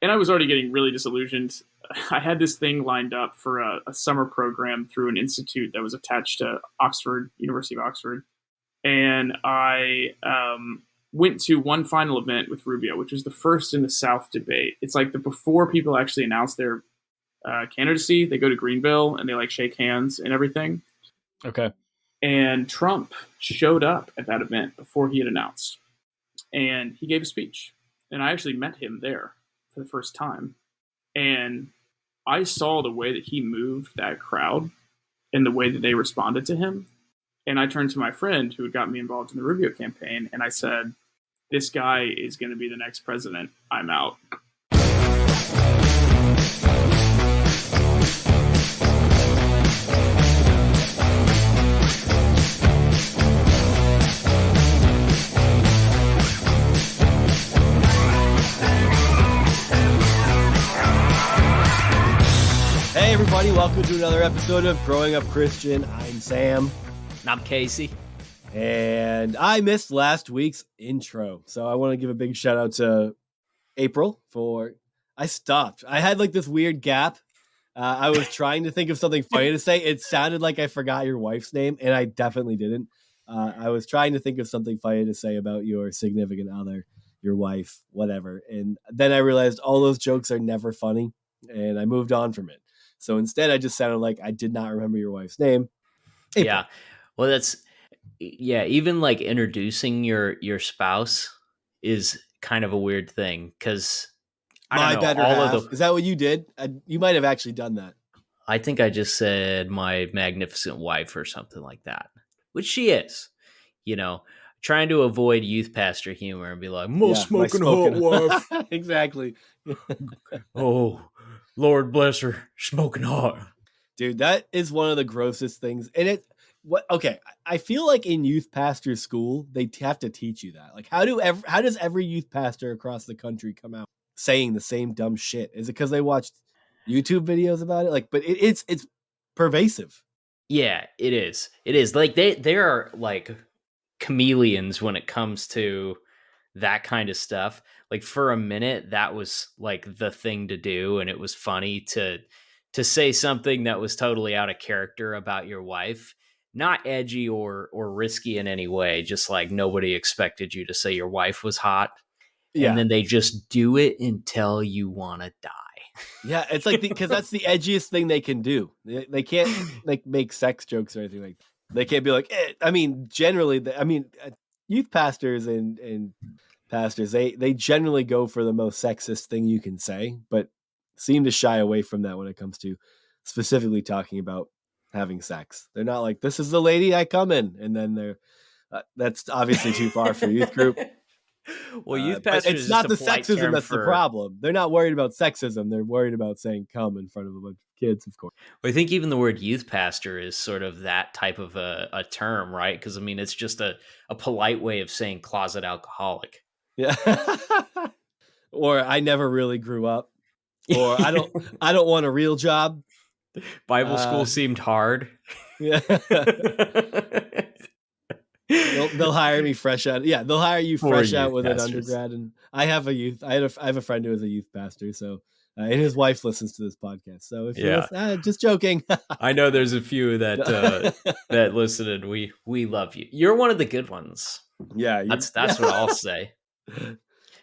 and I was already getting really disillusioned. I had this thing lined up for a summer program through an institute that was attached to Oxford, University of Oxford. And I went to one final event with Rubio, which was the first in the South debate. It's like before people actually announce their candidacy, they go to Greenville and they like shake hands and everything. Okay. And Trump showed up at that event before he had announced. And he gave a speech. And I actually met him there for the first time. And I saw the way that he moved that crowd and the way that they responded to him. And I turned to my friend who had got me involved in the Rubio campaign, and I said, this guy is going to be the next president. I'm out. Hey, everybody. Welcome to another episode of Growing Up Christian. I'm Sam. And I'm Casey. And I missed last week's intro. So I want to give a big shout out to April I stopped. I had like this weird gap. I was trying to think of something funny to say. It sounded like I forgot your wife's name, and I definitely didn't. I was trying to think of something funny to say about your significant other, your wife, whatever. And then I realized all those jokes are never funny, and I moved on from it. So instead, I just sounded like I did not remember your wife's name. April. Yeah. Well, even like introducing your spouse is kind of a weird thing because my better half. Is that what you did? You might have actually done that. I think I just said my magnificent wife or something like that, which she is, trying to avoid youth pastor humor and be like, my smoking hot wife. Exactly. Oh, Lord bless her, smoking hot. Dude, that is one of the grossest things. And I feel like in youth pastor school, they have to teach you that. Like, how does every youth pastor across the country come out saying the same dumb shit? Is it because they watched YouTube videos about it? Like, but it's pervasive. Yeah, it is. It is. Like they are like chameleons when it comes to that kind of stuff. Like for a minute, that was like the thing to do, and it was funny to say something that was totally out of character about your wife. Not edgy or risky in any way, just like nobody expected you to say your wife was hot. Yeah. And then they just do it until you want to die. Yeah, it's like because that's the edgiest thing they can do. They can't like make sex jokes or anything like that. They can't be like, I mean, generally, youth pastors and pastors, they generally go for the most sexist thing you can say, but seem to shy away from that when it comes to specifically talking about having sex. They're not like, this is the lady I come in, and then they're that's obviously too far for youth group. Well, youth pastors, it's not the sexism that's the problem. They're not worried about sexism. They're worried about saying "come" in front of a bunch of kids, of course. Well, I think even the word youth pastor is sort of that type of a term, right? Because I mean, it's just a polite way of saying closet alcoholic. Yeah. Or I never really grew up. Or I don't want a real job. Bible school seemed hard. Yeah. They'll hire me fresh out. Yeah, they'll hire you fresh out with an undergrad. And I have a friend who is a youth pastor. So and his wife listens to this podcast. So if you're just joking. I know there's a few that that listen, and we love you. You're one of the good ones. Yeah, that's what I'll say.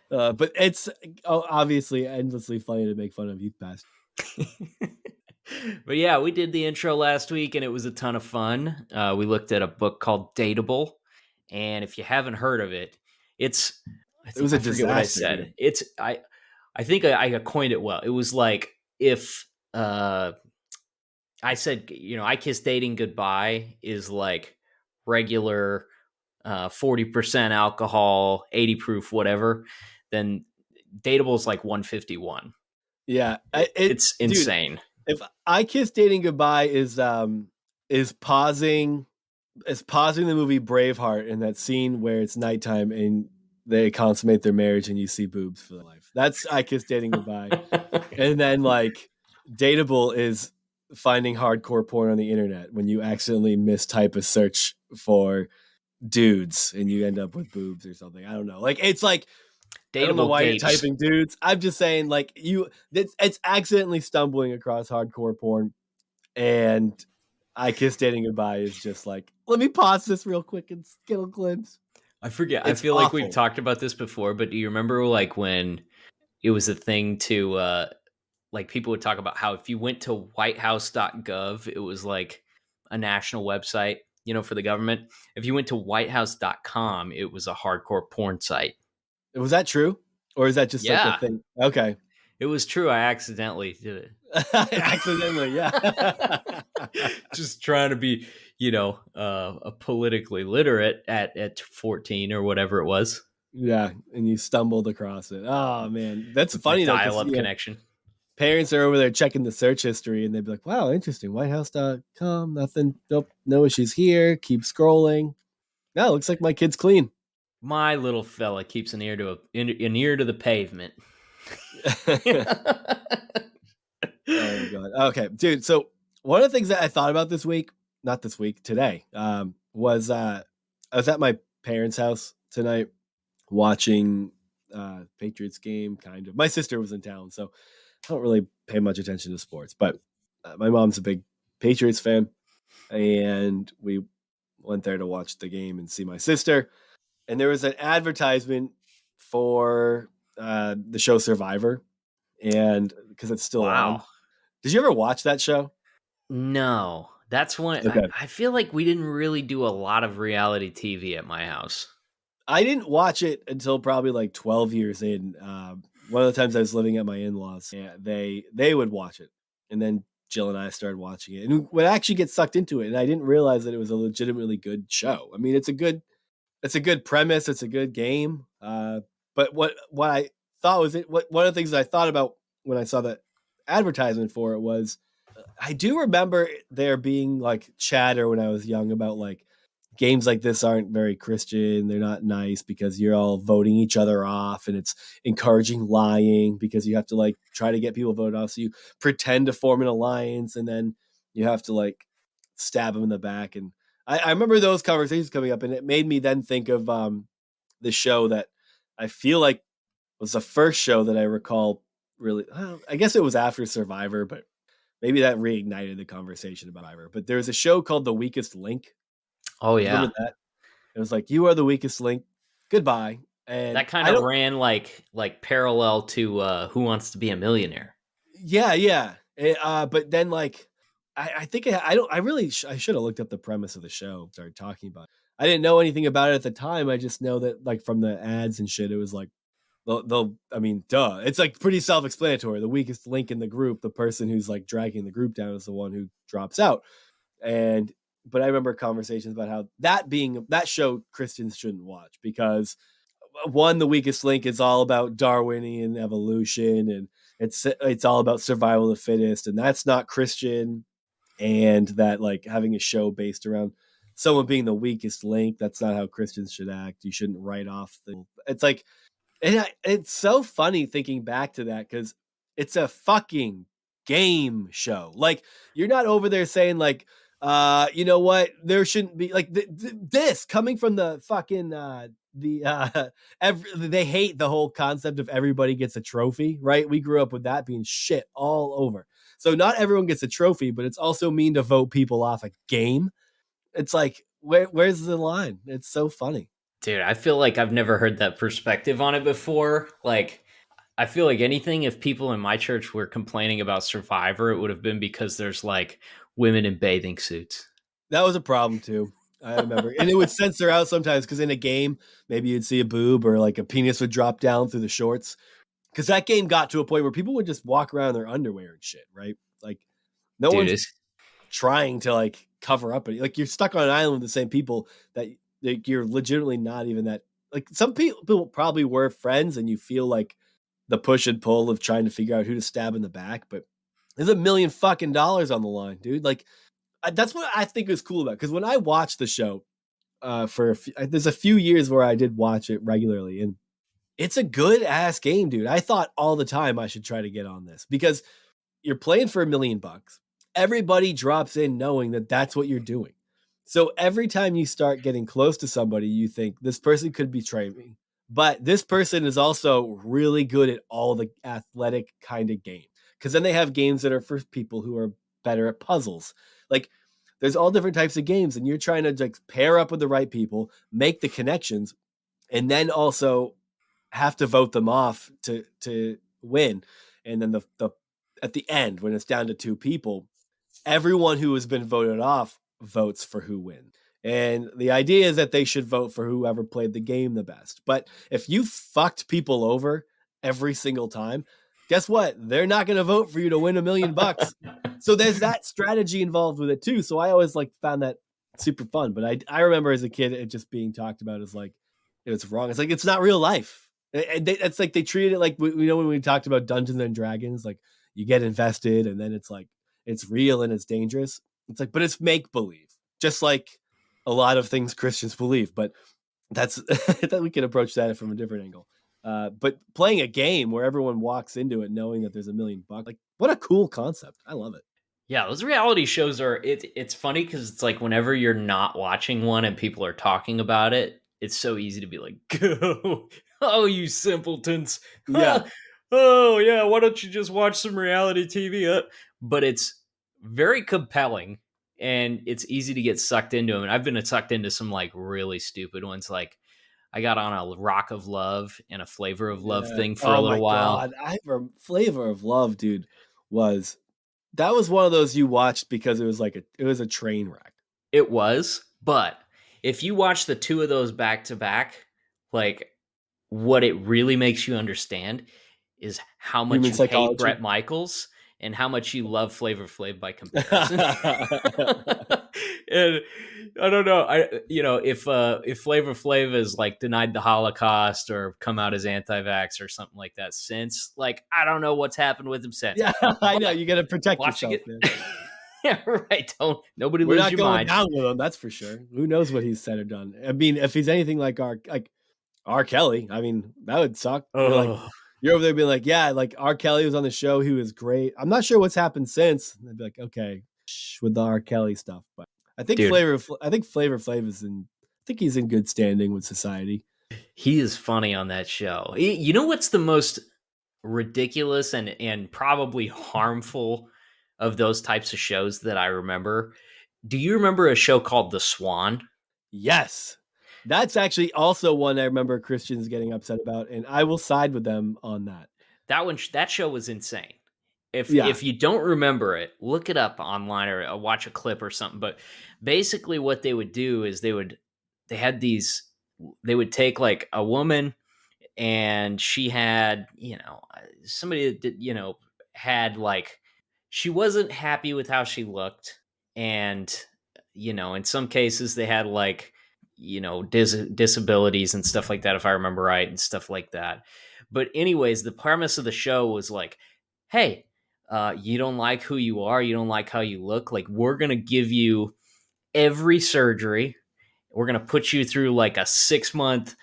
But it's obviously endlessly funny to make fun of youth pastors. But yeah, we did the intro last week, and it was a ton of fun. We looked at a book called Dateable, and if you haven't heard of it, it was a disaster. What I said. I think I coined it well. It was like if I said, I Kiss Dating Goodbye is like regular 40% alcohol, 80 proof, whatever. Then Dateable is like 151. Yeah, it's insane. Dude, if I Kiss Dating Goodbye is pausing the movie Braveheart in that scene where it's nighttime and they consummate their marriage and you see boobs for life. That's I Kiss Dating Goodbye. And then like Dateable is finding hardcore porn on the internet when you accidentally mistype a search for dudes and you end up with boobs or something. I don't know. Like it's like I don't know Dateable why gapes. you're typing dudes. I'm just saying, like, it's accidentally stumbling across hardcore porn, and I Kiss Dating Goodbye is just like, let me pause this real quick and get a glimpse. I forget. It's I feel awful. like we've talked about this before, but do you remember like when it was a thing to like people would talk about how if you went to whitehouse.gov, it was like a national website, for the government. If you went to whitehouse.com, it was a hardcore porn site. Was that true? Or is that just like a Yeah. thing? Okay. It was true. I accidentally did it. Accidentally, yeah. Just trying to be, a politically literate at 14 or whatever it was. Yeah, and you stumbled across it. Oh man, that's With funny my though. dial-up connection. Parents are over there checking the search history, and they'd be like, "Wow, interesting. Whitehouse.com. Nothing. Nope. No issues here. Keep scrolling. No, looks like my kid's clean." My little fella keeps an ear to the pavement. Oh my god. Okay, dude. So one of the things that I thought about today, was I was at my parents' house tonight watching Patriots game. Kind of. My sister was in town, so I don't really pay much attention to sports. But my mom's a big Patriots fan, and we went there to watch the game and see my sister. And there was an advertisement for the show Survivor, and because it's still on. Did you ever watch that show? No, that's one. Okay. I feel like we didn't really do a lot of reality TV at my house. I didn't watch it until probably like 12 years in. One of the times I was living at my in-laws, yeah, they would watch it, and then Jill and I started watching it, and would actually get sucked into it. And I didn't realize that it was a legitimately good show. I mean, it's a good premise, it's a good game. But what I thought was one of the things that I thought about when I saw the advertisement for it was, I do remember there being like chatter when I was young about like games like this aren't very Christian. They're not nice because you're all voting each other off, and it's encouraging lying because you have to like try to get people voted off. So you pretend to form an alliance, and then you have to like stab them in the back. And I remember those conversations coming up, and it made me then think of the show that I feel like was the first show that I recall really. I guess it was after Survivor, but maybe that reignited the conversation about Survivor. But there's a show called The Weakest Link. Oh yeah, remember that? It was like, you are the weakest link. Goodbye. And that kind of ran like parallel to Who Wants to Be a Millionaire. Yeah. But then like, I think I should have looked up the premise of the show, started talking about it. I didn't know anything about it at the time. I just know that like from the ads and shit, it was like, I mean, duh. It's like pretty self-explanatory. The weakest link in the group, the person who's like dragging the group down, is the one who drops out. But I remember conversations about how that show Christians shouldn't watch because, one, the weakest link is all about Darwinian evolution, and it's all about survival of the fittest, and that's not Christian. And that like having a show based around someone being the weakest link, that's not how Christians should act. You shouldn't write off it's like, and it's so funny thinking back to that because it's a fucking game show. Like, you're not over there saying like, you know what? There shouldn't be like this coming from the fucking they hate the whole concept of everybody gets a trophy, right? We grew up with that being shit all over. So not everyone gets a trophy, but it's also mean to vote people off a game. It's like, where's the line? It's so funny. Dude, I feel like I've never heard that perspective on it before. Like, I feel like anything, if people in my church were complaining about Survivor, it would have been because there's like women in bathing suits. That was a problem too. I remember. And it would censor out sometimes because in a game, maybe you'd see a boob or like a penis would drop down through the shorts. Because that game got to a point where people would just walk around in their underwear and shit, right? Like, no one's trying to like cover up it. Like, you're stuck on an island with the same people that like, you're legitimately not even that. Like, some people probably were friends, and you feel like the push and pull of trying to figure out who to stab in the back. But there's $1 million fucking dollars on the line, dude. Like, that's what I think is cool about it. Because when I watched the show, there's a few years where I did watch it regularly, and it's a good ass game, dude. I thought all the time I should try to get on this because you're playing for $1 million. Everybody drops in knowing that that's what you're doing. So every time you start getting close to somebody, you think this person could betray me. But this person is also really good at all the athletic kind of games. Because then they have games that are for people who are better at puzzles. Like there's all different types of games, and you're trying to like pair up with the right people, make the connections, and then also have to vote them off to win. And then the at the end, when it's down to 2 people, everyone who has been voted off votes for who wins. And the idea is that they should vote for whoever played the game the best. But if you fucked people over every single time, guess what? They're not going to vote for you to win $1 million. So there's that strategy involved with it too. So I always like found that super fun. But I remember as a kid, it just being talked about as like, it's wrong. It's like, it's not real life. It's like they treated it like, you know, when we talked about Dungeons and Dragons, like you get invested and then it's like, it's real and it's dangerous. It's like, but it's make believe, just like a lot of things Christians believe. But that's that we can approach that from a different angle. But playing a game where everyone walks into it knowing that there's $1 million, like what a cool concept. I love it. Yeah, those reality shows are it's funny because it's like whenever you're not watching one and people are talking about it, it's so easy to be like, oh, you simpletons. Yeah. Oh, yeah, why don't you just watch some reality TV? But it's very compelling and it's easy to get sucked into them. And I've been sucked into some like really stupid ones. Like I got on a Rock of Love and a Flavor of Love thing for a little while. God. Flavor of Love, dude, that was one of those you watched because it was like it was a train wreck. It was, but if you watch the 2 of those back to back, like what it really makes you understand is how much you hate Bret Michaels and how much you love Flavor Flav by comparison. And I don't know, if Flavor Flav is like denied the Holocaust or come out as anti-vax or something like that since, like I don't know what's happened with him since. Yeah, I know you got to protect yourself. Yeah, right. Nobody We're lose not your going mind. down with him, that's for sure. Who knows what he's said or done? I mean, if he's anything like R. Kelly, I mean, that would suck. You're over there being like, yeah, like R. Kelly was on the show. He was great. I'm not sure what's happened since. And I'd be like, okay, with the R. Kelly stuff. But I think Flavor Flav is I think he's in good standing with society. He is funny on that show. You know what's the most ridiculous and probably harmful of those types of shows that I remember? Do you remember a show called The Swan? Yes. That's actually also one I remember Christians getting upset about, and I will side with them on that. That show was insane. If you don't remember it, look it up online or watch a clip or something. But basically what they would do is they would take like a woman and she had, somebody that, had like, she wasn't happy with how she looked. And, in some cases they had like, disabilities and stuff like that, if I remember right, and stuff like that. But anyways, the premise of the show was like, hey, you don't like who you are, you don't like how you look, like we're going to give you every surgery. We're going to put you through like a 6-month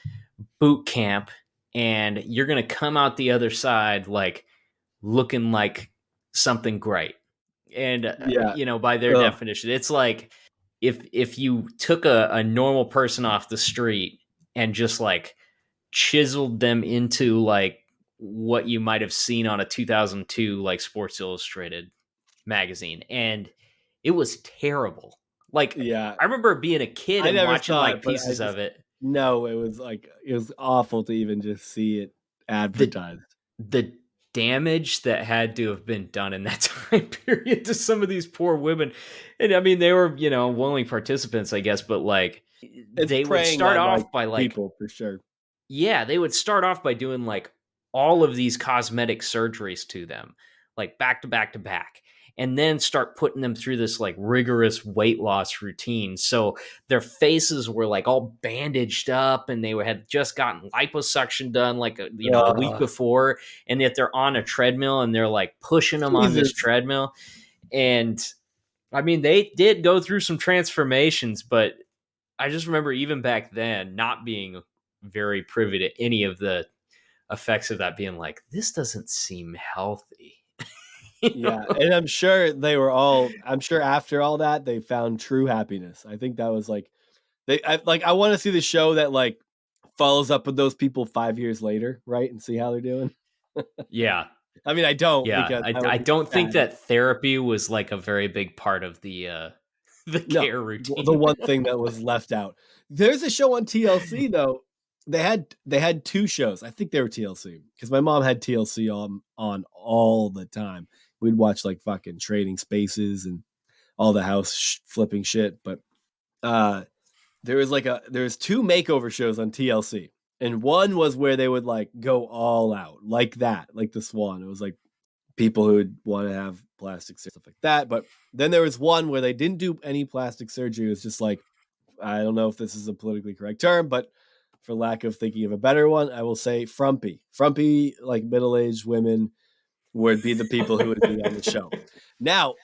boot camp and you're going to come out the other side like looking like something great. And, by their definition, it's like, if you took a normal person off the street and just like chiseled them into like what you might have seen on a 2002 like Sports Illustrated magazine, and it was terrible. Like, I remember being a kid and watching like pieces of it. No, it was awful to even just see it advertised. The damage that had to have been done in that time period to some of these poor women. And I mean, they were, willing participants, I guess, but like they would start off by like people for sure. Yeah, they would start off by doing like all of these cosmetic surgeries to them, like back to back to back, and then start putting them through this like rigorous weight loss routine. So their faces were like all bandaged up and they had just gotten liposuction done like a week before, and yet they're on a treadmill and they're like pushing them on this treadmill. And I mean, they did go through some transformations, but I just remember even back then not being very privy to any of the effects of that, being like, this doesn't seem healthy. Yeah, and I'm sure after all that they found true happiness. I think that was like I want to see the show that like follows up with those people 5 years later, right, and see how they're doing. Yeah. I mean, I don't. Yeah, because I don't think that therapy was like a very big part of the care routine. The one thing that was left out. There's a show on TLC though. They had 2 shows. I think they were TLC because my mom had TLC on all the time. We'd watch like fucking Trading Spaces and all the house flipping shit. But there was 2 makeover shows on TLC, and one was where they would like go all out like that, like the Swan. It was like people who would want to have plastic surgery, stuff like that. But then there was one where they didn't do any plastic surgery. It was just like, I don't know if this is a politically correct term, but for lack of thinking of a better one, I will say frumpy. Frumpy, like middle-aged women would be the people who would be on the show. Now,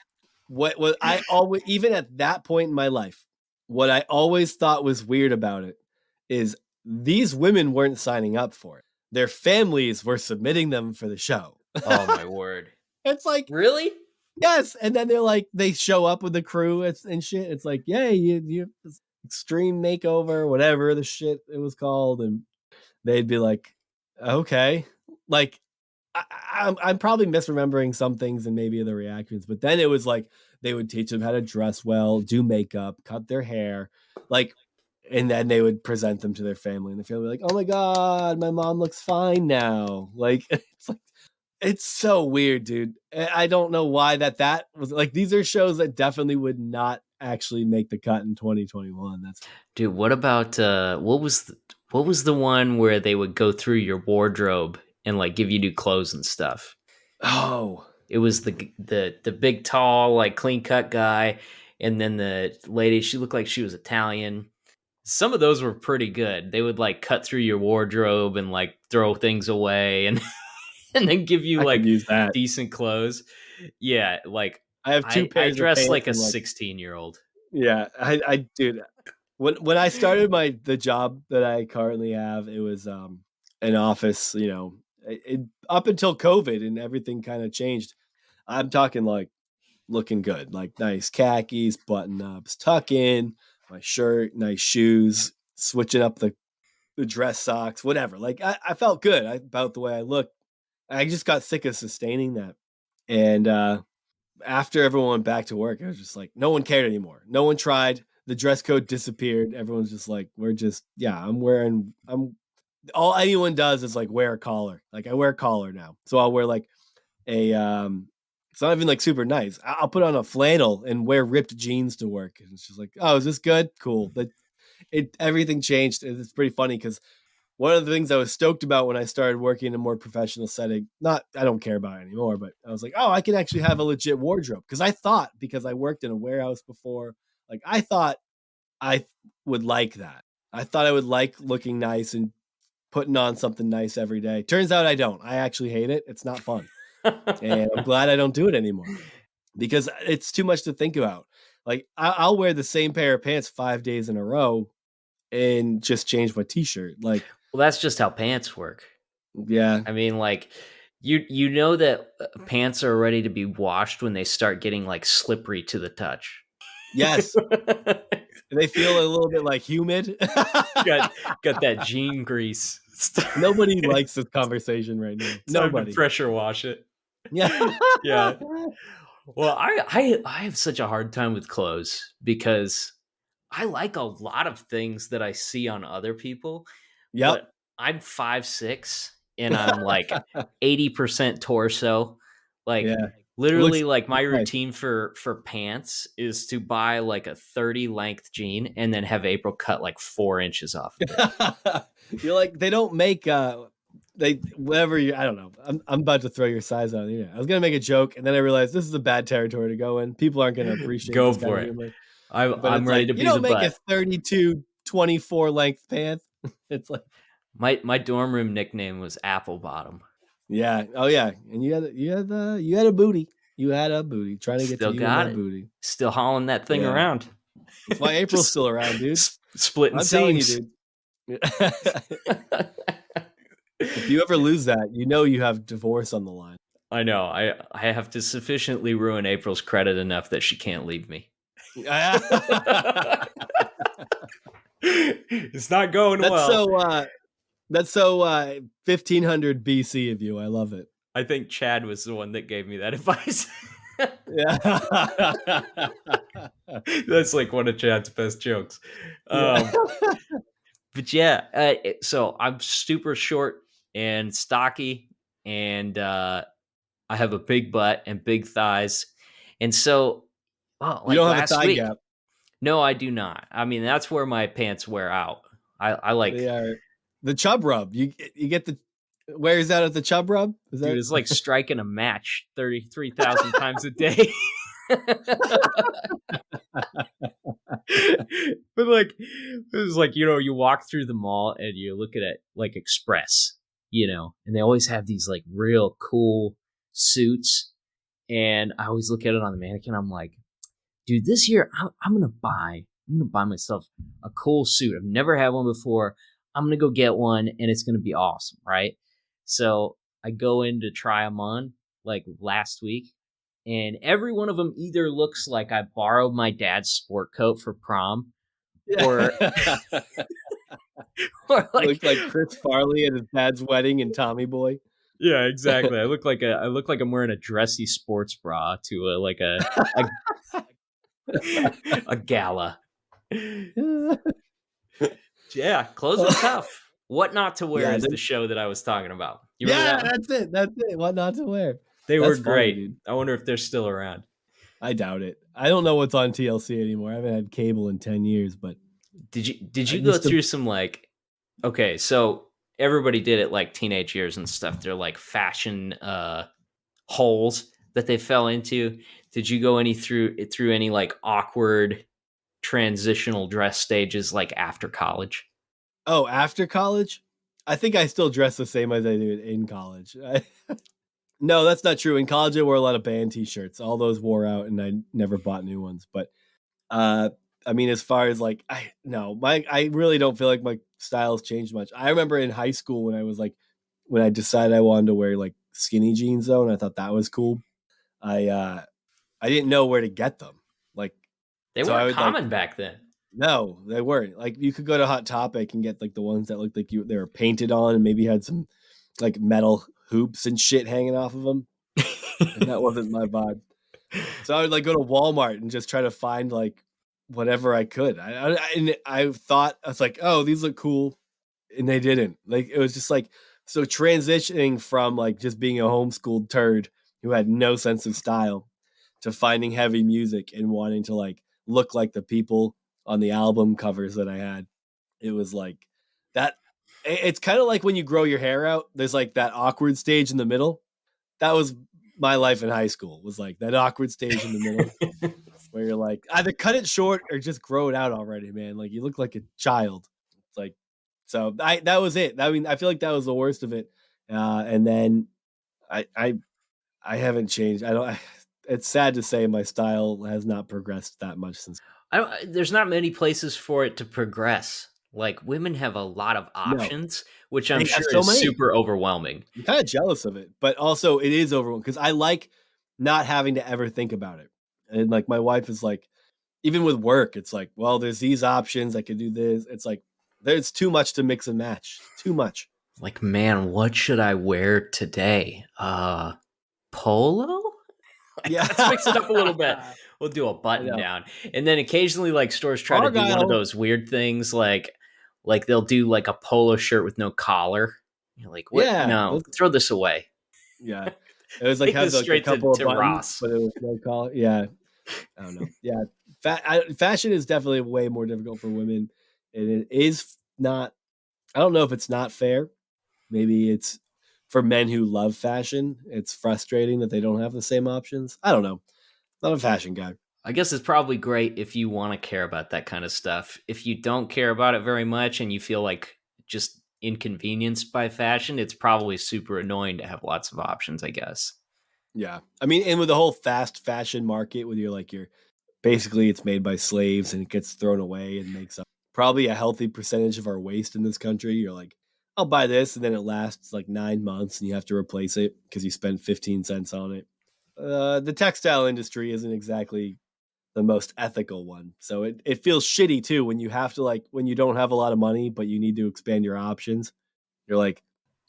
what I always, even at that point in my life, what I always thought was weird about it is these women weren't signing up for it. Their families were submitting them for the show. Oh my word. It's like, really? Yes. And then they're like, they show up with the crew and shit. It's like, yay, you extreme makeover, whatever the shit it was called. And they'd be like, okay. Like, I'm probably misremembering some things and maybe the reactions, but then it was like, they would teach them how to dress well, do makeup, cut their hair, like, and then they would present them to their family, and the family would be like, oh my God, my mom looks fine now. Like, it's so weird, dude. I don't know why that was like, these are shows that definitely would not actually make the cut in 2021. Dude, what about what was the one where they would go through your wardrobe and like give you new clothes and stuff? Oh, it was the big tall like clean cut guy, and then the lady, she looked like she was Italian. Some of those were pretty good. They would like cut through your wardrobe and like throw things away and and then give you like decent clothes. Yeah, like I have 2 pairs. I dress like a 16-year-old. Yeah, I dude. When I started the job that I currently have, it was an office. You know, up until COVID and everything kind of changed. I'm talking like looking good, like nice khakis, button ups, tuck in, my shirt, nice shoes, switching up the dress socks, whatever. Like I felt good about the way I looked. I just got sick of sustaining that. And after everyone went back to work, I was just like, no one cared anymore. No one tried. The dress code disappeared. Everyone's just like, all anyone does is like wear a collar. Like I wear a collar now. So I'll wear like it's not even like super nice. I'll put on a flannel and wear ripped jeans to work. And it's just like, oh, is this good? Cool. But everything changed. It's pretty funny because one of the things I was stoked about when I started working in a more professional setting, I don't care about it anymore, but I was like, oh, I can actually have a legit wardrobe. Because I worked in a warehouse before, like I thought I would like that. I thought I would like looking nice and putting on something nice every day. Turns out I don't. I actually hate it. It's not fun. And I'm glad I don't do it anymore because it's too much to think about. Like I'll wear the same pair of pants 5 days in a row and just change my t-shirt. Like, well, that's just how pants work. Yeah. I mean, like you know that pants are ready to be washed when they start getting like slippery to the touch. Yes. They feel a little bit like humid. got that jean grease. Nobody likes this conversation right now. Nobody. Pressure wash it. Yeah. Yeah. Well, I have such a hard time with clothes because I like a lot of things that I see on other people. Yeah. But I'm 5'6" and I'm like 80% torso. Like literally like my routine for pants is to buy like a 30 length jean and then have April cut like 4 inches off of it. You're like, they don't make I don't know. I'm about to throw your size out. I was gonna make a joke, and then I realized this is a bad territory to go in. People aren't gonna appreciate. Go for it. I'm ready to be the butt. You don't make a 32, 24 length pant. It's like my dorm room nickname was Apple Bottom. Yeah. Oh yeah. And you had a booty. You had a booty. Trying to get still to you got that it. Booty. Still hauling that thing around. That's why April's still around, dude. Splitting I'm seams. telling you, dude. If you ever lose that, you have divorce on the line. I know. I have to sufficiently ruin April's credit enough that she can't leave me. It's not going well. So That's so 1500 BC of you. I love it. I think Chad was the one that gave me that advice. Yeah. That's like one of Chad's best jokes. Yeah. But yeah, so I'm super short and stocky, and I have a big butt and big thighs. And so, You like don't have a last thigh week, gap. no, I do not. I mean, that's where my pants wear out. I like They are the chub rub. You get the wears out at the chub rub. Is that? Dude, it's like striking a match 33,000 times a day. But like, it was like, you walk through the mall and you look at it like Express, and they always have these like real cool suits. And I always look at it on the mannequin. I'm like, dude, this year I'm gonna buy myself a cool suit. I've never had one before. I'm gonna go get one, and it's gonna be awesome, right? So I go in to try them on like last week, and every one of them either looks like I borrowed my dad's sport coat for prom, or or Looked like Chris Farley at his dad's wedding in Tommy Boy. Yeah, exactly. I look like I'm wearing a dressy sports bra to a gala. Yeah, clothes are tough. What Not to Wear is the show that I was talking about. You remember that? That's it. What Not to Wear. They were great. Funny, I wonder if they're still around. I doubt it. I don't know what's on TLC anymore. I haven't had cable in 10 years, but did you go through some like, okay, so everybody did it like teenage years and stuff. They're like fashion holes that they fell into. Did you go through any like awkward transitional dress stages like after college? Oh, after college? I think I still dress the same as I did in college. No, that's not true. In college, I wore a lot of band t-shirts. All those wore out and I never bought new ones. But I mean, as far as like, I really don't feel like my style has changed much. I remember in high school when I decided I wanted to wear like skinny jeans though, and I thought that was cool. I didn't know where to get them. Like they weren't common back then. No, they weren't. Like you could go to Hot Topic and get like the ones that looked like they were painted on and maybe had some like metal hoops and shit hanging off of them. And that wasn't my vibe. So I would like go to Walmart and just try to find like whatever I could. I thought I was like, oh, these look cool, and they didn't. Like it was just like so transitioning from like just being a homeschooled turd who had no sense of style to finding heavy music and wanting to like look like the people on the album covers that I had. It was like that. It's kind of like when you grow your hair out. There's like that awkward stage in the middle. That was my life in high school. Was like that awkward stage in the middle where you're like either cut it short or just grow it out already, man. Like you look like a child. It's like so. That was it. I mean, I feel like that was the worst of it. And then I haven't changed. It's sad to say my style has not progressed that much since. There's not many places for it to progress. Like women have a lot of options, which I'm sure is super overwhelming. I'm kind of jealous of it, but also it is overwhelming because I like not having to ever think about it. And like my wife is like, even with work, it's like, well, there's these options. I could do this. It's like there's too much to mix and match. Too much. Like, man, what should I wear today? Polo? Yeah, let's mix it up a little bit. We'll do a button down, and then occasionally, like stores try to do one of those weird things, like they'll do like a polo shirt with no collar. You're like, what? Yeah, no, throw this away. Yeah, it was like has like a couple of buttons, Ross. But it was no collar. Yeah, I don't know. Yeah, fashion is definitely way more difficult for women, and it is not. I don't know if it's not fair. Maybe it's for men who love fashion. It's frustrating that they don't have the same options. I don't know. Not a fashion guy. I guess it's probably great if you want to care about that kind of stuff. If you don't care about it very much and you feel like just inconvenienced by fashion, it's probably super annoying to have lots of options, I guess. Yeah. I mean, and with the whole fast fashion market, with your basically it's made by slaves and it gets thrown away and makes up probably a healthy percentage of our waste in this country. You're like, I'll buy this, and then it lasts like 9 months and you have to replace it because you spent 15 cents on it. The textile industry isn't exactly the most ethical one. So it feels shitty too when you have to when you don't have a lot of money, but you need to expand your options. You're like,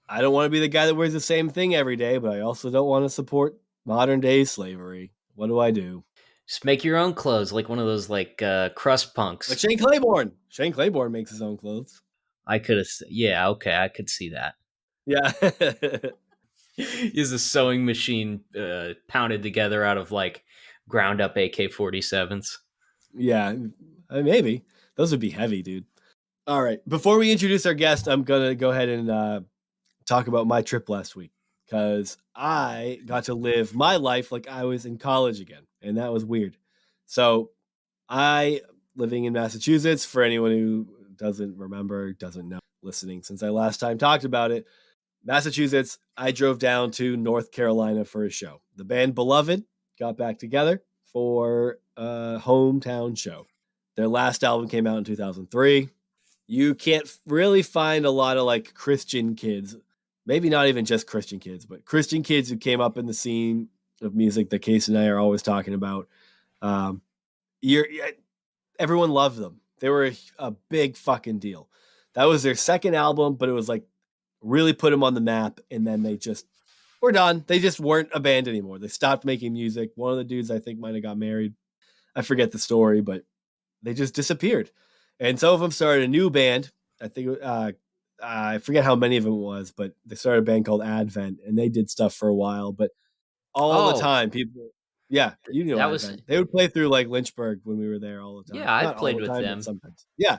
I don't want to be the guy that wears the same thing every day, but I also don't want to support modern day slavery. What do I do? Just make your own clothes, like one of those crust punks. Like Shane Claiborne. Shane Claiborne makes his own clothes. I could could see that. Yeah. Is a sewing machine pounded together out of like ground up AK-47s. Yeah, maybe. Those would be heavy, dude. All right. Before we introduce our guest, I'm going to go ahead and talk about my trip last week because I got to live my life like I was in college again. And that was weird. So living in Massachusetts, for anyone who doesn't remember, doesn't know, listening since I last time talked about it, Massachusetts, I drove down to North Carolina for a show. The band Beloved got back together for a hometown show. Their last album came out in 2003. You can't really find a lot of like Christian kids, maybe not even just Christian kids, but Christian kids who came up in the scene of music that Case and I are always talking about. Everyone loved them. They were a big fucking deal. That was their second album, but it was like really put them on the map. And then they just were done. They just weren't a band anymore. They stopped making music. One of the dudes I think might have got married. I forget the story, but they just disappeared. And some of them started a new band. I think I forget how many of them it was, but they started a band called Advent, and they did stuff for a while. But all the time, people, yeah, you know, Advent. They would play through like Lynchburg when we were there all the time. Yeah, I played with them sometimes. Yeah,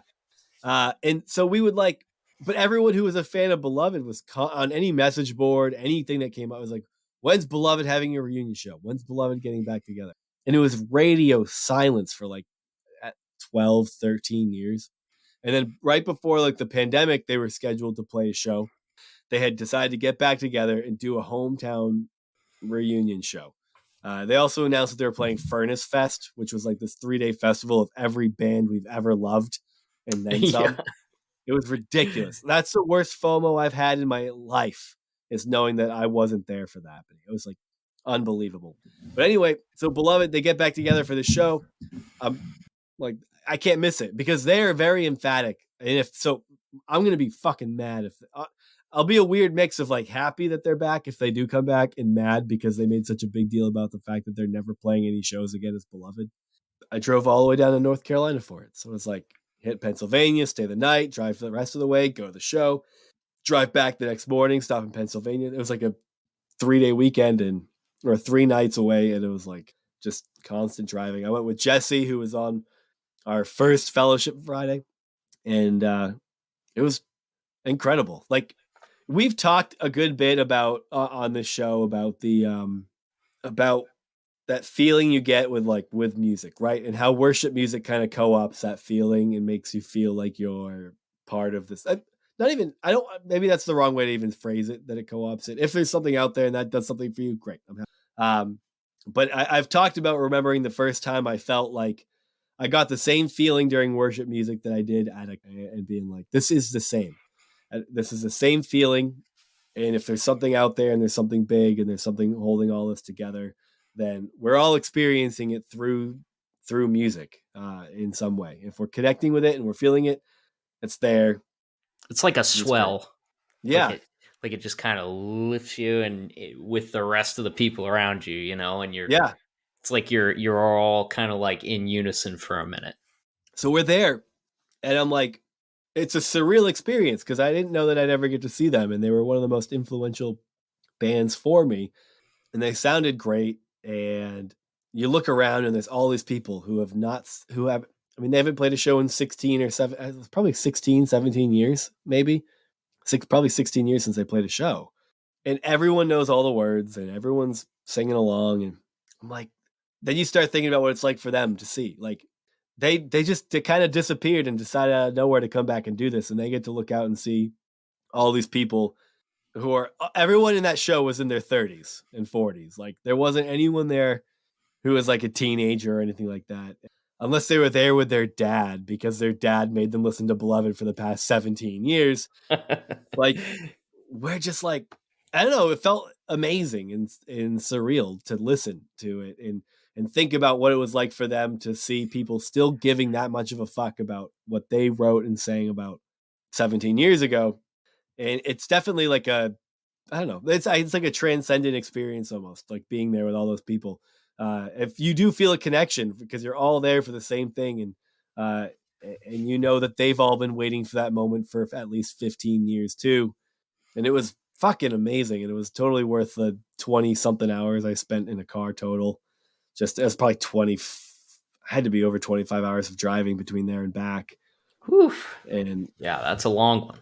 and so we would like, but everyone who was a fan of Beloved was on any message board, anything that came out was like, "When's Beloved having a reunion show? When's Beloved getting back together?" And it was radio silence for like 12, 13 years. And then right before like the pandemic, they were scheduled to play a show. They had decided to get back together and do a hometown reunion show. They also announced that they were playing Furnace Fest, which was like this 3-day festival of every band we've ever loved. And then some. Yeah. It was ridiculous. That's the worst FOMO I've had in my life, is knowing that I wasn't there for that. But it was like unbelievable. But anyway, so Beloved, they get back together for the show. Like, I can't miss it because they're very emphatic. And I'm going to be fucking mad if I'll be a weird mix of like happy that they're back if they do come back, and mad because they made such a big deal about the fact that they're never playing any shows again as Beloved. I drove all the way down to North Carolina for it. So it's like hit Pennsylvania, stay the night, drive for the rest of the way, go to the show, drive back the next morning, stop in Pennsylvania. It was like a 3-day weekend or 3 nights away. And it was like just constant driving. I went with Jesse, who was on our first fellowship Friday, and it was incredible. Like, we've talked a good bit about on this show about the about that feeling you get with music, right? And how worship music kind of co-ops that feeling and makes you feel like you're part of this. Maybe that's the wrong way to even phrase it, that it co-ops it. If there's something out there and that does something for you, great. I'm happy. But I've talked about remembering the first time I felt like I got the same feeling during worship music that I did and being like, this is the same. This is the same feeling. And if there's something out there and there's something big and there's something holding all this together, then we're all experiencing it through music in some way. If we're connecting with it and we're feeling it, it's there. It's like a swell. Yeah. Like it just kind of lifts you and with the rest of the people around you, you know, and it's like you're all kind of like in unison for a minute. So we're there, and I'm like, it's a surreal experience because I didn't know that I'd ever get to see them. And they were one of the most influential bands for me, and they sounded great. And you look around and there's all these people they haven't played a show in 17 years, maybe probably 16 years since they played a show. And everyone knows all the words and everyone's singing along. And I'm like, then you start thinking about what it's like for them to see, like, they kind of disappeared and decided out of nowhere to come back and do this. And they get to look out and see all these people everyone in that show was in their 30s and 40s. Like, there wasn't anyone there who was like a teenager or anything like that, unless they were there with their dad because their dad made them listen to Beloved for the past 17 years. Like, we're just like, I don't know. It felt amazing and surreal to listen to it and think about what it was like for them to see people still giving that much of a fuck about what they wrote and sang about 17 years ago. And it's definitely like I don't know. It's like a transcendent experience almost, like being there with all those people. If you do feel a connection because you're all there for the same thing, and you know that they've all been waiting for that moment for at least 15 years too. And it was fucking amazing. And it was totally worth the 20 something hours I spent in a car total. Just, it was probably had to be over 25 hours of driving between there and back. Whew. And yeah, that's a long one.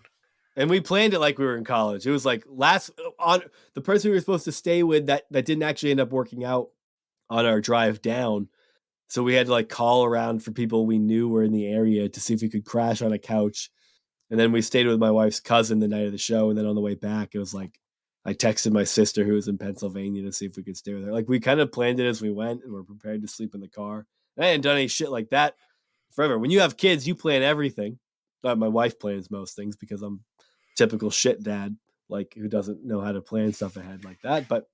And we planned it like we were in college. It was like the person we were supposed to stay with that didn't actually end up working out on our drive down. So we had to like call around for people we knew were in the area to see if we could crash on a couch. And then we stayed with my wife's cousin the night of the show. And then on the way back, it was like, I texted my sister who was in Pennsylvania to see if we could stay with her. Like we kind of planned it as we went and we're prepared to sleep in the car. And I hadn't done any shit like that forever. When you have kids, you plan everything. My wife plans most things because I'm typical shit dad, like who doesn't know how to plan stuff ahead like that. But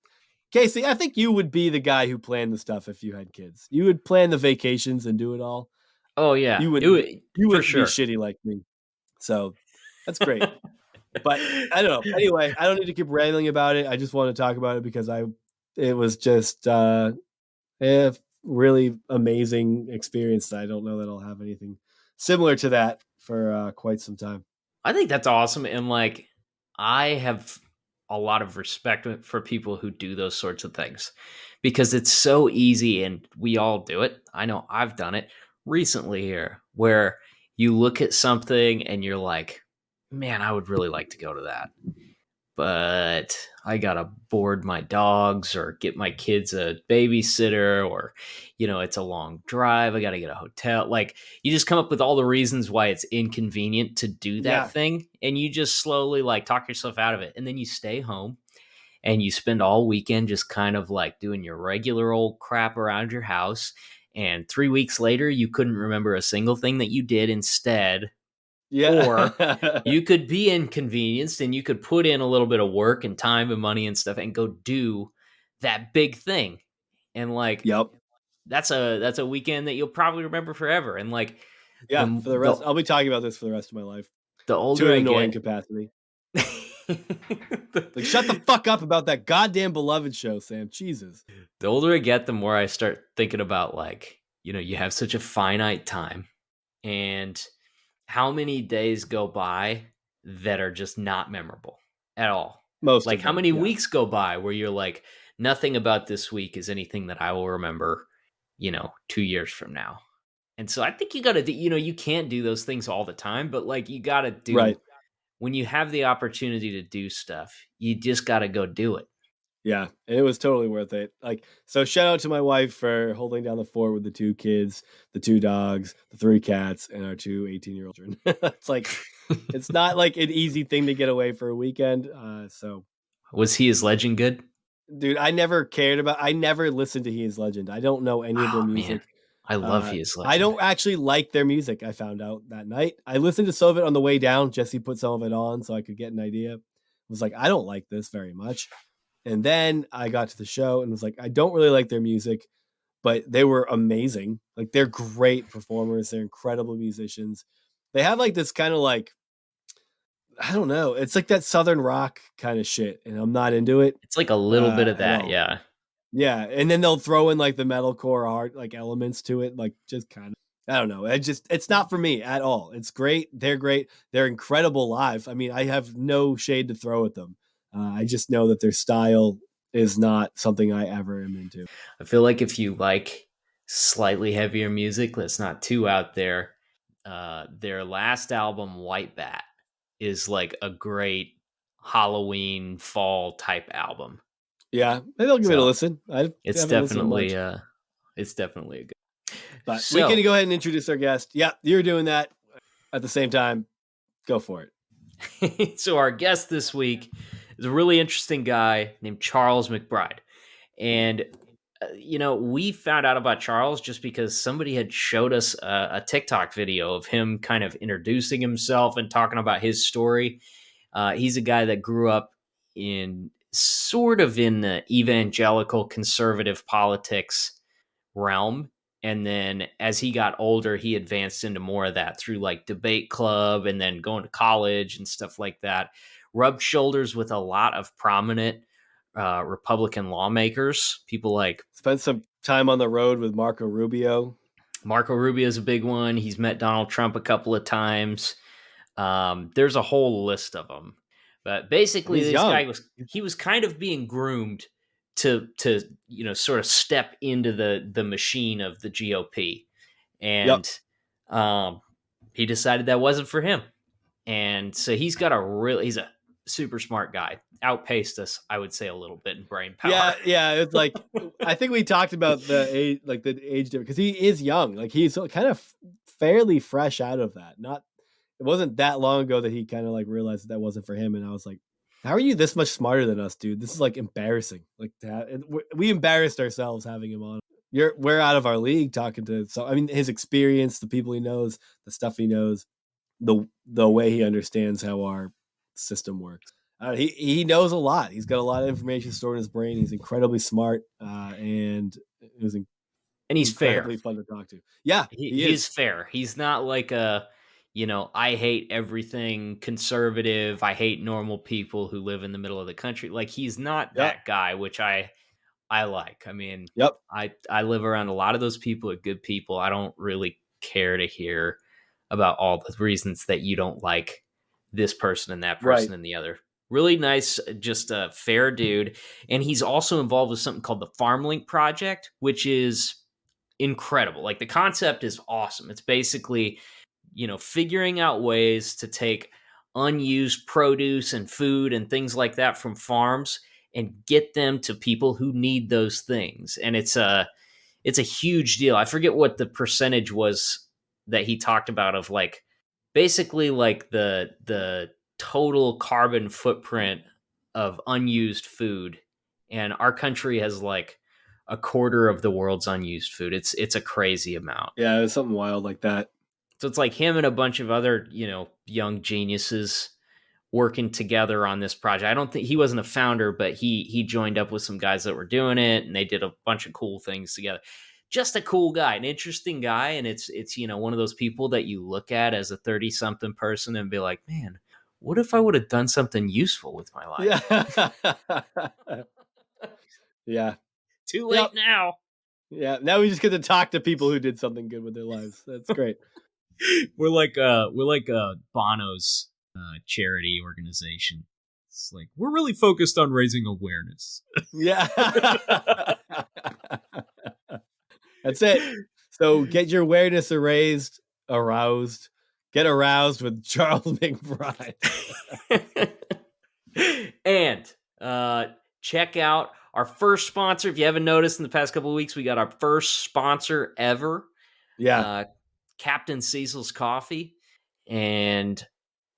Casey, I think you would be the guy who planned the stuff if you had kids. You would plan the vacations and do it all. Oh yeah, you would be shitty like me. So that's great. But I don't know. Anyway, I don't need to keep rambling about it. I just want to talk about it because it was just a really amazing experience. I don't know that I'll have anything similar to that for quite some time. I think that's awesome. And like, I have a lot of respect for people who do those sorts of things because it's so easy and we all do it. I know I've done it recently here where you look at something and you're like, man, I would really like to go to that. But I got to board my dogs or get my kids a babysitter or, it's a long drive. I got to get a hotel. Like you just come up with all the reasons why it's inconvenient to do that thing. And you just slowly like talk yourself out of it. And then you stay home and you spend all weekend just kind of like doing your regular old crap around your house. And 3 weeks later, you couldn't remember a single thing that you did instead. Yeah. Or you could be inconvenienced and you could put in a little bit of work and time and money and stuff and go do that big thing. And like, that's a weekend that you'll probably remember forever. And like, for the rest, I'll be talking about this for the rest of my life. The older to an annoying capacity. Like, shut the fuck up about that goddamn Beloved show, Sam. Jesus. The older I get, the more I start thinking about like, you have such a finite time and how many days go by that are just not memorable at all? Most like how many weeks go by where you're like, nothing about this week is anything that I will remember, 2 years from now. And so I think you got to, you can't do those things all the time, but like you got to do when you have the opportunity to do stuff, you just got to go do it. Yeah, it was totally worth it. Like, so shout out to my wife for holding down the fort with the 2 kids, the 2 dogs, the 3 cats, and our 2 18-year-old children. It's like, it's not like an easy thing to get away for a weekend. So, was He Is Legend good? Dude, I never listened to He Is Legend. I don't know any of their music. Man. I love He Is Legend. I don't actually like their music. I found out that night. I listened to some of it on the way down. Jesse put some of it on so I could get an idea. I was like, I don't like this very much. And then I got to the show and was like, I don't really like their music, but they were amazing. Like, they're great performers. They're incredible musicians. They have like this kind of like, I don't know. It's like that Southern rock kind of shit. And I'm not into it. It's like a little bit of that. Yeah. Yeah. And then they'll throw in like the metalcore art, like elements to it. Like just kind of, I don't know. It's not for me at all. It's great. They're great. They're incredible live. I mean, I have no shade to throw at them. I just know that their style is not something I ever am into. I feel like if you like slightly heavier music that's not too out there, their last album, White Bat, is like a great Halloween fall type album. Yeah, maybe I'll give it a listen. It's definitely a good. But we can go ahead and introduce our guest. Yeah, you're doing that at the same time. Go for it. So our guest this week is a really interesting guy named Charles McBryde. And, we found out about Charles just because somebody had showed us a TikTok video of him kind of introducing himself and talking about his story. He's a guy that grew up in the evangelical conservative politics realm. And then as he got older, he advanced into more of that through like debate club and then going to college and stuff like that. rubbed shoulders with a lot of prominent Republican lawmakers. People like spent some time on the road with Marco Rubio. Marco Rubio is a big one. He's met Donald Trump a couple of times. There's a whole list of them. But basically, this guy was kind of being groomed to sort of step into the machine of the GOP. And he decided that wasn't for him. And so he's a super smart guy. Outpaced us, I would say, a little bit in brain power. Yeah. It's like, I think we talked about the age difference, because he is young. Like, he's kind of fairly fresh out of that. It wasn't that long ago that he kind of like realized that wasn't for him. And I was like, how are you this much smarter than us, dude? This is like embarrassing. Like, we embarrassed ourselves having him on. We're out of our league talking to. So, I mean, his experience, the people he knows, the stuff he knows, the way he understands how our system works. He knows a lot. He's got a lot of information stored in his brain. He's incredibly smart, and he's incredibly fair. fun to talk to. Yeah, he's fair. He's not like I hate everything conservative. I hate normal people who live in the middle of the country. Like, he's not that guy, which I like. I mean, I live around a lot of those people, are good people. I don't really care to hear about all the reasons that you don't like this person and that person and the other. Really nice, just a fair dude. And he's also involved with something called the FarmLink Project, which is incredible. Like, the concept is awesome. It's basically, figuring out ways to take unused produce and food and things like that from farms and get them to people who need those things. And it's a huge deal. I forget what the percentage was that he talked about of like basically like the total carbon footprint of unused food. And our country has like a quarter of the world's unused food. It's a crazy amount. Yeah, it was something wild like that. So it's like him and a bunch of other, young geniuses working together on this project. I don't think he wasn't a founder, but he joined up with some guys that were doing it, and they did a bunch of cool things together. Just a cool guy, an interesting guy. And it's one of those people that you look at as a 30-something person and be like, man, what if I would have done something useful with my life? Yeah. Too late now. Yeah. Now we just get to talk to people who did something good with their lives. That's great. We're like Bono's charity organization. It's like, we're really focused on raising awareness. Yeah. That's it. So get your awareness aroused. Get aroused with Charles McBryde. And check out our first sponsor. If you haven't noticed in the past couple of weeks, we got our first sponsor ever. Yeah. Captain Cecil's Coffee. And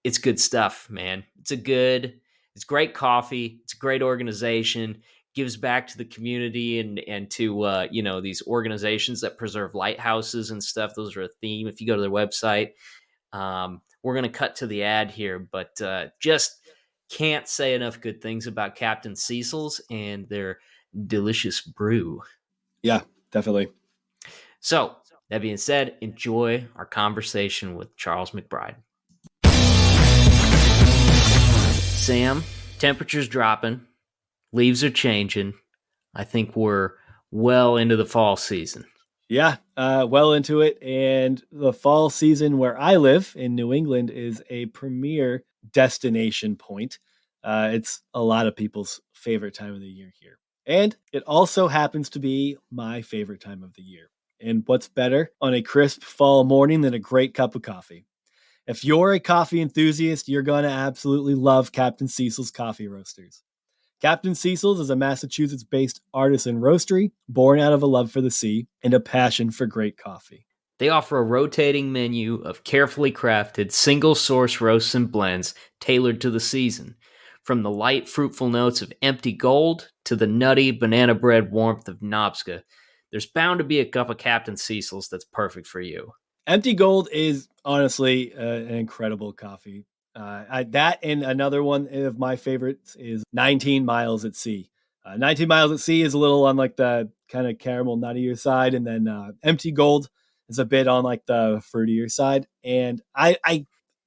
it's good stuff, man. It's great coffee. It's a great organization. Gives back to the community and to these organizations that preserve lighthouses and stuff. Those are a theme. If you go to their website, we're going to cut to the ad here, but just can't say enough good things about Captain Cecil's and their delicious brew. Yeah, definitely. So that being said, enjoy our conversation with Charles McBryde. Sam, temperature's dropping. Leaves are changing. I think we're well into the fall season. Yeah, well into it. And the fall season where I live in New England is a premier destination point. It's a lot of people's favorite time of the year here. And it also happens to be my favorite time of the year. And what's better on a crisp fall morning than a great cup of coffee? If you're a coffee enthusiast, you're going to absolutely love Captain Cecil's Coffee Roasters. Captain Cecil's is a Massachusetts-based artisan roastery born out of a love for the sea and a passion for great coffee. They offer a rotating menu of carefully crafted single-source roasts and blends tailored to the season, from the light, fruitful notes of Empty Gold to the nutty banana bread warmth of Nobska. There's bound to be a cup of Captain Cecil's that's perfect for you. Empty Gold is honestly an incredible coffee. That and another one of my favorites is 19 Miles at Sea. 19 Miles at Sea is a little on like the kind of caramel nuttier side, and then Empty Gold is a bit on like the fruitier side. And I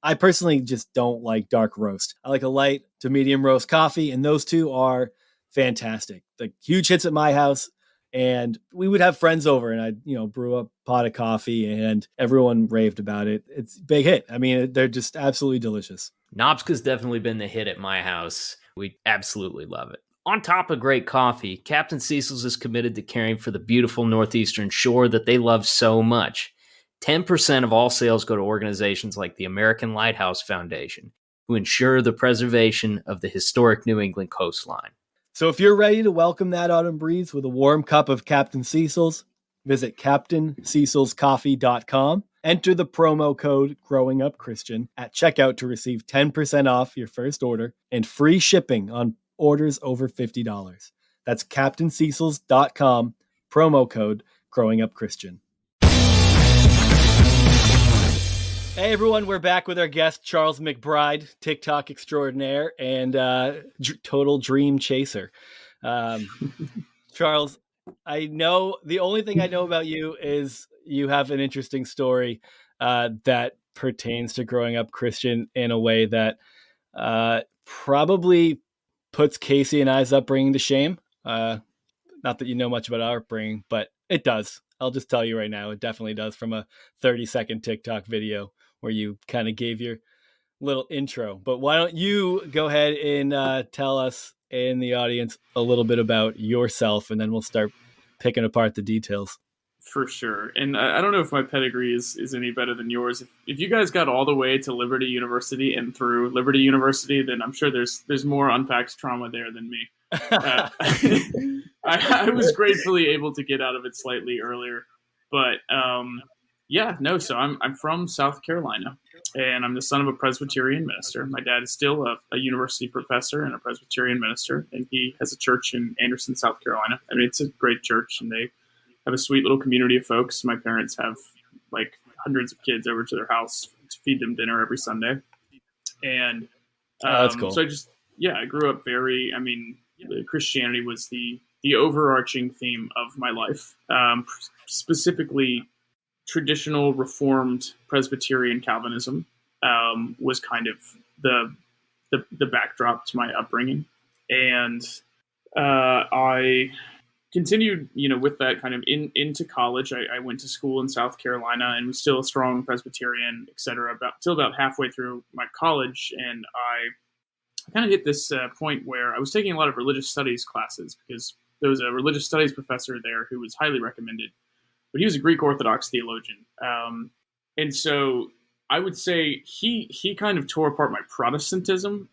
I personally just don't like dark roast. I like a light to medium roast coffee, and those two are fantastic. Like huge hits at my house. And we would have friends over and I'd, brew up a pot of coffee and everyone raved about it. It's a big hit. I mean, they're just absolutely delicious. Nopska's definitely been the hit at my house. We absolutely love it. On top of great coffee, Captain Cecil's is committed to caring for the beautiful northeastern shore that they love so much. 10% of all sales go to organizations like the American Lighthouse Foundation, who ensure the preservation of the historic New England coastline. So if you're ready to welcome that autumn breeze with a warm cup of Captain Cecil's, visit CaptainCecilsCoffee.com. Enter the promo code GrowingUpChristian at checkout to receive 10% off your first order and free shipping on orders over $50. That's CaptainCecilsCoffee.com, promo code GrowingUpChristian. Hey everyone, we're back with our guest, Charles McBryde, TikTok extraordinaire and total dream chaser. Charles, I know the only thing I know about you is you have an interesting story that pertains to growing up Christian in a way that probably puts Casey and I's upbringing to shame. Not that you know much about our upbringing, but it does. I'll just tell you right now, it definitely does, from a 30-second TikTok video where you kind of gave your little intro. But why don't you go ahead and tell us and the audience a little bit about yourself, and then we'll start picking apart the details. For sure. And I don't know if my pedigree is any better than yours. If you guys got all the way to Liberty University and through Liberty University, then I'm sure there's more unpacked trauma there than me. I was gratefully able to get out of it slightly earlier. But so I'm from South Carolina, and I'm the son of a Presbyterian minister. My dad is still a university professor and a Presbyterian minister, and he has a church in Anderson, South Carolina. I mean, it's a great church, and they have a sweet little community of folks. My parents have like hundreds of kids over to their house to feed them dinner every Sunday. And that's cool. So I grew up Christianity was the overarching theme of my life, specifically traditional Reformed Presbyterian Calvinism was kind of the backdrop to my upbringing. And I continued, with that kind of into college. I went to school in South Carolina and was still a strong Presbyterian, et cetera, till about halfway through my college. And I kind of hit this point where I was taking a lot of religious studies classes because there was a religious studies professor there who was highly recommended, but he was a Greek Orthodox theologian. And so I would say he kind of tore apart my Protestantism.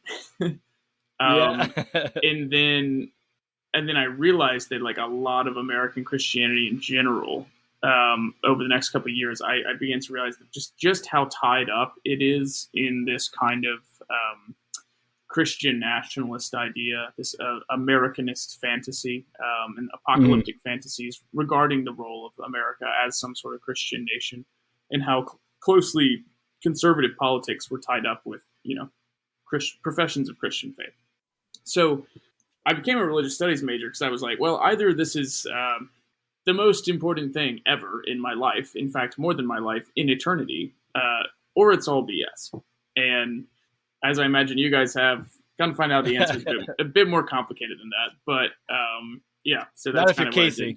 And then I realized that like a lot of American Christianity in general, over the next couple of years, I began to realize that just how tied up it is in this kind of Christian nationalist idea, this Americanist fantasy, and apocalyptic fantasies regarding the role of America as some sort of Christian nation, and how closely conservative politics were tied up with, professions of Christian faith. So I became a religious studies major because I was like, well, either this is the most important thing ever in my life, in fact, more than my life in eternity, or it's all BS. And as I imagine you guys have, come to find out the answer is a bit more complicated than that. But so that's kind of what I did.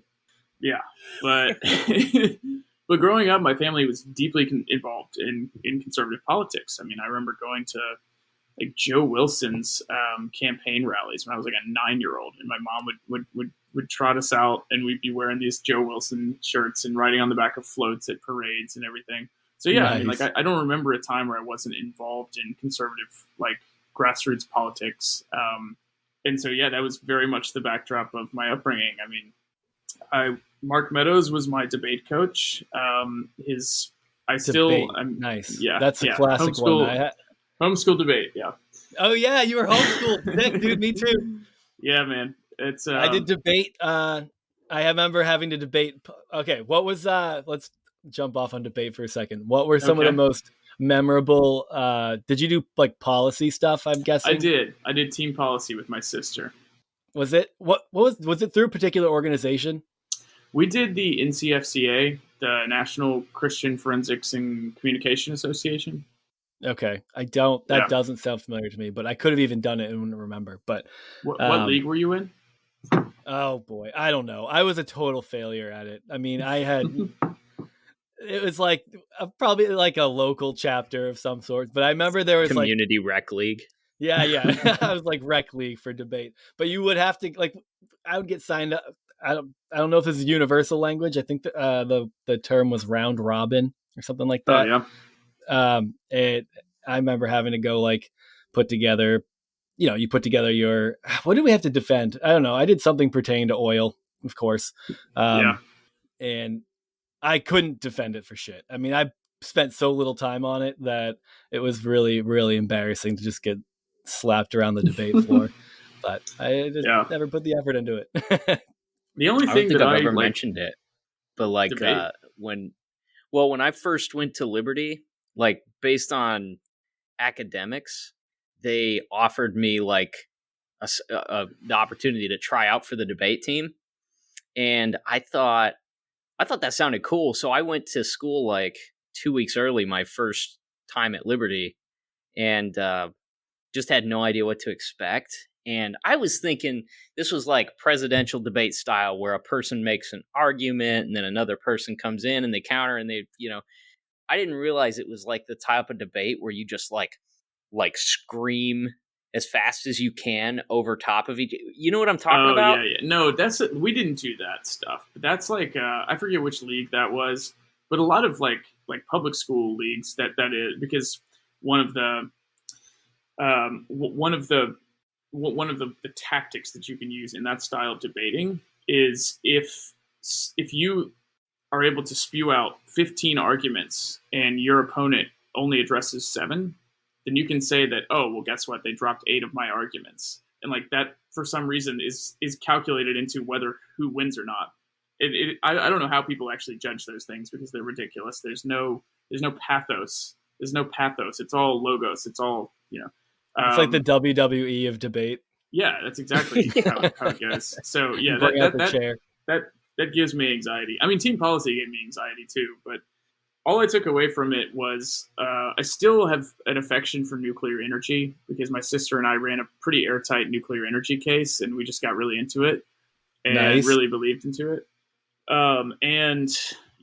Yeah, but but growing up, my family was deeply involved in conservative politics. I mean, I remember going to like Joe Wilson's campaign rallies when I was like a 9-year-old, and my mom would trot us out, and we'd be wearing these Joe Wilson shirts and riding on the back of floats at parades and everything. So yeah, nice. I don't remember a time where I wasn't involved in conservative like grassroots politics. And so yeah, that was very much the backdrop of my upbringing. I mean, Mark Meadows was my debate coach. Nice. Yeah, that's a classic one. Homeschool debate, yeah. Oh yeah, you were homeschooled, Nick, dude. Me too. Yeah, man. It's. I did debate. I remember having to debate. Okay, what was? Let's jump off on debate for a second. What were some of the most memorable? Did you do like policy stuff? I'm guessing. I did. I did team policy with my sister. Was it was it through a particular organization? We did the NCFCA, the National Christian Forensics and Communication Association. Okay, I don't. That doesn't sound familiar to me, but I could have even done it and wouldn't remember. But what league were you in? Oh boy, I don't know. I was a total failure at it. I mean, I had it was like probably like a local chapter of some sort. But I remember there was community rec league. Yeah. I was like rec league for debate. But you would have to I would get signed up. I don't know if this is universal language. I think the term was round robin or something like that. Oh yeah. I remember having to go put together. You put together your. What did we have to defend? I don't know. I did something pertaining to oil, of course. And I couldn't defend it for shit. I mean, I spent so little time on it that it was really, really embarrassing to just get slapped around the debate floor. But I just never put the effort into it. The only thing that I've ever mentioned it, but when I first went to Liberty, based on academics, they offered me the opportunity to try out for the debate team, and I thought that sounded cool. So I went to school 2 weeks early, my first time at Liberty, and just had no idea what to expect. And I was thinking this was like presidential debate style, where a person makes an argument and then another person comes in and they counter, and they, I didn't realize it was like the type of debate where you just like scream as fast as you can over top of each. You know what I'm talking about? Yeah. No, we didn't do that stuff. But that's I forget which league that was, but a lot of like public school leagues that is, because one of the tactics that you can use in that style of debating is if you are able to spew out 15 arguments and your opponent only addresses 7, then you can say that, oh, well, guess what? They dropped 8 of my arguments. And that, for some reason, is calculated into whether who wins or not. I don't know how people actually judge those things, because they're ridiculous. There's no pathos. There's no pathos. It's all logos. It's all, it's like the WWE of debate. Yeah, that's exactly how it goes. So yeah, that gives me anxiety. I mean, team policy gave me anxiety too, but all I took away from it was I still have an affection for nuclear energy, because my sister and I ran a pretty airtight nuclear energy case, and we just got really into it and really believed into it. And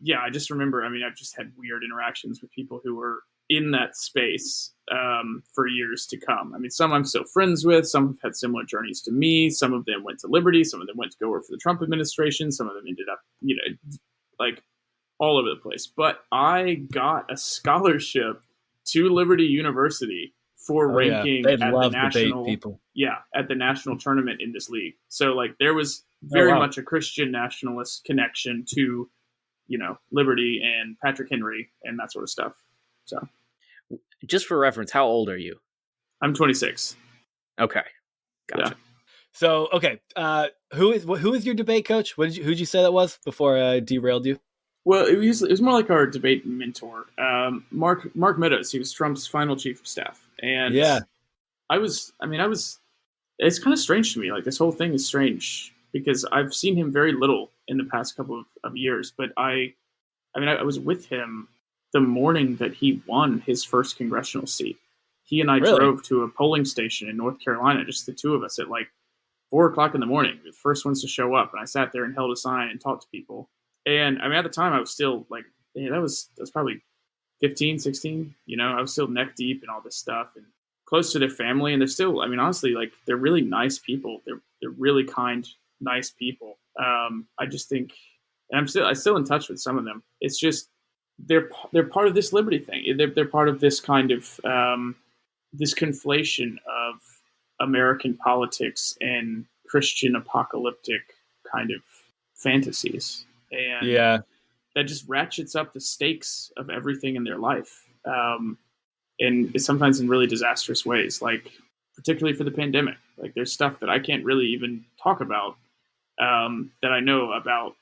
yeah, I just remember, I mean, I've just had weird interactions with people who were in that space for years to come. I mean, some I'm still friends with, some have had similar journeys to me, some of them went to Liberty, some of them went to go work for the Trump administration, some of them ended up, all over the place. But I got a scholarship to Liberty University for ranking at the national at the national tournament in this league. So there was very much a Christian nationalist connection to, Liberty and Patrick Henry and that sort of stuff. So, just for reference, how old are you? I'm 26. Okay, gotcha. Yeah. So, okay, who is your debate coach? Who'd you say that was before I derailed you? Well, it was more like our debate mentor, Mark Meadows. He was Trump's final chief of staff, and it's kind of strange to me. This whole thing is strange, because I've seen him very little in the past couple of years. But I was with him the morning that he won his first congressional seat. He and I drove to a polling station in North Carolina, just the two of us, at 4:00 in the morning, the first ones to show up. And I sat there and held a sign and talked to people. And at the time I was still that was probably 15, 16, I was still neck deep in all this stuff and close to their family. And they're still, honestly, they're really nice people. They're really kind, nice people. I just think, and I'm still in touch with some of them. It's just, they're part of this Liberty thing. They're part of this kind of this conflation of American politics and Christian apocalyptic kind of fantasies, and that just ratchets up the stakes of everything in their life, and sometimes in really disastrous ways. Particularly for the pandemic, there's stuff that I can't really even talk about that I know about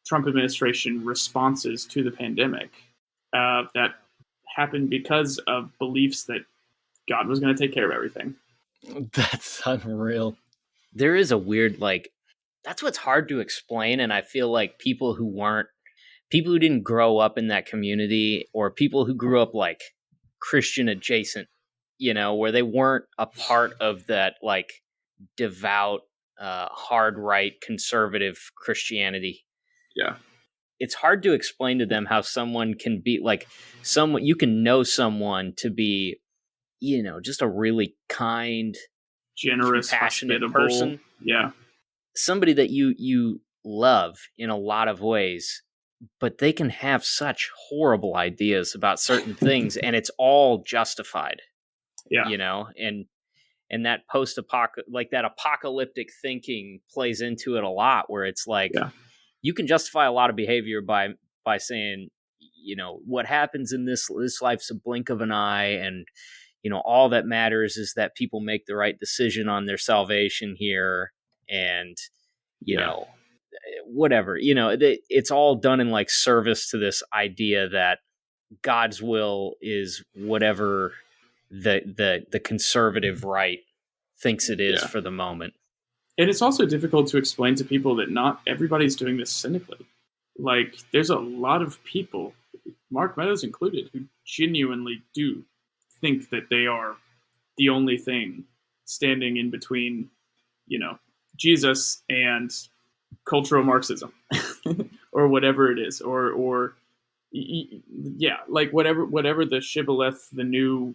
Trump administration responses to the pandemic that happened because of beliefs that God was going to take care of everything. That's unreal. There is a weird, that's what's hard to explain. And I feel like people who didn't grow up in that community, or people who grew up Christian adjacent, where they weren't a part of that like devout, hard right conservative Christianity. Yeah. It's hard to explain to them how someone can be like someone you can know someone to be, just a really kind, generous, compassionate hospitable person. Yeah. Somebody that you love in a lot of ways, but they can have such horrible ideas about certain things and it's all justified. Yeah. And that that apocalyptic thinking plays into it a lot, where it's like, you can justify a lot of behavior by saying, what happens in this life's a blink of an eye, and all that matters is that people make the right decision on their salvation here, and whatever, it's all done in like service to this idea that God's will is whatever the conservative right thinks it is for the moment. And it's also difficult to explain to people that not everybody's doing this cynically. Like, there's a lot of people, Mark Meadows included, who genuinely do think that they are the only thing standing in between, Jesus and cultural Marxism, or whatever it is, or like whatever the shibboleth, the new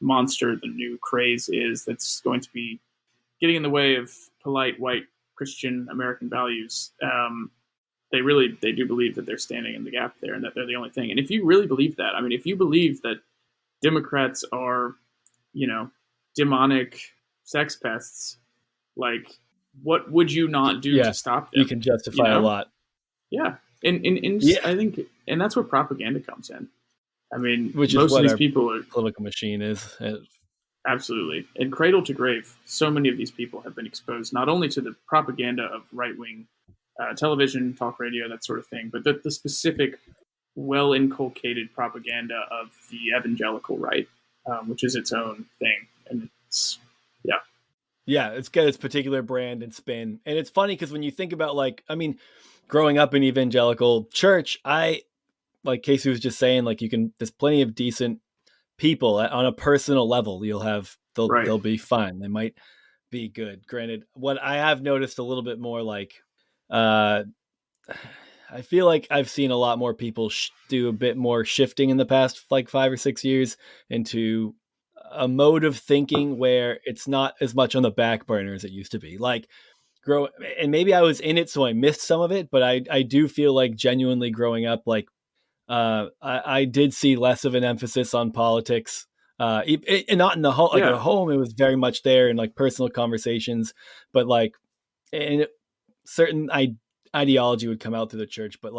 monster, the new craze is that's going to be getting in the way of polite white Christian American values. They do believe that they're standing in the gap there and that they're the only thing. And if you really believe that, I mean, if you believe that Democrats are, demonic sex pests, like, what would you not do to stop them? You can justify a lot. Yeah. And I think, and that's where propaganda comes in. I mean, which most is what of these our people are political machine is. Absolutely. And cradle to grave, so many of these people have been exposed not only to the propaganda of right-wing television, talk radio, that sort of thing, but the specific, well-inculcated propaganda of the evangelical right, which is its own thing. And it's, it's got its particular brand and spin. And it's funny because when you think about, growing up in evangelical church, like Casey was just saying, like, there's plenty of decent people on a personal level. They'll be fine. They might be good. Granted, what I have noticed a little bit more, I feel like I've seen a lot more people do a bit more shifting in the past 5 or 6 years into a mode of thinking where it's not as much on the back burner as it used to be. And maybe I was in it, so I missed some of it, but I do feel like genuinely growing up, I did see less of an emphasis on politics, and not in the home. At home, it was very much there in personal conversations, but certain ideology would come out through the church, but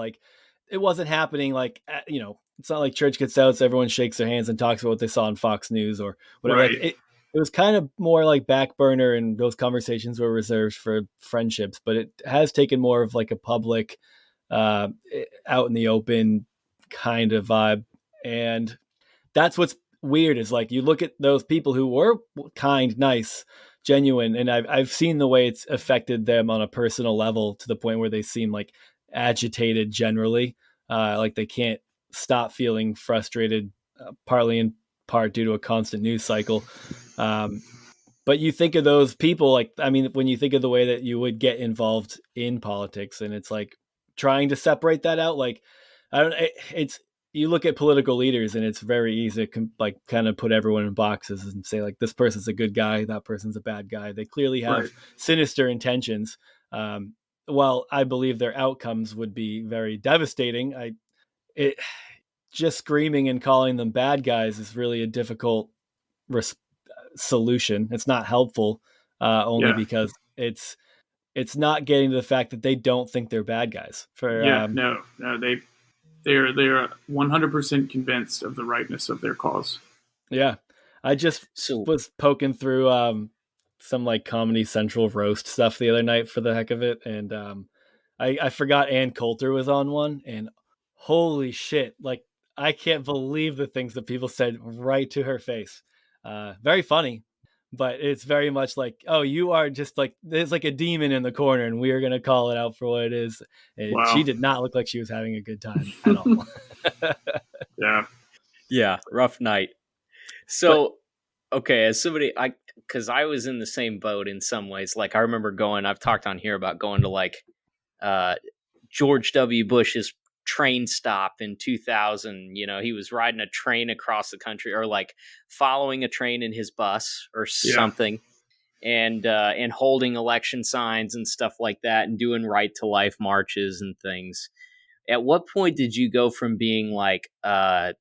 it wasn't happening. It's not like church gets out, so everyone shakes their hands and talks about what they saw on Fox News or whatever. Right. It was kind of more back burner, and those conversations were reserved for friendships, but it has taken more of a public, out in the open kind of vibe. And that's what's weird is you look at those people who were kind, nice, genuine, and I've seen the way it's affected them on a personal level to the point where they seem agitated generally, they can't stop feeling frustrated, partly in part due to a constant news cycle. But you think of those people, when you think of the way that you would get involved in politics, and it's trying to separate that out, you look at political leaders and it's very easy to kind of put everyone in boxes and say this person's a good guy, that person's a bad guy. They clearly have sinister intentions. While I believe their outcomes would be very devastating, just screaming and calling them bad guys is really a difficult solution. It's not helpful, only because it's not getting to the fact that they don't think they're bad guys. No, they're 100% convinced of the rightness of their cause. Yeah, I just was poking through some Comedy Central roast stuff the other night for the heck of it, and I forgot Ann Coulter was on one, and holy shit, I can't believe the things that people said right to her face. Very funny, but it's very much oh, you are just there's a demon in the corner and we're going to call it out for what it is. And She did not look like she was having a good time at all. Yeah. Yeah, rough night. So, okay, as somebody, because I was in the same boat in some ways. Like I remember I've talked on here about going to like George W. Bush's train stop in 2000. He was riding a train across the country, or like following a train in his bus or something, and holding election signs and stuff like that, and doing right to life marches and things. At what point did you go from being like a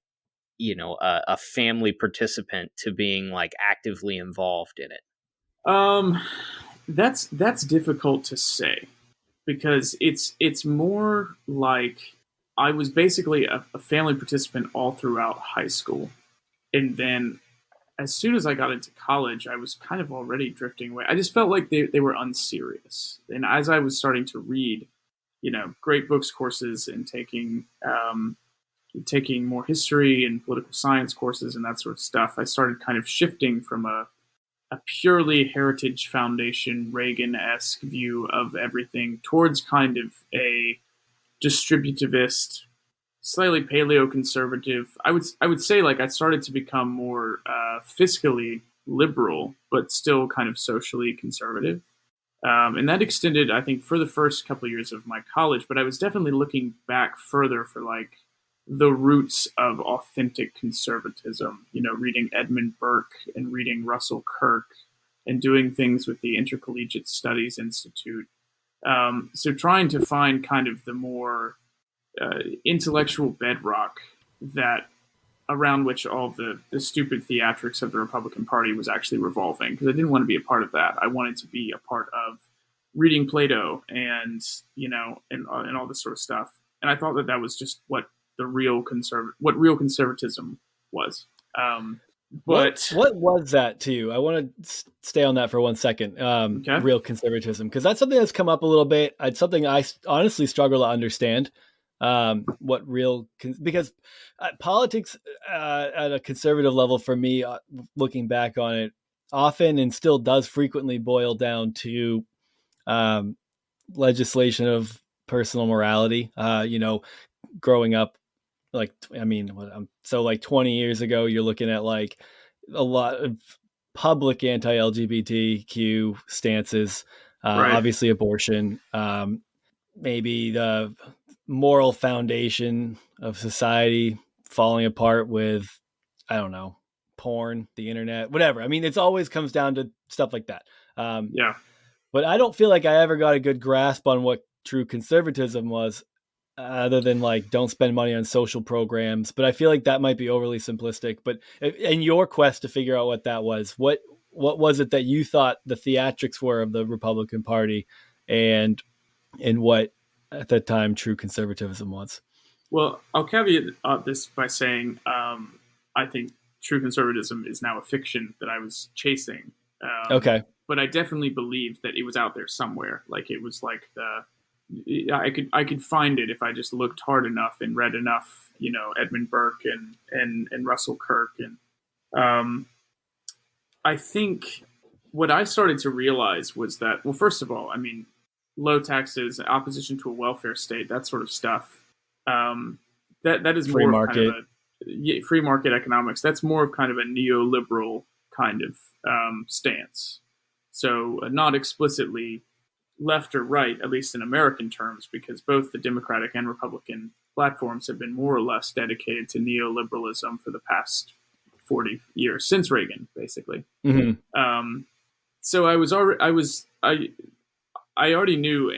family participant to being like actively involved in it? That's difficult to say, because it's more like I was basically a family participant all throughout high school, and then as soon as I got into college, I was kind of already drifting away. I just felt like they were unserious, and as I was starting to read, great books courses, and taking more history and political science courses and that sort of stuff, I started kind of shifting from a purely Heritage Foundation Reagan-esque view of everything towards kind of a distributivist, slightly paleoconservative. I would say, like, I started to become more fiscally liberal, but still kind of socially conservative. And that extended, I think, for the first couple of years of my college. But I was definitely looking back further for like the roots of authentic conservatism. Reading Edmund Burke and reading Russell Kirk, and doing things with the Intercollegiate Studies Institute. So trying to find kind of the more intellectual bedrock that around which all the stupid theatrics of the Republican Party was actually revolving, because I didn't want to be a part of that. I wanted to be a part of reading Plato and and all this sort of stuff. And I thought that was just what real conservatism was. But what was that to you? I want to stay on that for 1 second. Okay. Real conservatism, because that's something that's come up a little bit. It's something I honestly struggle to understand. Because politics at a conservative level for me, looking back on it, often and still does frequently boil down to legislation of personal morality. Growing up, like, like 20 years ago, you're looking at like a lot of public anti-LGBTQ stances, Right. Obviously abortion, maybe the moral foundation of society falling apart with, I don't know, porn, the internet, whatever. I mean, it's always comes down to stuff like that. Yeah. But I don't feel like I ever got a good grasp on what true conservatism was, other than like, don't spend money on social programs. But I feel like that might be overly simplistic. But in your quest to figure out what that was, what was it that you thought the theatrics were of the Republican Party, and what at that time true conservatism was? Well, I'll caveat this by saying I think true conservatism is now a fiction that I was chasing. Okay. But I definitely believed that it was out there somewhere. Like, it was like I could find it if I just looked hard enough and read enough, Edmund Burke and Russell Kirk. And I think what I started to realize was that, well, first of all, I mean, low taxes, opposition to a welfare state, that sort of stuff. That is free more market. Of kind of free market economics. That's more of kind of a neoliberal kind of stance. So not explicitly left or right, at least in American terms, because both the Democratic and Republican platforms have been more or less dedicated to neoliberalism for the past 40 years, since Reagan, basically. Mm-hmm. So I already knew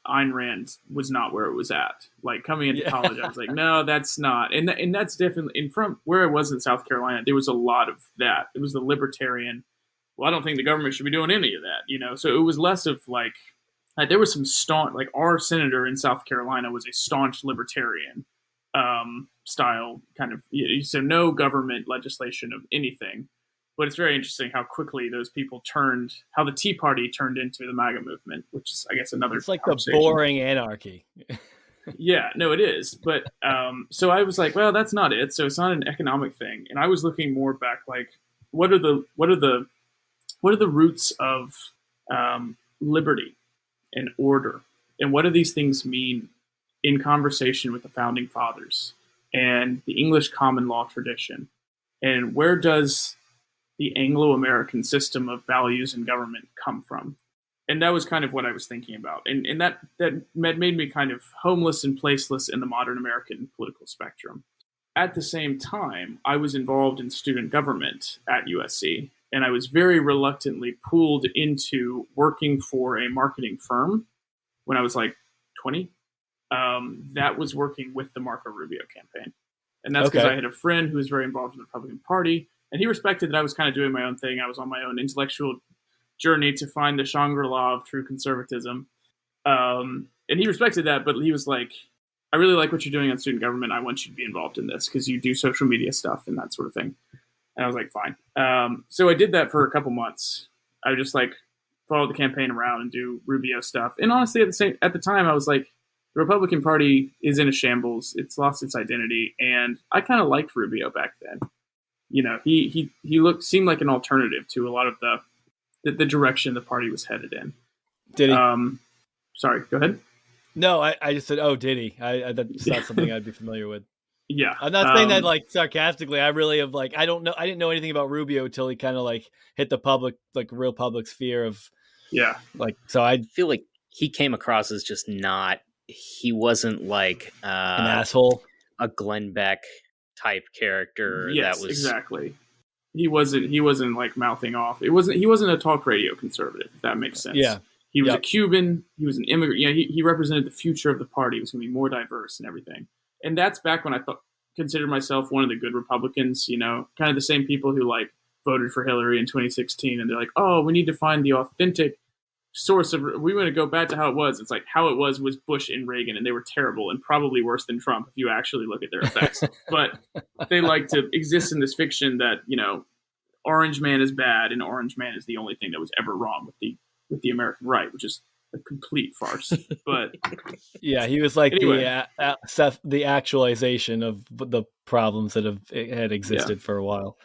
Ayn Rand was not where it was at. Like, coming into college, I was like, no, that's not. And that's definitely, and from where I was in South Carolina, there was a lot of that. It was the libertarian, well, I don't think the government should be doing any of that, So it was less of like there was some staunch, like, our senator in South Carolina was a staunch libertarian style kind of, so no government legislation of anything. But it's very interesting how quickly those people how the Tea Party turned into the MAGA movement, which is, I guess, another. It's like the boring anarchy. Yeah, no, it is. But so I was like, well, that's not it. So it's not an economic thing. And I was looking more back, like, what are the roots of liberty and order, and what do these things mean in conversation with the founding fathers? and the English common law tradition. And where does the Anglo-American system of values and government come from? And that was kind of what I was thinking about. And that made me kind of homeless and placeless in the modern American political spectrum. At the same time, I was involved in student government at USC, and I was very reluctantly pulled into working for a marketing firm when I was like 20. That was working with the Marco Rubio campaign. And that's because I had a friend who was very involved in the Republican Party, and he respected that I was kind of doing my own thing. I was on my own intellectual journey to find the Shangri-La of true conservatism. And he respected that, but he was like, I really like what you're doing on student government. I want you to be involved in this because you do social media stuff and that sort of thing. And I was like, fine. So I did that for a couple months. I would just like follow the campaign around and do Rubio stuff. And honestly, at the time, I was like, the Republican Party is in a shambles. It's lost its identity. And I kind of liked Rubio back then. You know, he seemed like an alternative to a lot of the direction the party was headed in. Did he? Sorry, go ahead. No, I just said, oh, did he? That's not something I'd be familiar with. Yeah. I'm not saying that like sarcastically. I really have like, I didn't know anything about Rubio until he kind of like hit the public, like real public sphere of, like, so I feel like he came across as just not, he wasn't like an asshole, a Glenn Beck type character. Yes, that was exactly. He wasn't like mouthing off. He wasn't a talk radio conservative, if that makes sense. Yeah. He was a Cuban. He was an immigrant. You know, he represented the future of the party. It was going to be more diverse and everything. And that's back when I considered myself one of the good Republicans. You know, kind of the same people who like voted for Hillary in 2016, and they're like, "Oh, we need to find the authentic source of. We want to go back to how it was." It's like how it was Bush and Reagan, and they were terrible and probably worse than Trump if you actually look at their effects. But they like to exist in this fiction that, you know, Orange Man is bad and Orange Man is the only thing that was ever wrong with the American right, which is a complete farce. But yeah, he was like anyway. the actualization of the problems that had existed for a while.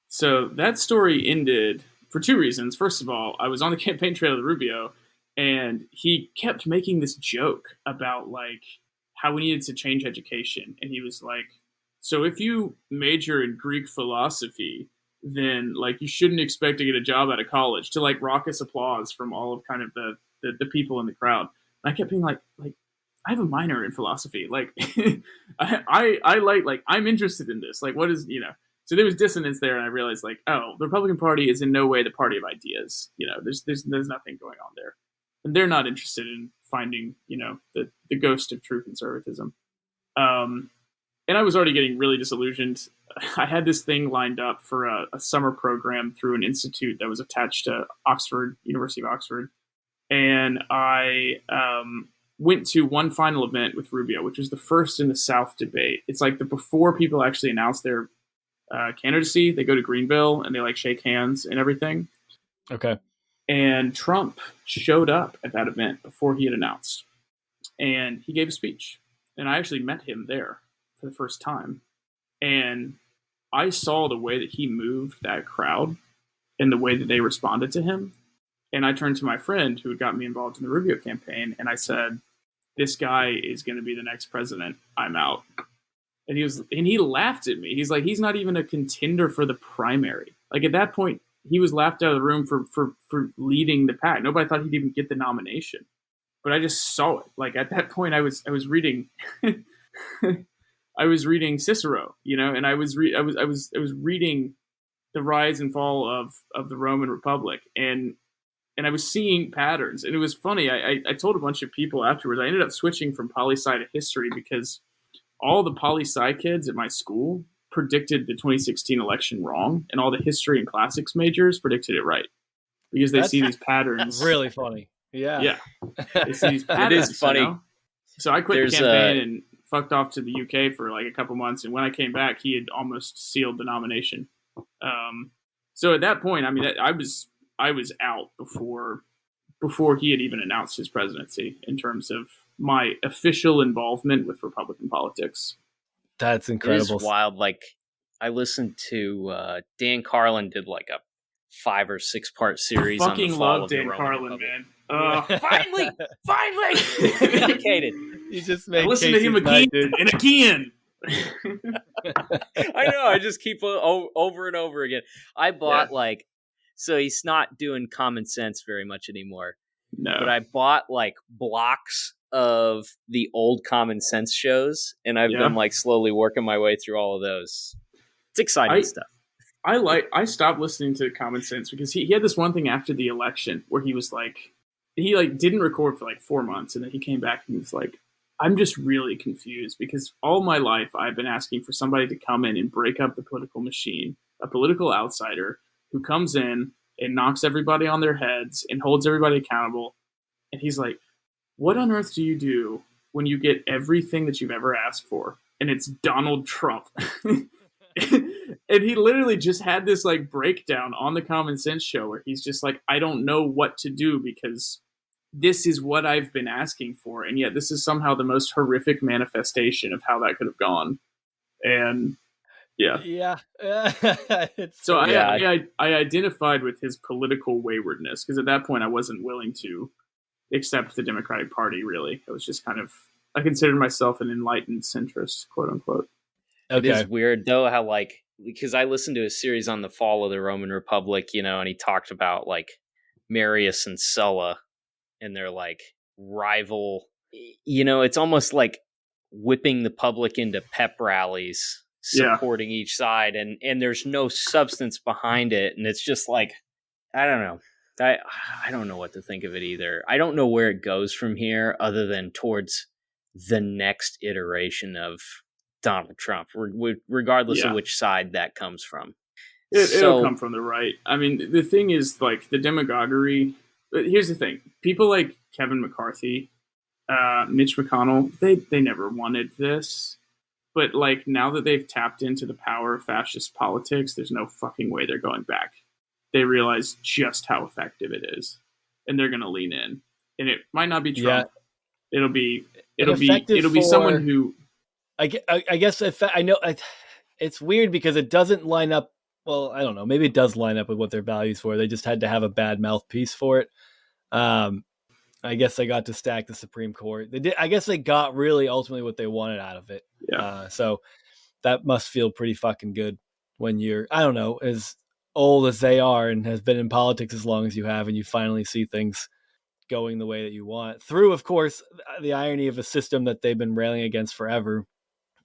So that story ended for two reasons. First of all, I was on the campaign trail with Rubio, and he kept making this joke about like how we needed to change education. And he was like, so if you major in Greek philosophy, then like you shouldn't expect to get a job out of college, to like raucous applause from all of kind of the people in the crowd. And I kept being like I have a minor in philosophy. Like I like I'm interested in this. Like what is, you know, so there was dissonance there, and I realized like, oh, the Republican Party is in no way the party of ideas. You know, there's nothing going on there. And they're not interested in finding, you know, the ghost of true conservatism. And I was already getting really disillusioned. I had this thing lined up for a summer program through an institute that was attached to Oxford, University of Oxford. And I went to one final event with Rubio, which was the first in the South debate. It's like before people actually announce their candidacy, they go to Greenville and they like shake hands and everything. Okay. And Trump showed up at that event before he had announced. And he gave a speech. And I actually met him there for the first time. And I saw the way that he moved that crowd and the way that they responded to him. And I turned to my friend who had got me involved in the Rubio campaign, and I said, this guy is going to be the next president. I'm out. And he laughed at me. He's like, he's not even a contender for the primary. Like at that point, he was laughed out of the room for leading the pack. Nobody thought he'd even get the nomination. But I just saw it. Like at that point, I was reading I was reading Cicero, you know, and I was reading the rise and fall of the Roman Republic, and I was seeing patterns. And it was funny. I told a bunch of people afterwards. I ended up switching from poli-sci to history because all the poli-sci kids at my school predicted the 2016 election wrong, and all the history and classics majors predicted it right because they see these patterns. That's really funny. Yeah. They see these patterns. It is funny. You know? So I quit the campaign and fucked off to the UK for like a couple months, and when I came back, he had almost sealed the nomination. So at that point, I mean, I was out before he had even announced his presidency in terms of my official involvement with Republican politics. That's incredible. It is wild. Like I listened to Dan Carlin did like a 5 or 6 part series. I fucking love Dan Carlin, man. Finally vindicated. You just make listen to him again and again. I know. I just keep over and over again. I bought so he's not doing Common Sense very much anymore. No. But I bought blocks of the old Common Sense shows, and I've been slowly working my way through all of those. It's exciting stuff. I stopped listening to Common Sense because he had this one thing after the election where he was he didn't record for 4 months, and then he came back and he was like, I'm just really confused because all my life I've been asking for somebody to come in and break up the political machine, a political outsider who comes in and knocks everybody on their heads and holds everybody accountable. And he's like, what on earth do you do when you get everything that you've ever asked for? And it's Donald Trump. And he literally just had this breakdown on the Common Sense show where he's just like, I don't know what to do because this is what I've been asking for. And yet this is somehow the most horrific manifestation of how that could have gone. And yeah. So I identified with his political waywardness because at that point I wasn't willing to accept the Democratic Party, really. I was just I considered myself an enlightened centrist, quote unquote. Okay. It is weird though how because I listened to a series on the fall of the Roman Republic, and he talked about Marius and Sulla and their rival, it's almost like whipping the public into pep rallies supporting each side, and there's no substance behind it, and it's just I don't know. I don't know what to think of it either. I don't know where it goes from here other than towards the next iteration of Donald Trump, regardless of which side that comes from. It'll come from the right. I mean, the thing is, the demagoguery. Here's the thing: people like Kevin McCarthy, Mitch McConnell, they never wanted this. But now that they've tapped into the power of fascist politics, there's no fucking way they're going back. They realize just how effective it is, and they're going to lean in. And it might not be Trump. Yeah. It'll be someone who. I guess I know it's weird because it doesn't line up. Well, I don't know. Maybe it does line up with what their values were. They just had to have a bad mouthpiece for it. I guess they got to stack the Supreme Court. They did. I guess they got really ultimately what they wanted out of it. Yeah. So that must feel pretty fucking good when you're, I don't know, as old as they are and has been in politics as long as you have, and you finally see things going the way that you want through, of course, the irony of a system that they've been railing against forever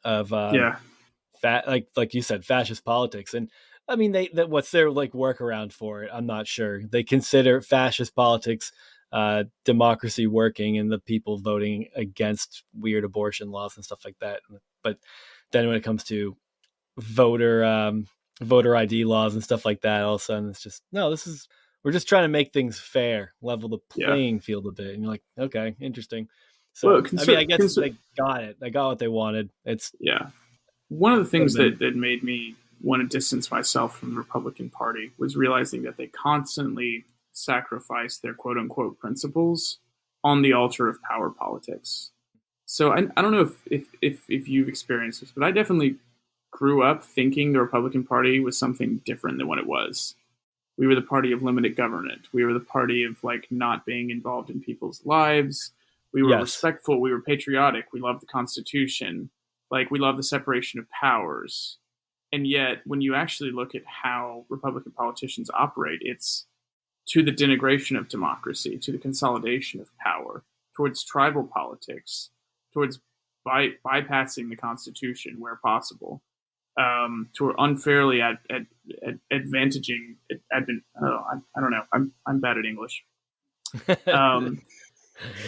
of, like you said, fascist politics. And I mean, what's their workaround for it? I'm not sure. They consider fascist politics democracy working and the people voting against weird abortion laws and stuff like that. But then when it comes to voter ID laws and stuff like that, all of a sudden it's just, no, we're just trying to make things fair, level the playing field a bit. And you're like, okay, interesting. So, I guess they got it. They got what they wanted. One of the things that made me want to distance myself from the Republican Party was realizing that they constantly sacrifice their quote unquote principles on the altar of power politics. So I don't know if you've experienced this, but I definitely grew up thinking the Republican Party was something different than what it was. We were the party of limited government. We were the party of not being involved in people's lives. We were respectful. We were patriotic. We loved the Constitution. We love the separation of powers. And yet, when you actually look at how Republican politicians operate, it's to the denigration of democracy, to the consolidation of power, towards tribal politics, towards bypassing the Constitution where possible, to unfairly advantaging. I don't know. I'm bad at English.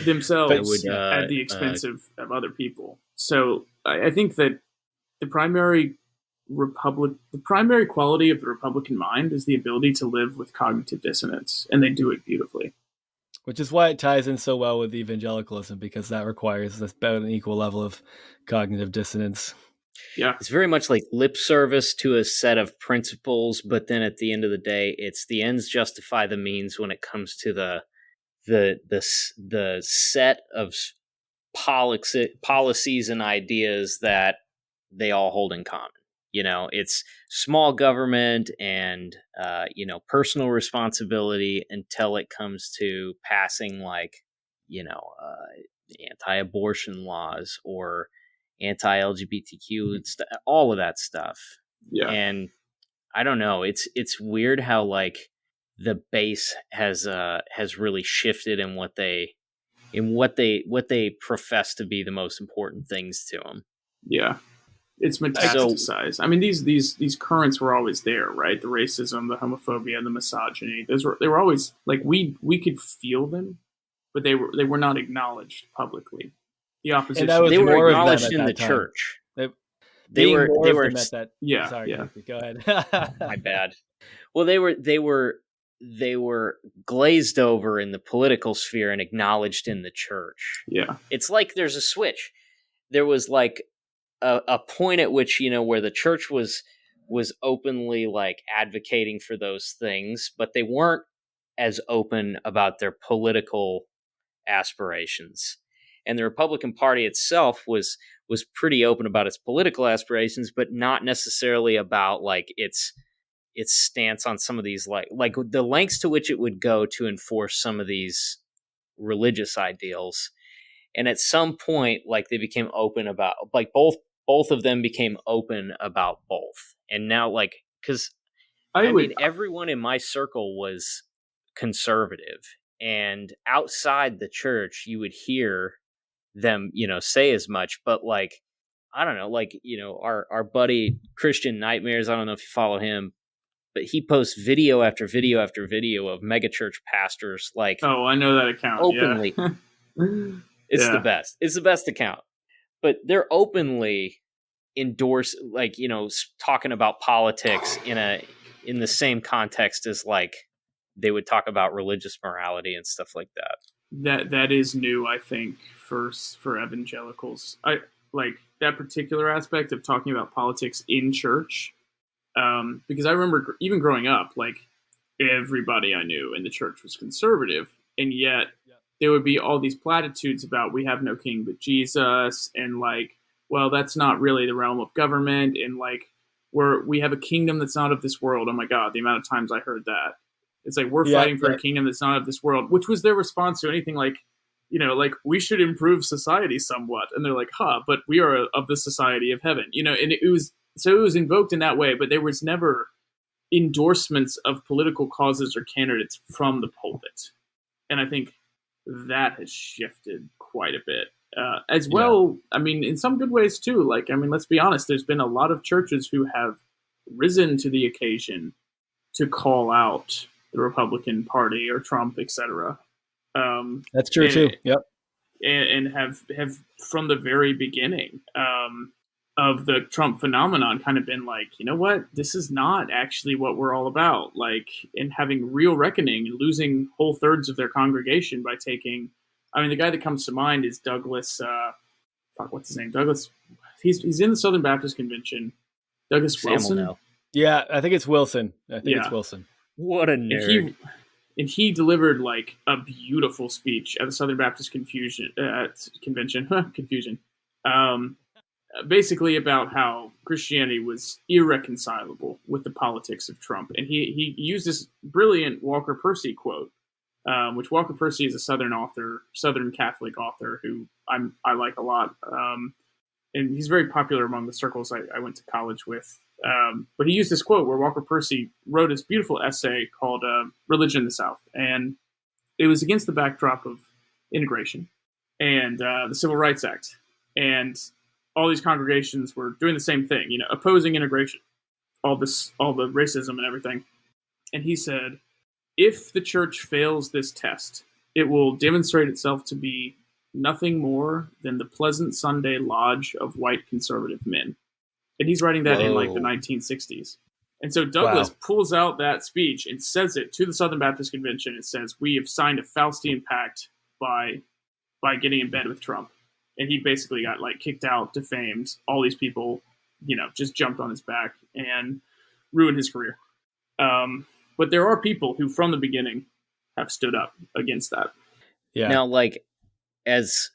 Themselves at the expense of other people. So I think that the primary quality of the Republican mind is the ability to live with cognitive dissonance, and they do it beautifully. Which is why it ties in so well with evangelicalism, because that requires about an equal level of cognitive dissonance. Yeah, it's very much like lip service to a set of principles, but then at the end of the day, it's the ends justify the means when it comes to the set of policies and ideas that they all hold in common. It's small government and personal responsibility until it comes to passing anti-abortion laws or anti-LGBTQ and all of that stuff. Yeah. And I don't know. It's weird how like the base has really shifted in what they profess to be the most important things to them. Yeah. It's metastasized. I mean, these currents were always there, right? The racism, the homophobia, the misogyny. They were always like we could feel them, but they were not acknowledged publicly. The opposition. And they were acknowledged in the time. church. They were at that. Yeah. Sorry, yeah. Go ahead. My bad. Well, they were glazed over in the political sphere and acknowledged in the church. Yeah. It's like there's a switch. There was like a point at which, where the church was openly like advocating for those things, but they weren't as open about their political aspirations. And the Republican Party itself was pretty open about its political aspirations, but not necessarily about like its stance on some of these like the lengths to which it would go to enforce some of these religious ideals. And at some point, like they became open about like both of them became open about both. And now like because I mean everyone in my circle was conservative, and outside the church you would hear them say as much, but like I don't know, like our buddy Christian Nightmares, I don't know if you follow him, but he posts video after video after video of megachurch pastors like I know that account openly. Yeah. It's the best. It's the best account, but they're openly endorse like talking about politics in the same context as like they would talk about religious morality and stuff like that. That is new, I think, for evangelicals. I like that particular aspect of talking about politics in church, because I remember even growing up, like everybody I knew in the church was conservative, and yet there would be all these platitudes about we have no king but Jesus, and like, well, that's not really the realm of government, and like we have a kingdom that's not of this world. Oh my God, the amount of times I heard that. It's like we're fighting for a kingdom that's not of this world, which was their response to anything like, like we should improve society somewhat. And they're like, but we are of the society of heaven, and it was invoked in that way, but there was never endorsements of political causes or candidates from the pulpit. And I think that has shifted quite a bit as well. Yeah. I mean, in some good ways too. Like, I mean, let's be honest, there's been a lot of churches who have risen to the occasion to call out the Republican Party or Trump, etc. That's true too. Yep. And have from the very beginning of the Trump phenomenon kind of been like, you know what, this is not actually what we're all about. Like, and having real reckoning and losing whole thirds of their congregation by taking. I mean, the guy that comes to mind is Douglas. What's his name? Douglas. He's in the Southern Baptist Convention. Douglas Wilson. Yeah, I think it's Wilson. It's Wilson. What a nerd. And he delivered like a beautiful speech at the Southern Baptist Convention. Confusion. Basically about how Christianity was irreconcilable with the politics of Trump. And he used this brilliant Walker Percy quote, which Walker Percy is a Southern Catholic author who I like a lot. And he's very popular among the circles I went to college with. But he used this quote where Walker Percy wrote this beautiful essay called Religion in the South. And it was against the backdrop of integration and the Civil Rights Act. And all these congregations were doing the same thing, opposing integration, all the racism and everything. And he said, if the church fails this test, it will demonstrate itself to be nothing more than the pleasant Sunday lodge of white conservative men. And he's writing that in like the 1960s. And so Douglas pulls out that speech and says it to the Southern Baptist Convention. It says, we have signed a Faustian pact by getting in bed with Trump. And he basically got like kicked out, defamed. All these people, just jumped on his back and ruined his career. But there are people who from the beginning have stood up against that. Yeah. Now, like, as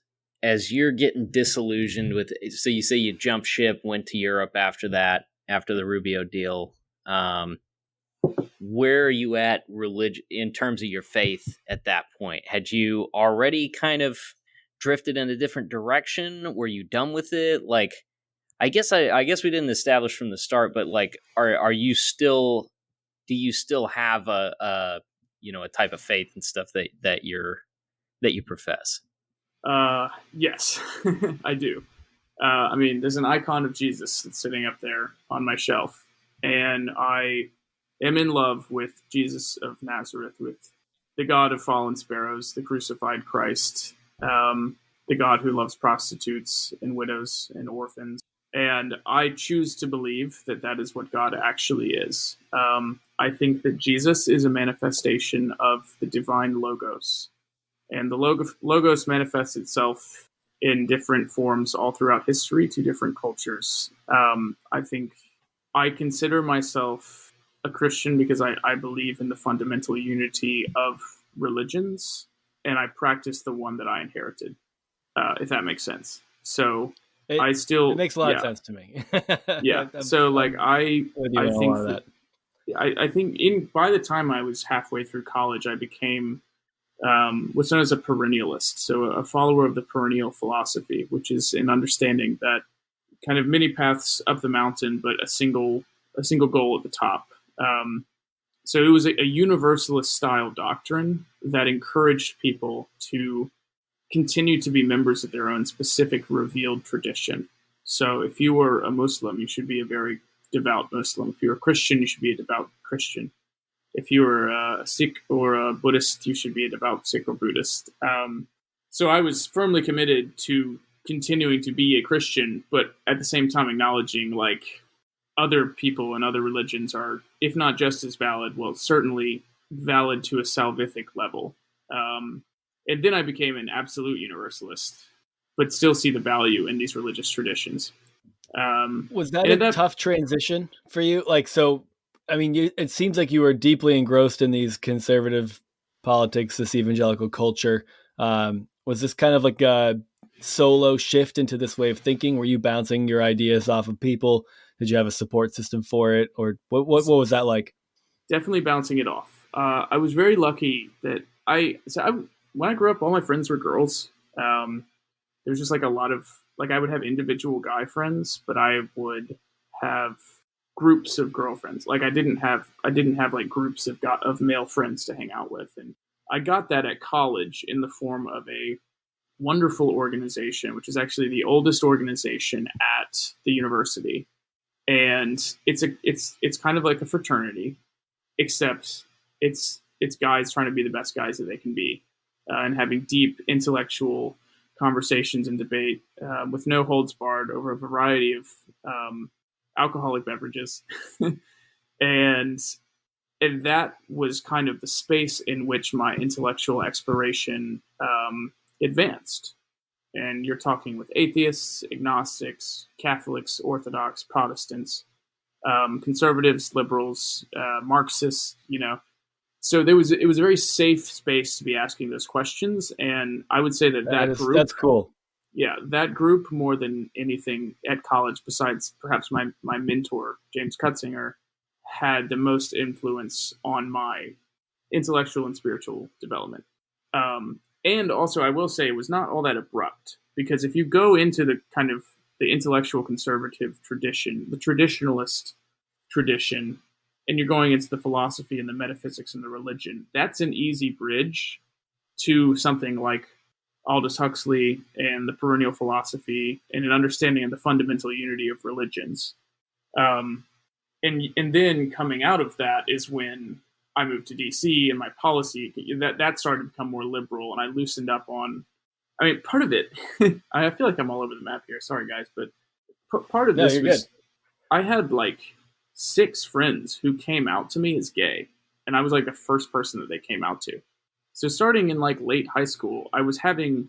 you're getting disillusioned with, so you say you jumped ship, went to Europe after the Rubio deal. Where are you at in terms of your faith at that point? Had you already kind of drifted in a different direction? Were you done with it? Like, I guess we didn't establish from the start, but like, are you still? Do you still have a type of faith and stuff that you profess? Yes, I do. I mean, there's an icon of Jesus that's sitting up there on my shelf, and I am in love with Jesus of Nazareth, with the God of fallen sparrows, the crucified Christ, the God who loves prostitutes and widows and orphans. And I choose to believe that that is what God actually is. I think that Jesus is a manifestation of the divine Logos. And the Logos manifests itself in different forms all throughout history to different cultures. I think I consider myself a Christian because I believe in the fundamental unity of religions, and I practice the one that I inherited, if that makes sense. So it makes a lot of sense to me. Yeah. So like I think by the time I was halfway through college, I became what's known as a perennialist, so a follower of the perennial philosophy, which is an understanding that kind of many paths up the mountain, but a single goal at the top. So it was a universalist style doctrine that encouraged people to continue to be members of their own specific revealed tradition. So if you were a Muslim, you should be a very devout Muslim. If you're a Christian, you should be a devout Christian. If you were a Sikh or a Buddhist, you should be a devout Sikh or Buddhist. So I was firmly committed to continuing to be a Christian, but at the same time acknowledging like other people and other religions are, if not just as valid, well, certainly valid to a salvific level. And then I became an absolute universalist, but still see the value in these religious traditions. Was that a tough transition for you? Like, so, I mean, it seems like you were deeply engrossed in these conservative politics, this evangelical culture. Was this kind of like a solo shift into this way of thinking? Were you bouncing your ideas off of people? Did you have a support system for it? Or what was that like? Definitely bouncing it off. I was very lucky that when I grew up, all my friends were girls. There was just like a lot of, like, I would have individual guy friends, but I would have groups of girlfriends. Like I didn't have like groups of male friends to hang out with. And I got that at college in the form of a wonderful organization, which is actually the oldest organization at the university. And it's kind of like a fraternity, except it's guys trying to be the best guys that they can be, and having deep intellectual conversations and debate with no holds barred over a variety of alcoholic beverages. and that was kind of the space in which my intellectual exploration advanced. And you're talking with atheists, agnostics, Catholics, Orthodox, Protestants, conservatives, liberals, Marxists, So it was a very safe space to be asking those questions. And I would say that group, that's cool. Yeah, that group more than anything at college, besides perhaps my mentor, James Cutzinger, had the most influence on my intellectual and spiritual development. And also, I will say it was not all that abrupt, because if you go into the kind of the intellectual conservative tradition, the traditionalist tradition, and you're going into the philosophy and the metaphysics and the religion, that's an easy bridge to something like Aldous Huxley and the perennial philosophy and an understanding of the fundamental unity of religions. And then coming out of that is when I moved to DC and my policy that started to become more liberal, and I loosened up on. I mean, part of it. I feel like I'm all over the map here. Sorry, guys, but part of this was good. I had like 6 friends who came out to me as gay, and I was like the first person that they came out to. So starting in like late high school, I was having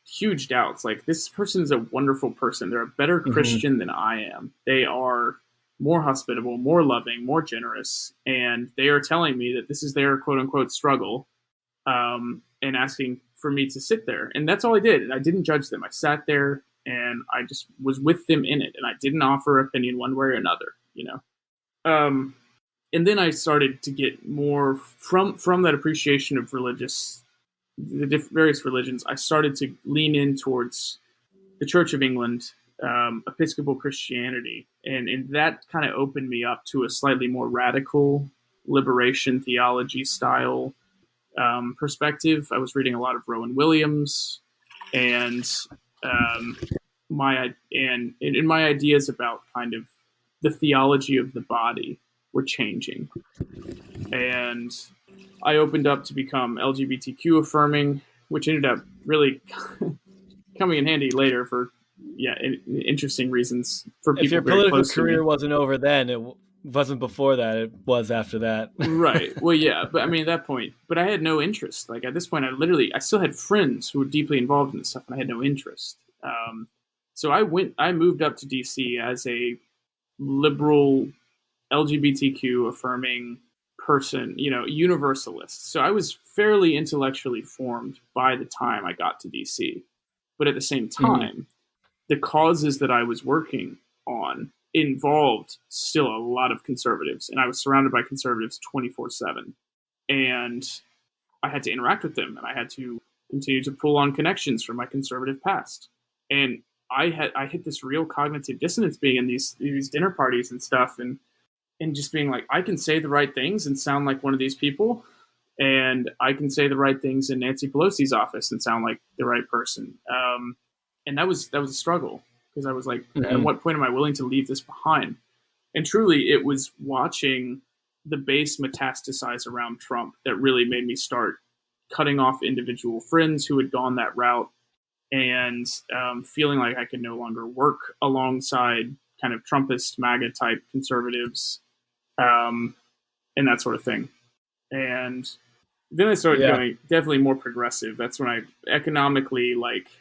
huge doubts. Like, this person is a wonderful person. They're a better Christian than I am. They are more hospitable, more loving, more generous. And they are telling me that this is their quote unquote struggle, and asking for me to sit there. And that's all I did. And I didn't judge them. I sat there and I just was with them in it. And I didn't offer opinion one way or another, And then I started to get more from that appreciation of religious the various religions, I started to lean in towards the Church of England, Episcopal Christianity, and that kind of opened me up to a slightly more radical liberation theology style perspective. I was reading a lot of Rowan Williams, and um, my ideas about kind of the theology of the body were changing, and I opened up to become LGBTQ affirming, which ended up really coming in handy later for interesting reasons for people. If your very political close career wasn't over then, it wasn't before that. It was after that. Right. Well, yeah, but I mean, at that point, but I had no interest. Like at this point, I still had friends who were deeply involved in this stuff, and I had no interest. So I moved up to DC as a liberal LGBTQ affirming person, universalist. So I was fairly intellectually formed by the time I got to DC. But at the same time, the causes that I was working on involved still a lot of conservatives, and I was surrounded by conservatives 24/7, and I had to interact with them, and I had to continue to pull on connections from my conservative past, and I hit this real cognitive dissonance being in these dinner parties and stuff, and just being like, I can say the right things and sound like one of these people, and I can say the right things in Nancy Pelosi's office and sound like the right person. And that was a struggle, because I was like, at what point am I willing to leave this behind? And truly, it was watching the base metastasize around Trump that really made me start cutting off individual friends who had gone that route, and feeling like I could no longer work alongside kind of Trumpist MAGA type conservatives, and that sort of thing. And then I started going definitely more progressive. That's when I economically,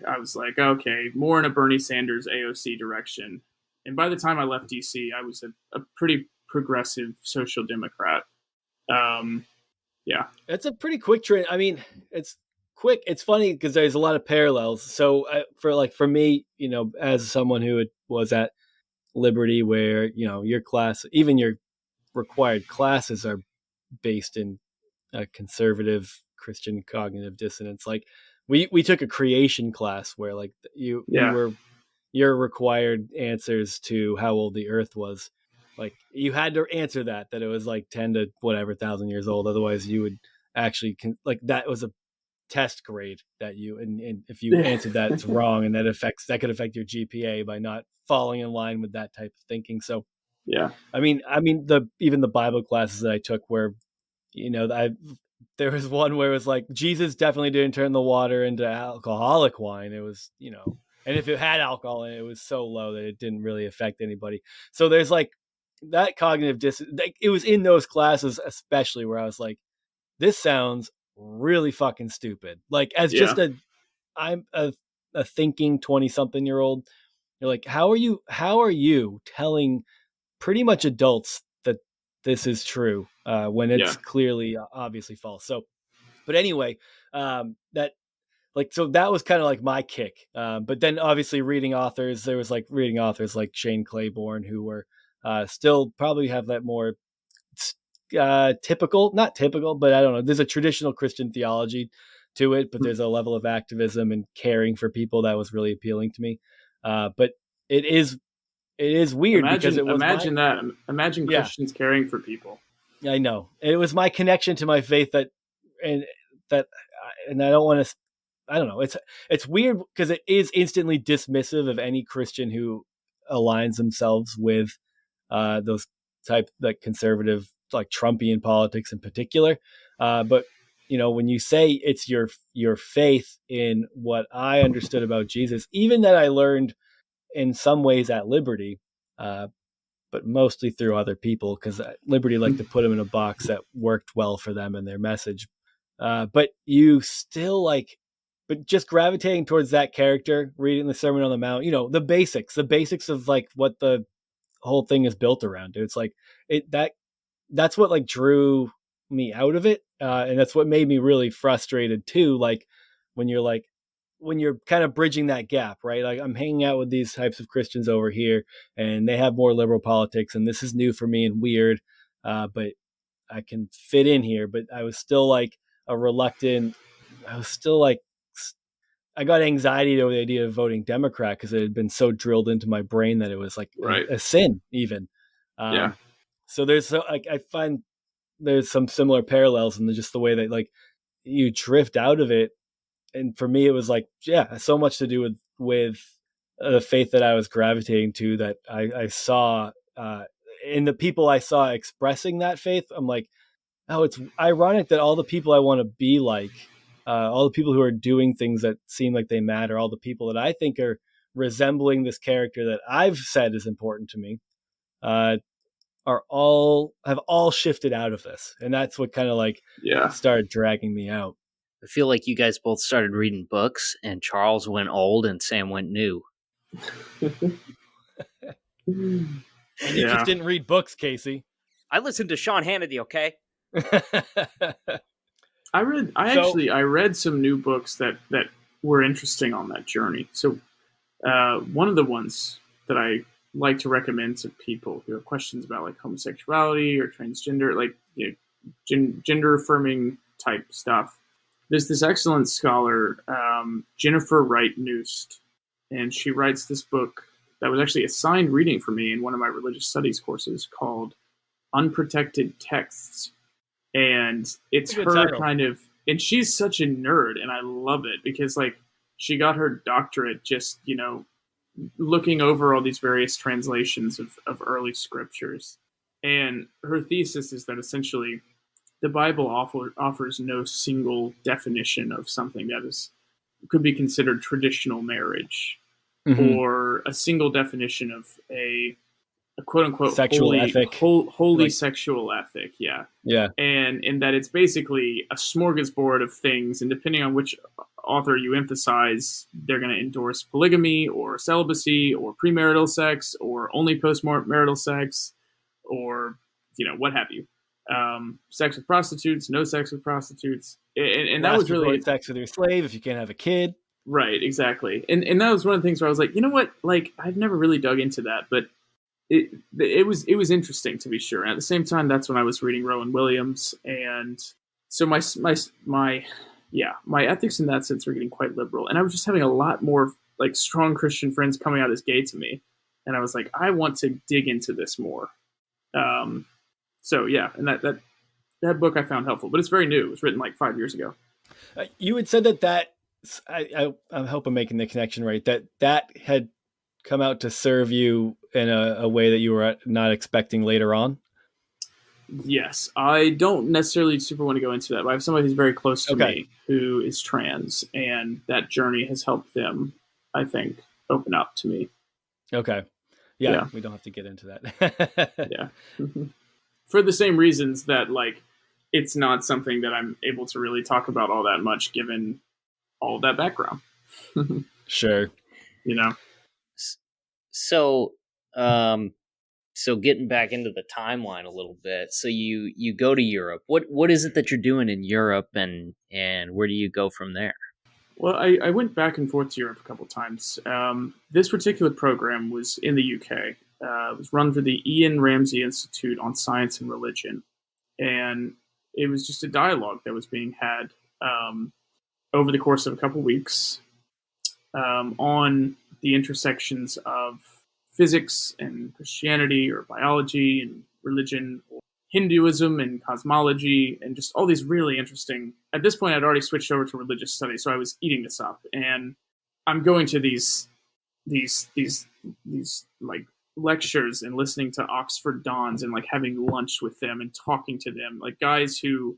I was like, okay, more in a Bernie Sanders AOC direction. And by the time I left DC, I was a pretty progressive social democrat. Yeah. It's a pretty quick trend. I mean, it's quick. It's funny because there's a lot of parallels. So for me, as someone who was at Liberty, where, your class, even your required classes are based in a conservative Christian cognitive dissonance. Like we took a creation class where your required answers to how old the earth was. Like you had to answer that it was like 10 to whatever 1,000 years old. Otherwise you would actually that was a test grade that and if you answered that, it's wrong. And that could affect your GPA by not falling in line with that type of thinking. So, yeah, I mean, even the Bible classes that I took where, there was one where it was like, Jesus definitely didn't turn the water into alcoholic wine. It was, and if it had alcohol in it, it was so low that it didn't really affect anybody. So there's like that cognitive dissonance. It was in those classes, especially where I was like, this sounds really fucking stupid. Like just I'm a thinking 20-something-year-old. You're like, how are you telling pretty much adults that this is true when it's clearly obviously false? So, but anyway, so that was kind of like my kick. But then obviously there was reading authors like Shane Claiborne, who were still probably have that more not typical, but I don't know. There's a traditional Christian theology to it, but there's a level of activism and caring for people that was really appealing to me. But it is weird because it was Imagine Christians caring for people. I know. It was my connection to my faith and I don't want to. I don't know. It's weird because it is instantly dismissive of any Christian who aligns themselves with those type like conservative, like Trumpian politics in particular. But when you say it's your faith in what I understood about Jesus, even that I learned in some ways at Liberty, but mostly through other people, because Liberty liked to put them in a box that worked well for them and their message. But you still but just gravitating towards that character, reading the Sermon on the Mount, the basics of like what the whole thing is built around. It's like that's what like drew me out of it. And that's what made me really frustrated too. Like when you're kind of bridging that gap, right? Like I'm hanging out with these types of Christians over here and they have more liberal politics and this is new for me and weird. But I can fit in here, but I was still like a reluctant I was still like, I got anxiety over the idea of voting Democrat because it had been so drilled into my brain that it was like a sin even. So I find there's some similar parallels in just the way that like you drift out of it. And for me, it was like, so much to do with the faith that I was gravitating to, that I saw in the people I saw expressing that faith. I'm like, oh, it's ironic that all the people I want to be like, all the people who are doing things that seem like they matter, all the people that I think are resembling this character that I've said is important to me, have all shifted out of this. And that's what kind of like started dragging me out. I feel like you guys both started reading books, and Charles went old and Sam went new. And you just didn't read books, Casey. I listened to Sean Hannity, okay? I read some new books that were interesting on that journey. So one of the ones that I like to recommend to people who have questions about like homosexuality or transgender, like gender affirming type stuff. There's this excellent scholar, Jennifer Wright Noost, and she writes this book that was actually assigned reading for me in one of my religious studies courses called Unprotected Texts. And it's her title. Kind of, and she's such a nerd, and I love it because like she got her doctorate just, looking over all these various translations of early scriptures. And her thesis is that essentially the Bible offers no single definition of something that could be considered traditional marriage, or a single definition of a quote unquote sexual ethic, holy sexual ethic. Yeah. And that it's basically a smorgasbord of things, and depending on which author you emphasize, they're going to endorse polygamy or celibacy or premarital sex or only postmarital sex, or what have you. Sex with prostitutes, no sex with prostitutes, and that was really sex with your slave if you can't have a kid. Right, exactly. And that was one of the things where I was like, you know what? Like, I've never really dug into that, but it was interesting, to be sure. And at the same time, that's when I was reading Rowan Williams, and so my ethics in that sense were getting quite liberal, and I was just having a lot more like strong Christian friends coming out as gay to me, and I was like, I want to dig into this more. So yeah, and that book I found helpful, but it's very new. It was written like 5 years ago. You had said that I hope I'm making the connection right, that had come out to serve you in a way that you were not expecting later on. Yes, I don't necessarily super want to go into that, but I have somebody who's very close to me who is trans, and that journey has helped them, I think, open up to me. Okay. Yeah. We don't have to get into that. Yeah. For the same reasons that, like, it's not something that I'm able to really talk about all that much, given all of that background. Sure. So getting back into the timeline a little bit. So you go to Europe. What is it that you're doing in Europe, and where do you go from there? Well, I went back and forth to Europe a couple times. This particular program was in the UK. It was run through the Ian Ramsey Institute on Science and Religion. And it was just a dialogue that was being had over the course of a couple weeks on the intersections of physics and Christianity, or biology and religion, or Hinduism and cosmology, and just all these really interesting. At this point, I'd already switched over to religious studies, so I was eating this up. And I'm going to these like lectures and listening to Oxford Dons and like having lunch with them and talking to them, like guys who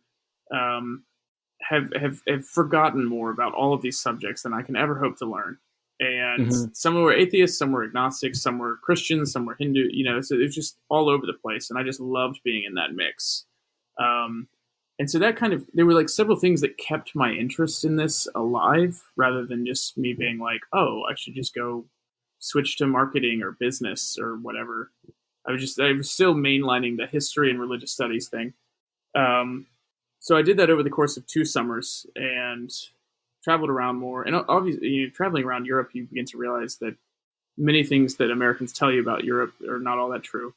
have forgotten more about all of these subjects than I can ever hope to learn. And some were atheists, some were agnostics, some were Christians, some were Hindu, so it was just all over the place. And I just loved being in that mix. And so that there were like several things that kept my interest in this alive, rather than just me being like, oh, I should just go switch to marketing or business or whatever. I was still mainlining the history and religious studies thing. So I did that over the course of 2 summers and traveled around more. And obviously, traveling around Europe, you begin to realize that many things that Americans tell you about Europe are not all that true.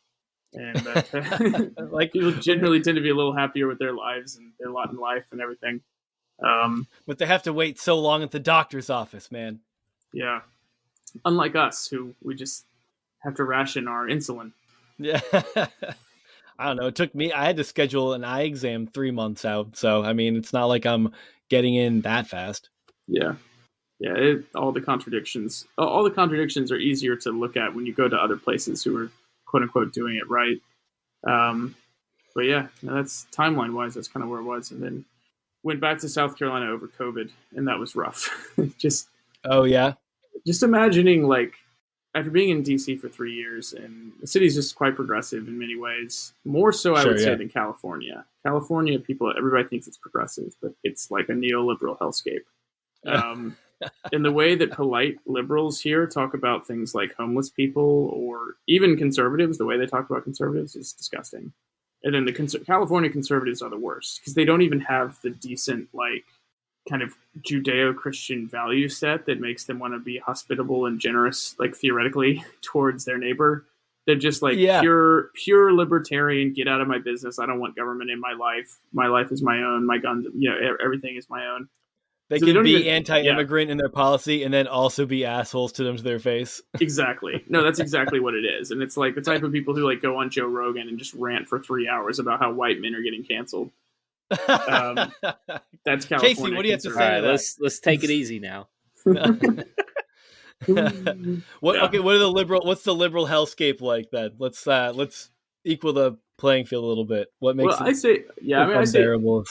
And that like people generally tend to be a little happier with their lives and their lot in life and everything. But they have to wait so long at the doctor's office, man. Yeah. Unlike us, who we just have to ration our insulin. Yeah. I don't know. It took me, I had to schedule an eye exam 3 months out. So, I mean, it's not like I'm getting in that fast. Yeah. Yeah. All the contradictions are easier to look at when you go to other places who are quote unquote doing it right. But yeah, that's timeline wise, that's kind of where it was. And then went back to South Carolina over COVID, and that was rough. Oh yeah. Just imagining, like, after being in DC for 3 years, and the city's just quite progressive in many ways, more so I would say than California. California, everybody thinks it's progressive, but it's like a neoliberal hellscape. And the way that polite liberals here talk about things like homeless people, or even conservatives, the way they talk about conservatives is disgusting. And then the California conservatives are the worst, because they don't even have the decent, like, kind of Judeo-Christian value set that makes them want to be hospitable and generous, like, theoretically, towards their neighbor. They're just like pure libertarian, get out of my business. I don't want government in my life. My life is my own. My guns, everything is my own. They can be anti-immigrant in their policy and then also be assholes to them to their face. Exactly. No, that's exactly what it is. And it's like the type of people who like go on Joe Rogan and just rant for 3 hours about how white men are getting canceled. That's California. Casey, what do you have to say? All right, let's take it easy now. What's the liberal hellscape like then? Let's equal the playing field a little bit. What makes I say neoliberal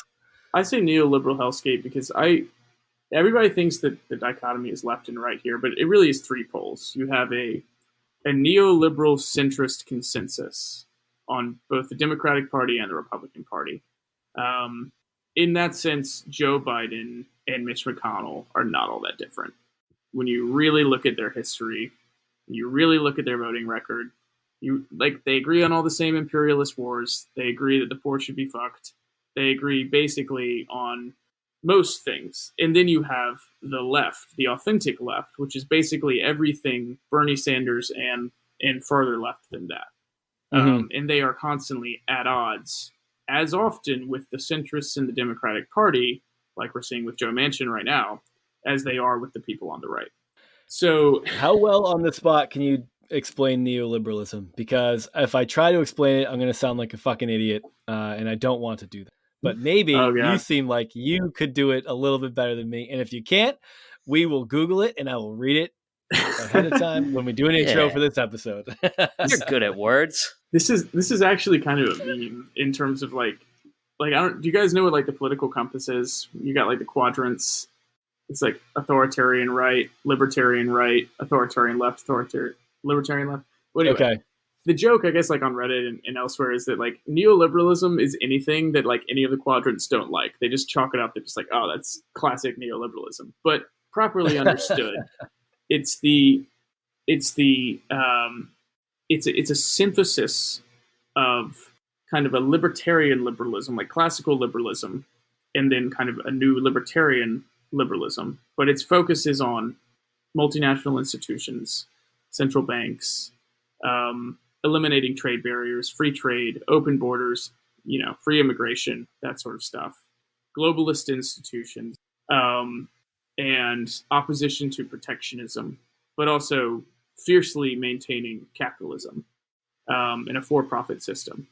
hellscape because everybody thinks that the dichotomy is left and right here, but it really is three poles. You have a neoliberal centrist consensus on both the Democratic Party and the Republican Party. In that sense, Joe Biden and Mitch McConnell are not all that different. When you really look at their history, you really look at their voting record, they agree on all the same imperialist wars. They agree that the poor should be fucked. They agree basically on most things. And then you have the left, the authentic left, which is basically everything Bernie Sanders and further left than that. And they are constantly at odds, as often with the centrists in the Democratic Party, like we're seeing with Joe Manchin right now, as they are with the people on the right. So how well on the spot can you explain neoliberalism? Because if I try to explain it, I'm going to sound like a fucking idiot, and I don't want to do that. But maybe you seem like you could do it a little bit better than me. And if you can't, we will Google it and I will read it ahead of time when we do an intro for this episode. You're good at words. This is actually kind of a meme in terms of like do you guys know what like the political compass is? You got like the quadrants. It's like authoritarian right, libertarian right, authoritarian left, libertarian left. Well, anyway, okay. The joke, I guess, like on Reddit and elsewhere, is that like neoliberalism is anything that like any of the quadrants don't like. They just chalk it up. They're just like, oh, that's classic neoliberalism. But properly understood, it's a synthesis of kind of a libertarian liberalism, like classical liberalism, and then kind of a new libertarian liberalism. But its focus is on multinational institutions, central banks, eliminating trade barriers, free trade, open borders, free immigration, that sort of stuff, globalist institutions, and opposition to protectionism, but also fiercely maintaining capitalism in a for-profit system.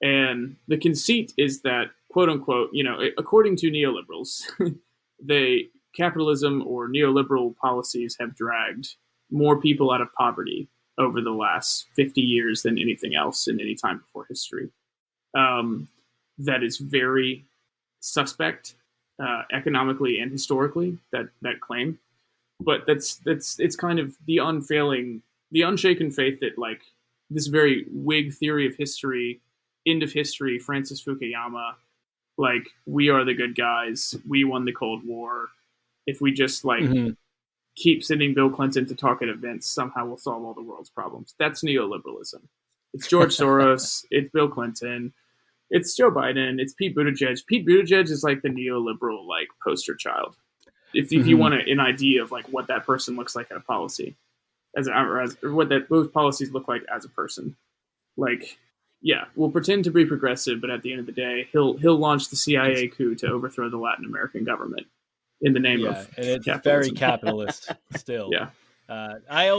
And the conceit is that, quote unquote, according to neoliberals, capitalism or neoliberal policies have dragged more people out of poverty over the last 50 years than anything else in any time before history. That is very suspect economically and historically, that claim. But it's kind of the unshaken faith that like this very Whig theory of history, end of history, Francis Fukuyama, like we are the good guys, we won the Cold War. If we just keep sending Bill Clinton to talk at events, somehow we'll solve all the world's problems. That's neoliberalism. It's George Soros. It's Bill Clinton. It's Joe Biden. It's Pete Buttigieg. Pete Buttigieg is like the neoliberal like poster child. If you want an idea of like what that person looks like at a policy, or what those policies look like as a person, like Yeah, will pretend to be progressive, but at the end of the day, he'll launch the CIA coup to overthrow the Latin American government in the name of and it's capitalism. very capitalist still. Yeah. I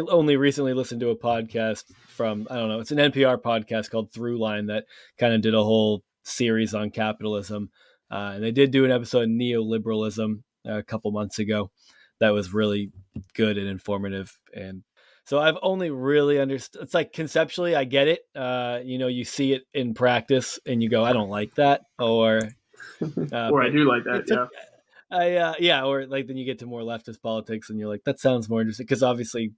only recently listened to a podcast from, I don't know, it's an NPR podcast called Throughline that kind of did a whole series on capitalism. And they did do an episode on neoliberalism a couple months ago that was really good and informative. And so I've only really understood. It's like conceptually, I get it. You see it in practice and you go, I don't like that. Or I do like that. Or like then you get to more leftist politics and you're like, that sounds more interesting. Because obviously,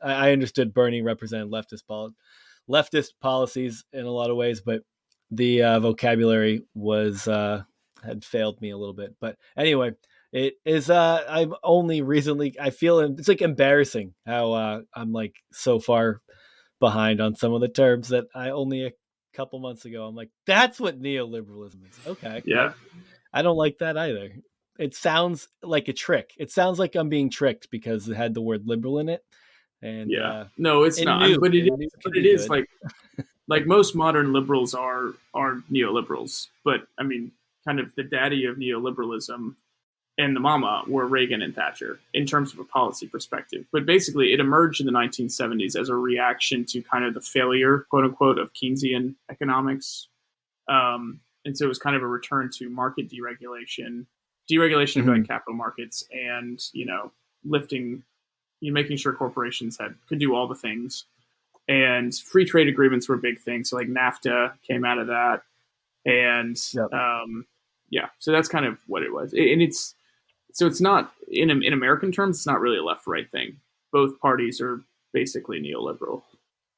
I understood Bernie represented leftist policies in a lot of ways, but the vocabulary had failed me a little bit. But anyway, it is. I've only recently. I feel it's like embarrassing how I'm like so far behind on some of the terms that I only a couple months ago. I'm like, that's what neoliberalism is. Okay, yeah. I don't like that either. It sounds like a trick. It sounds like I'm being tricked because it had the word liberal in it. And no, it's not. But it is like most modern liberals are neoliberals. But I mean, kind of the daddy of neoliberalism and the mama were Reagan and Thatcher in terms of a policy perspective. But basically, it emerged in the 1970s as a reaction to kind of the failure, quote unquote, of Keynesian economics. And so it was kind of a return to market deregulation of capital markets, and making sure corporations could do all the things. And free trade agreements were a big thing. So like NAFTA came out of that, and so that's kind of what it was. And it's not in American terms, it's not really a left-right thing. Both parties are basically neoliberal.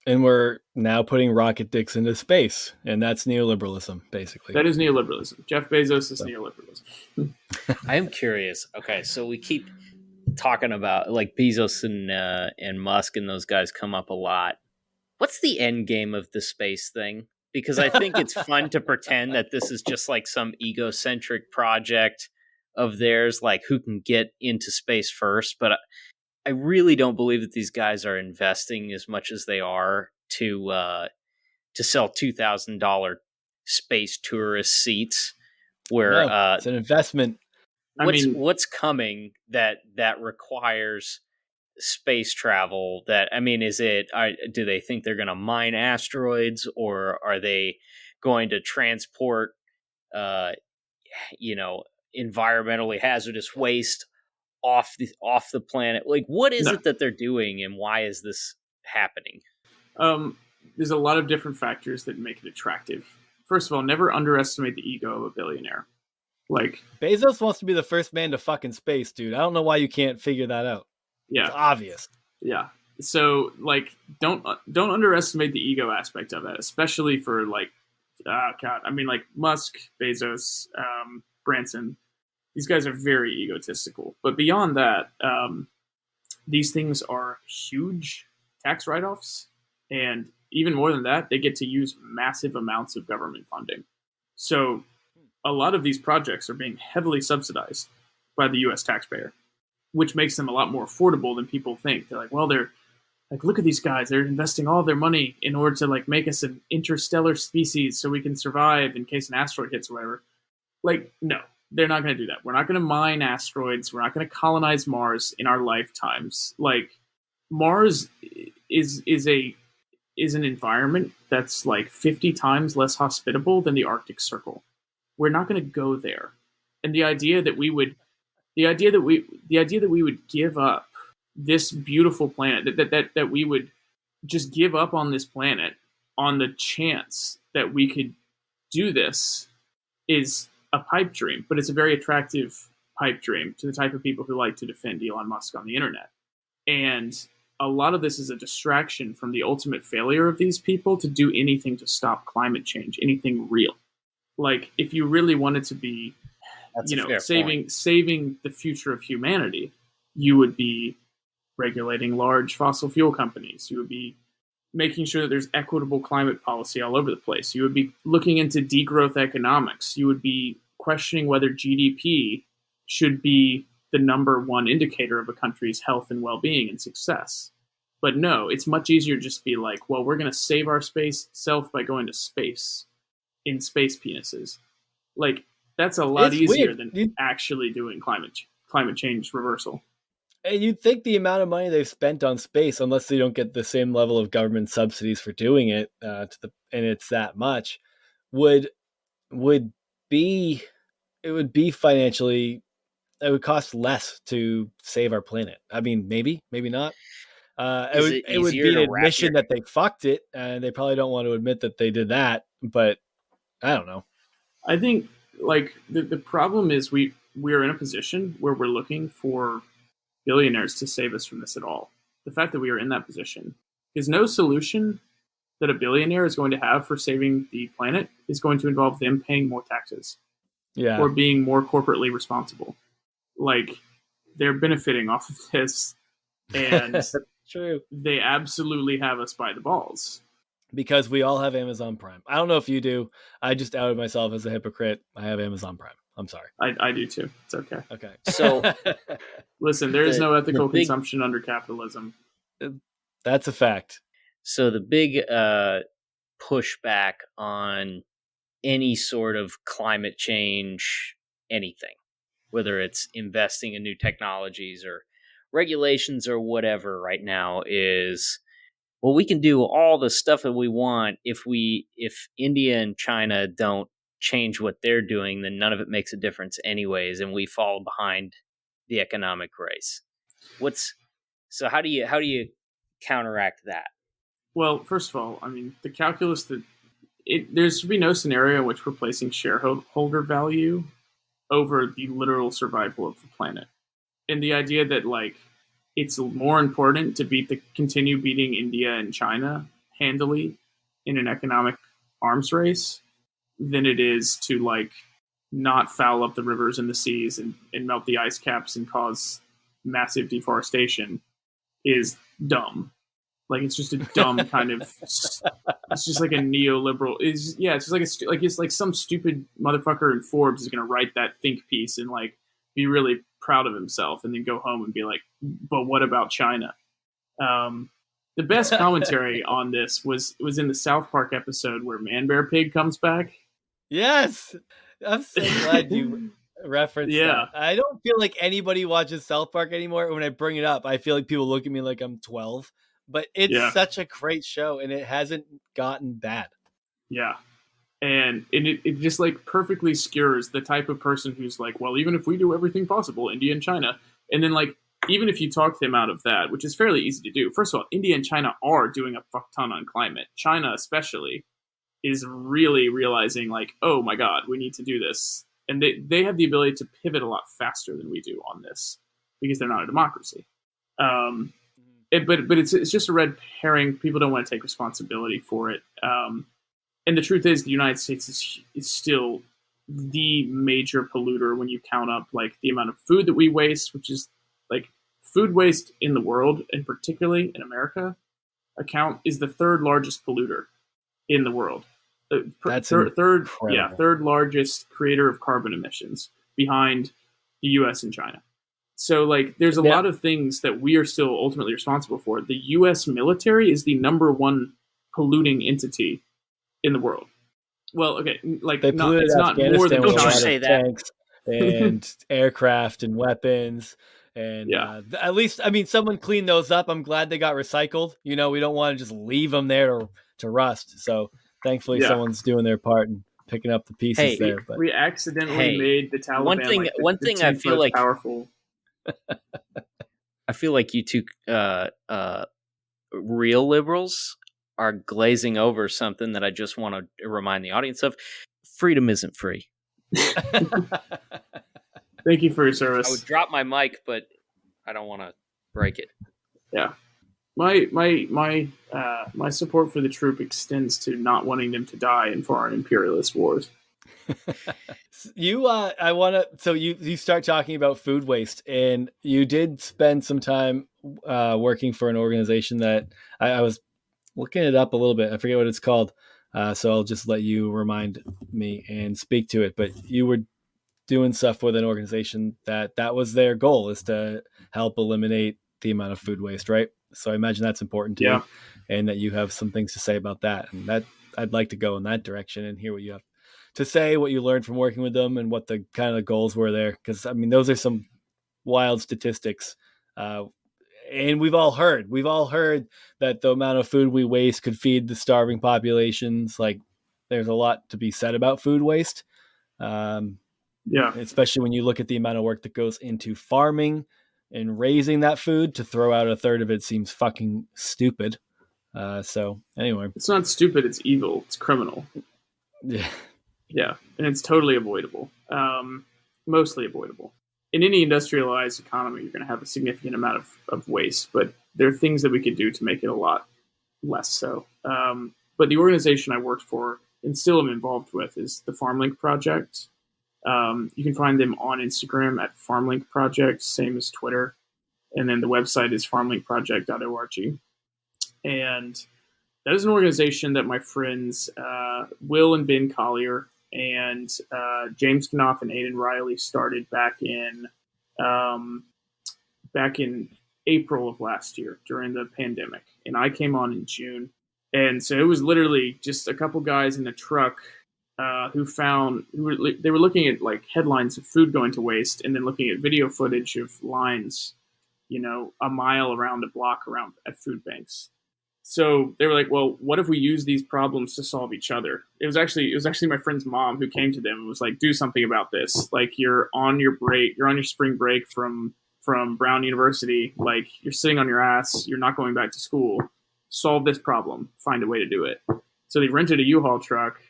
And we're now putting rocket dicks into space, and that's neoliberalism, basically. That is neoliberalism. Jeff Bezos is neoliberalism. I am curious. Okay, so we keep talking about like Bezos and Musk and those guys come up a lot. What's the end game of the space thing? Because I think it's fun to pretend that this is just like some egocentric project of theirs, like who can get into space first. But I really don't believe that these guys are investing as much as they are to sell $2,000 space tourist seats. Where it's an investment. What's coming that requires space travel? Do they think they're going to mine asteroids, or are they going to transport environmentally hazardous waste off the planet? Like, what is it that they're doing, and why is this happening? There's a lot of different factors that make it attractive. First of all, never underestimate the ego of a billionaire. Like, Bezos wants to be the first man to fucking space, dude. I don't know why you can't figure that out. Yeah, it's obvious. Yeah. So like, don't underestimate the ego aspect of that, especially for like, like Musk, Bezos, Branson. These guys are very egotistical. But beyond that, these things are huge tax write-offs, and even more than that, they get to use massive amounts of government funding. So a lot of these projects are being heavily subsidized by the U.S. taxpayer, which makes them a lot more affordable than people think. They're like, well, they're like, look at these guys. They're investing all their money in order to like make us an interstellar species so we can survive in case an asteroid hits or whatever. Like, no, they're not going to do that. We're not going to mine asteroids. We're not going to colonize Mars in our lifetimes. Like, Mars is an environment that's like 50 times less hospitable than the Arctic Circle. We're not going to go there. And the idea that we would give up this beautiful planet, that we would just give up on this planet on the chance that we could do this is a pipe dream. But it's a very attractive pipe dream to the type of people who like to defend Elon Musk on the internet. And a lot of this is a distraction from the ultimate failure of these people to do anything to stop climate change, anything real. Like, if you really wanted to be, saving the future of humanity, you would be regulating large fossil fuel companies. You would be making sure that there's equitable climate policy all over the place. You would be looking into degrowth economics. You would be questioning whether GDP should be the number one indicator of a country's health and well-being and success. But no, it's much easier to just be like, well, we're going to save our space self by going to space in space penises. Like, that's a lot easier than actually doing climate change reversal. And you'd think the amount of money they've spent on space, unless they don't get the same level of government subsidies for doing it, and it's that much, would be financially, it would cost less to save our planet. I mean, maybe not. It would be an admission that they fucked it, and they probably don't want to admit that they did that. But I don't know. I think like the problem is we're in a position where we're looking for billionaires to save us from this at all. The fact that we are in that position is no solution that a billionaire is going to have for saving the planet is going to involve them paying more taxes. Yeah. Or being more corporately responsible. Like, they're benefiting off of this, and true. They absolutely have us by the balls. Because we all have Amazon Prime. I don't know if you do. I just outed myself as a hypocrite. I have Amazon Prime. I'm sorry. I do too. It's okay. Okay. So, listen, there is no ethical consumption under capitalism. That's a fact. So the big pushback on any sort of climate change, anything, whether it's investing in new technologies or regulations or whatever right now, is, well, we can do all the stuff that we want if India and China don't change what they're doing, then none of it makes a difference anyways, and we fall behind the economic race. So how do you counteract that? Well, first of all, I mean, the calculus that there should be no scenario in which we're placing shareholder value over the literal survival of the planet. And the idea that, like, it's more important to continue beating India and China handily in an economic arms race than it is to, like, not foul up the rivers and the seas and melt the ice caps and cause massive deforestation is dumb. Like, it's just a dumb kind of. It's just like a neoliberal. It's just like some stupid motherfucker in Forbes is gonna write that think piece and, like, be really proud of himself and then go home and be like, but what about China? The best commentary on this was in the South Park episode where Man Bear Pig comes back. Yes, I'm so glad you referenced that. I don't feel like anybody watches South Park anymore. When I bring it up, I feel like people look at me like I'm 12. But it's such a great show, and it hasn't gotten bad. Yeah. And it just, like, perfectly skewers the type of person who's like, well, even if we do everything possible, India and China, and then, like, even if you talk them out of that, which is fairly easy to do. First of all, India and China are doing a fuck ton on climate. China especially is really realizing, like, oh my God, we need to do this. And they have the ability to pivot a lot faster than we do on this because they're not a democracy. But it's just a red herring. People don't want to take responsibility for it. And the truth is, the United States is still the major polluter when you count up, like, the amount of food that we waste, which is, like, food waste in the world, and particularly in America, is the third largest polluter in the world. That's third largest creator of carbon emissions behind the U.S. and China. So, like, there's a lot of things that we are still ultimately responsible for. The U.S. military is the number one polluting entity in the world. Well, okay, like, it's not more than. Don't you say that? And aircraft and weapons, and at least, I mean, someone cleaned those up. I'm glad they got recycled. You know, we don't want to just leave them there to rust. So thankfully, someone's doing their part and picking up the pieces there. But we accidentally made the Taliban one thing I feel like powerful. I feel like you two real liberals are glazing over something that I just want to remind the audience of. Freedom isn't free. Thank you for your service. I would drop my mic, but I don't want to break it. Yeah. My support for the troop extends to not wanting them to die in foreign imperialist wars. You start talking about food waste, and you did spend some time working for an organization that I was looking it up a little bit. I forget what it's called. So I'll just let you remind me and speak to it. But you were doing stuff with an organization that was their goal, is to help eliminate the amount of food waste, right? So I imagine that's important to you, and that you have some things to say about that. And that I'd like to go in that direction and hear what you have to say, what you learned from working with them, and what the kind of the goals were there. Because I mean, those are some wild statistics. And we've all heard that the amount of food we waste could feed the starving populations. Like, there's a lot to be said about food waste. Especially when you look at the amount of work that goes into farming and raising that food. To throw out a third of it seems fucking stupid. So anyway, it's not stupid. It's evil. It's criminal. Yeah. Yeah. And it's totally avoidable. Mostly avoidable. In any industrialized economy, you're going to have a significant amount of waste, but there are things that we could do to make it a lot less so. But the organization I worked for and still am involved with is the FarmLink Project. You can find them on Instagram at FarmLink Project, same as Twitter. And then the website is farmlinkproject.org. And that is an organization that my friends Will and Ben Collier and James Knopf and Aidan Riley started back in April of last year during the pandemic. And I came on in June. And so it was literally just a couple guys in a truck they were looking at like headlines of food going to waste, and then looking at video footage of lines, a mile around a block around at food banks. So they were like, well, what if we use these problems to solve each other? It was actually my friend's mom who came to them and was like, do something about this. Like, you're on your spring break from Brown University. Like, you're sitting on your ass. You're not going back to school. Solve this problem. Find a way to do it. So they rented a U-Haul truck,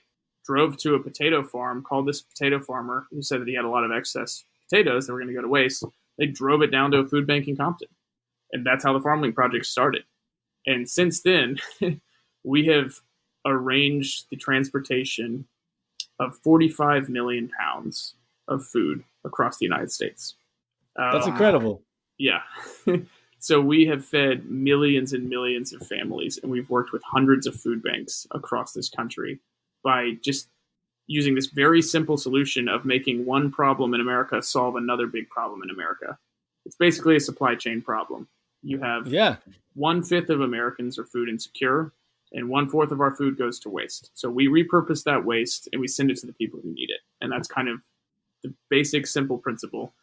drove to a potato farm, called this potato farmer who said that he had a lot of excess potatoes that were going to go to waste. They drove it down to a food bank in Compton. And that's how the FarmLink Project started. And since then, we have arranged the transportation of 45 million pounds of food across the United States. That's incredible. Yeah. So we have fed millions and millions of families, and we've worked with hundreds of food banks across this country by just using this very simple solution of making one problem in America solve another big problem in America. It's basically a supply chain problem. You have 1/5 of Americans are food insecure, and 1/4 of our food goes to waste. So we repurpose that waste and we send it to the people who need it. And that's kind of the basic, simple principle.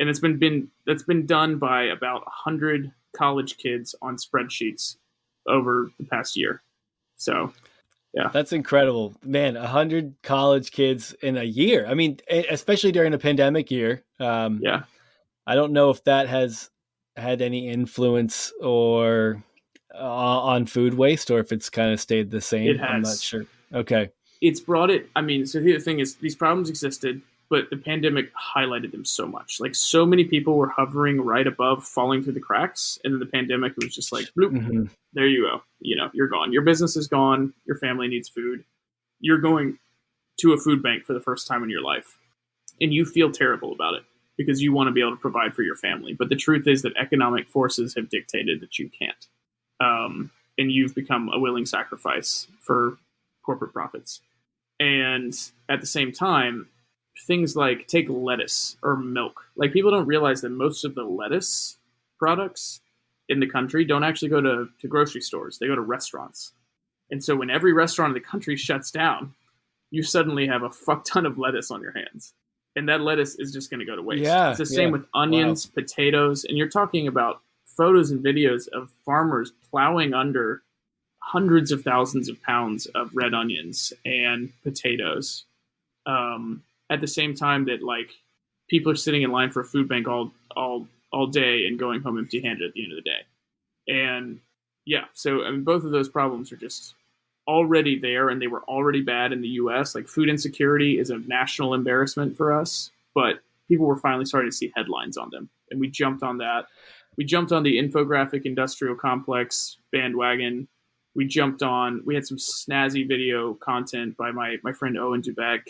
And that's been done by about 100 college kids on spreadsheets over the past year. So, yeah, that's incredible, man. 100 college kids in a year. I mean, especially during a pandemic year. I don't know if that has had any influence or on food waste, or if it's kind of stayed the same. It has. I'm not sure. Okay. It's brought it. I mean, so here the thing is, these problems existed, but the pandemic highlighted them so much. Like, so many people were hovering right above falling through the cracks. And then the pandemic was just like, bloop, there you go. You're gone. Your business is gone. Your family needs food. You're going to a food bank for the first time in your life. And you feel terrible about it because you want to be able to provide for your family. But the truth is that economic forces have dictated that you can't. And you've become a willing sacrifice for corporate profits. And at the same time, things like, take lettuce or milk. Like, people don't realize that most of the lettuce products in the country don't actually go to grocery stores. They go to restaurants. And so when every restaurant in the country shuts down, you suddenly have a fuck ton of lettuce on your hands. And that lettuce is just going to go to waste. Yeah, it's the same with onions, potatoes. And you're talking about photos and videos of farmers plowing under hundreds of thousands of pounds of red onions and potatoes. At the same time that, like, people are sitting in line for a food bank all day and going home empty-handed at the end of the day. And yeah, so I mean, both of those problems are just already there, and they were already bad in the U.S. Like, food insecurity is a national embarrassment for us, but people were finally starting to see headlines on them, and we jumped on that. We jumped on the infographic industrial complex bandwagon. We had some snazzy video content by my friend Owen Dubek,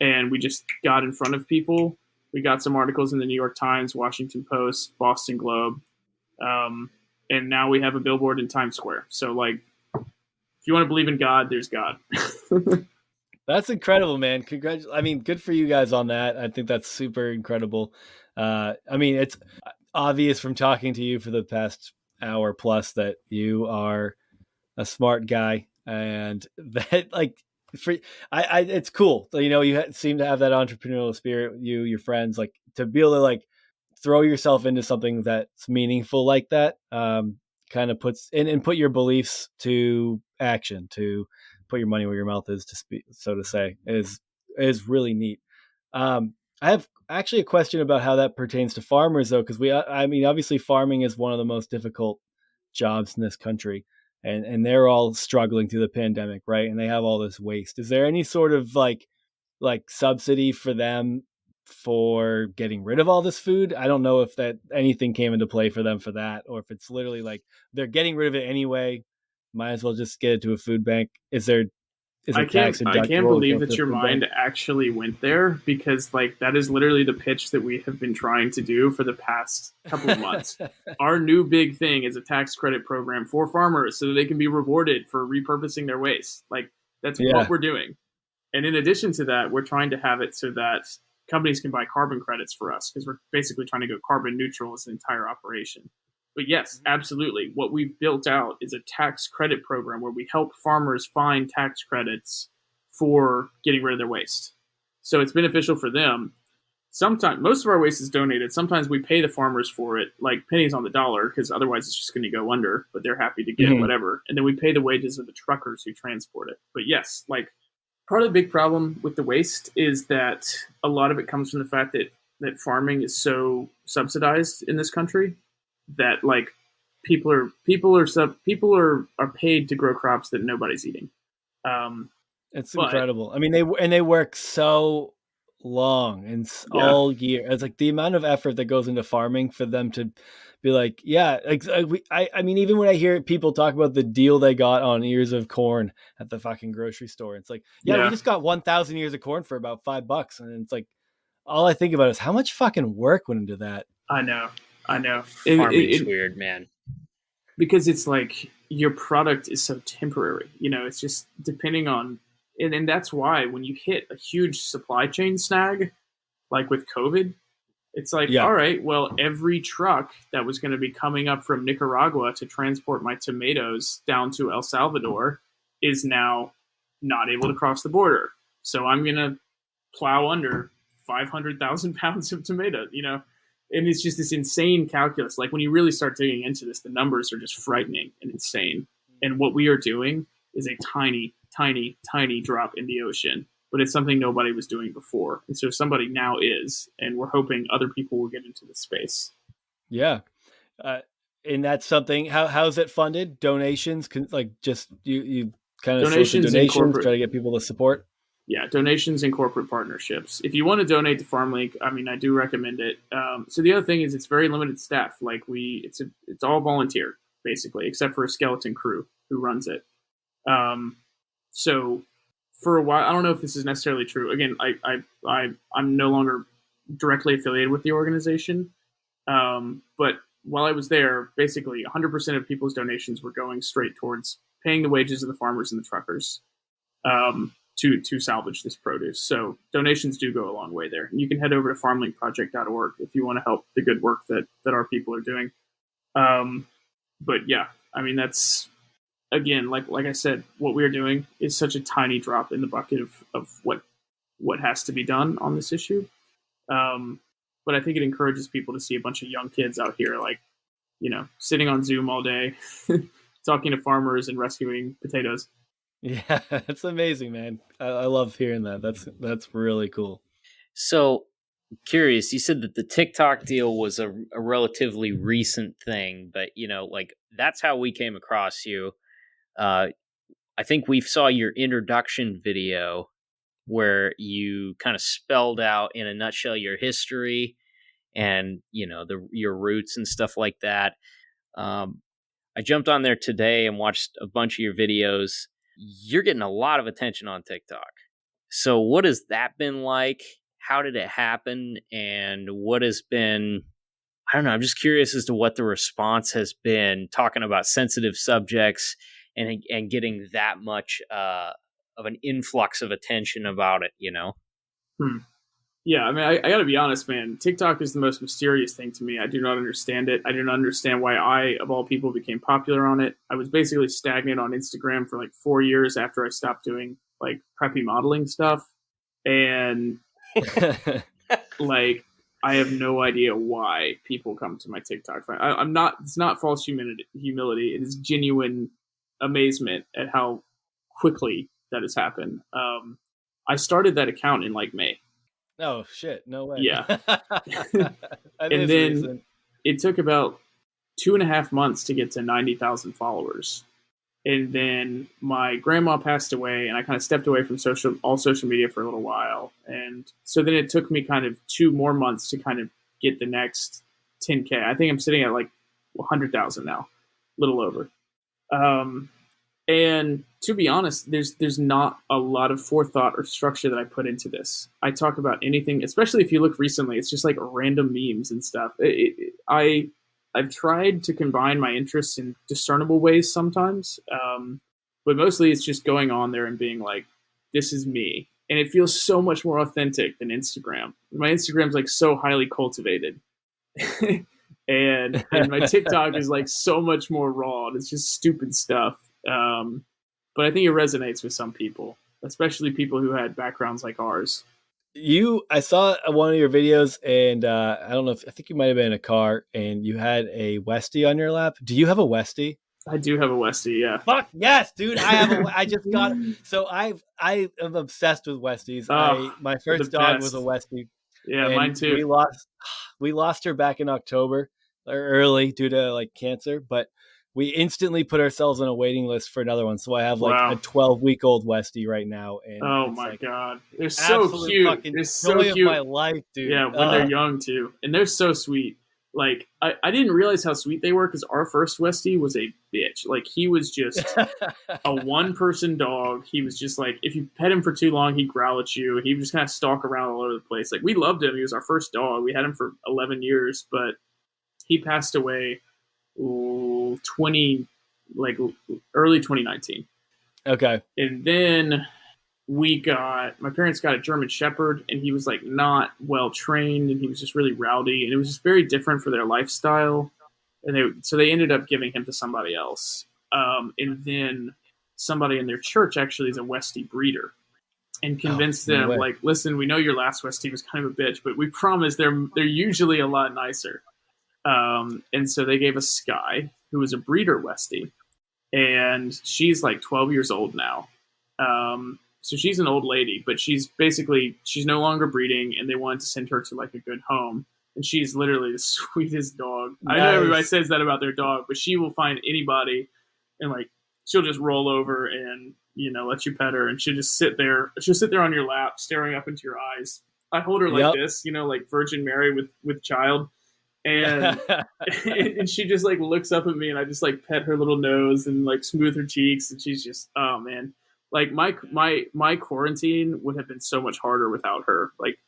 and we just got in front of people. We got some articles in the New York Times, Washington Post, Boston Globe, and now we have a billboard in Times Square. So, like, if you want to believe in God, there's God. That's incredible, man. I mean, good for you guys on that. I think that's super incredible. I mean, obvious from talking to you for the past hour plus that you are a smart guy, and that like for it's cool. You know, you seem to have that entrepreneurial spirit. You, your friends, like to be able to like throw yourself into something that's meaningful like that. Kind of puts and put your beliefs to action, to put your money where your mouth is, to speak, so to say, is really neat. I have actually a question about how that pertains to farmers, though, because I mean, obviously, farming is one of the most difficult jobs in this country, and they're all struggling through the pandemic, right? And they have all this waste. Is there any sort of like subsidy for them for getting rid of all this food? I don't know if that anything came into play for them for that, or if it's literally like they're getting rid of it anyway. Might as well just get it to a food bank. Is it tax I can't deductible believe that your mind actually went there, because like that is literally the pitch that we have been trying to do for the past couple of months. Our new big thing is a tax credit program for farmers so that they can be rewarded for repurposing their waste. Like that's what we're doing. And in addition to that, we're trying to have it so that companies can buy carbon credits for us, because we're basically trying to go carbon neutral as an entire operation. But yes, absolutely. What we've built out is a tax credit program where we help farmers find tax credits for getting rid of their waste. So it's beneficial for them. Sometimes, most of our waste is donated. Sometimes we pay the farmers for it, like pennies on the dollar, because otherwise it's just going to go under, but they're happy to get whatever. And then we pay the wages of the truckers who transport it. But yes, like part of the big problem with the waste is that a lot of it comes from the fact that farming is so subsidized in this country that like people are paid to grow crops that nobody's eating. It's incredible. I mean, they work so long and all year. It's like the amount of effort that goes into farming for them to be like, yeah, I mean, even when I hear people talk about the deal they got on ears of corn at the fucking grocery store, it's like, we just got 1,000 ears of corn for about $5, and it's like, all I think about is how much fucking work went into that. I know. Farming's weird, man. Because it's like your product is so temporary. You know, it's just depending on, and that's why when you hit a huge supply chain snag, like with COVID, it's like, all right, well, every truck that was going to be coming up from Nicaragua to transport my tomatoes down to El Salvador is now not able to cross the border. So I'm going to plow under 500,000 pounds of tomato, you know? And it's just this insane calculus. Like when you really start digging into this, the numbers are just frightening and insane. And what we are doing is a tiny, tiny, tiny drop in the ocean, but it's something nobody was doing before. And so somebody now is, and we're hoping other people will get into this space. Yeah. And that's something, how's it funded? Donations? Like just you kind of donations try to get people to support? Yeah, donations and corporate partnerships. If you want to donate to FarmLink, I mean, I do recommend it. So the other thing is it's very limited staff. Like it's all volunteer basically, except for a skeleton crew who runs it. So for a while, I don't know if this is necessarily true. Again, I'm no longer directly affiliated with the organization. But while I was there, basically 100% of people's donations were going straight towards paying the wages of the farmers and the truckers. To salvage this produce. So donations do go a long way there. And you can head over to farmlinkproject.org if you want to help the good work that our people are doing. But yeah, I mean, that's, again, like I said, what we're doing is such a tiny drop in the bucket of what has to be done on this issue. But I think it encourages people to see a bunch of young kids out here, like, you know, sitting on Zoom all day, talking to farmers and rescuing potatoes. Yeah, that's amazing, man. I love hearing that. That's really cool. So curious, you said that the TikTok deal was a relatively recent thing, but you know, like that's how we came across you. I think we saw your introduction video where you kind of spelled out in a nutshell your history and you know your roots and stuff like that. I jumped on there today and watched a bunch of your videos. You're getting a lot of attention on TikTok. So what has that been like? How did it happen? And what has been, I don't know, I'm just curious as to what the response has been talking about sensitive subjects and getting that much of an influx of attention about it, you know? Yeah, I mean, I got to be honest, man. TikTok is the most mysterious thing to me. I do not understand it. I do not understand why I, of all people, became popular on it. I was basically stagnant on Instagram for like 4 years after I stopped doing like preppy modeling stuff. And like, I have no idea why people come to my TikTok. I'm not, it's not false humility. It is genuine amazement at how quickly that has happened. I started that account in like May. Oh shit! No way. Yeah. And then it took about 2.5 months to get to 90,000 followers. And then my grandma passed away, and I kind of stepped away from all social media for a little while. And so then it took me kind of 2 more months to kind of get the next 10K. I think I'm sitting at like 100,000 now, a little over. And to be honest, there's not a lot of forethought or structure that I put into this. I talk about anything, especially if you look recently, it's just like random memes and stuff. I've tried to combine my interests in discernible ways sometimes, but mostly it's just going on there and being like, "This is me," and it feels so much more authentic than Instagram. My Instagram's like so highly cultivated. and my TikTok is like so much more raw. And it's just stupid stuff. But I think it resonates with some people, especially people who had backgrounds like ours. I saw one of your videos, and I don't know I think you might have been in a car, and you had a Westie on your lap. Do you have a Westie? I do have a Westie, yeah. Fuck yes, dude! I just got. So I am obsessed with Westies. My first dog was a Westie. Yeah, mine too. We lost her back in October, or early due to like cancer, but we instantly put ourselves on a waiting list for another one. So I have like a 12-week-old Westie right now. And oh my God. They're so cute. They're so cute. Of my life, dude. Yeah, when they're young too. And they're so sweet. Like, I didn't realize how sweet they were because our first Westie was a bitch. Like, he was just a one-person dog. He was just like, if you pet him for too long, he'd growl at you. He would just kind of stalk around all over the place. Like, we loved him. He was our first dog. We had him for 11 years, but he passed away early 2019. Okay. And then my parents got a German Shepherd, and he was like not well trained, and he was just really rowdy, and it was just very different for their lifestyle. And so they ended up giving him to somebody else. And then somebody in their church actually is a Westie breeder, and convinced them like, listen, we know your last Westie was kind of a bitch, but we promise they're usually a lot nicer. And so they gave us Sky, who was a breeder Westie, and she's like 12 years old now. So she's an old lady, but she's no longer breeding, and they wanted to send her to like a good home. And she's literally the sweetest dog. Nice. I know everybody says that about their dog, but she will find anybody, and like she'll just roll over and let you pet her, and she'll just sit there. She'll sit there on your lap, staring up into your eyes. I hold her like this, like Virgin Mary with child. And and she just like looks up at me, and I just like pet her little nose and like smooth her cheeks, and she's just, oh man, like my quarantine would have been so much harder without her. Like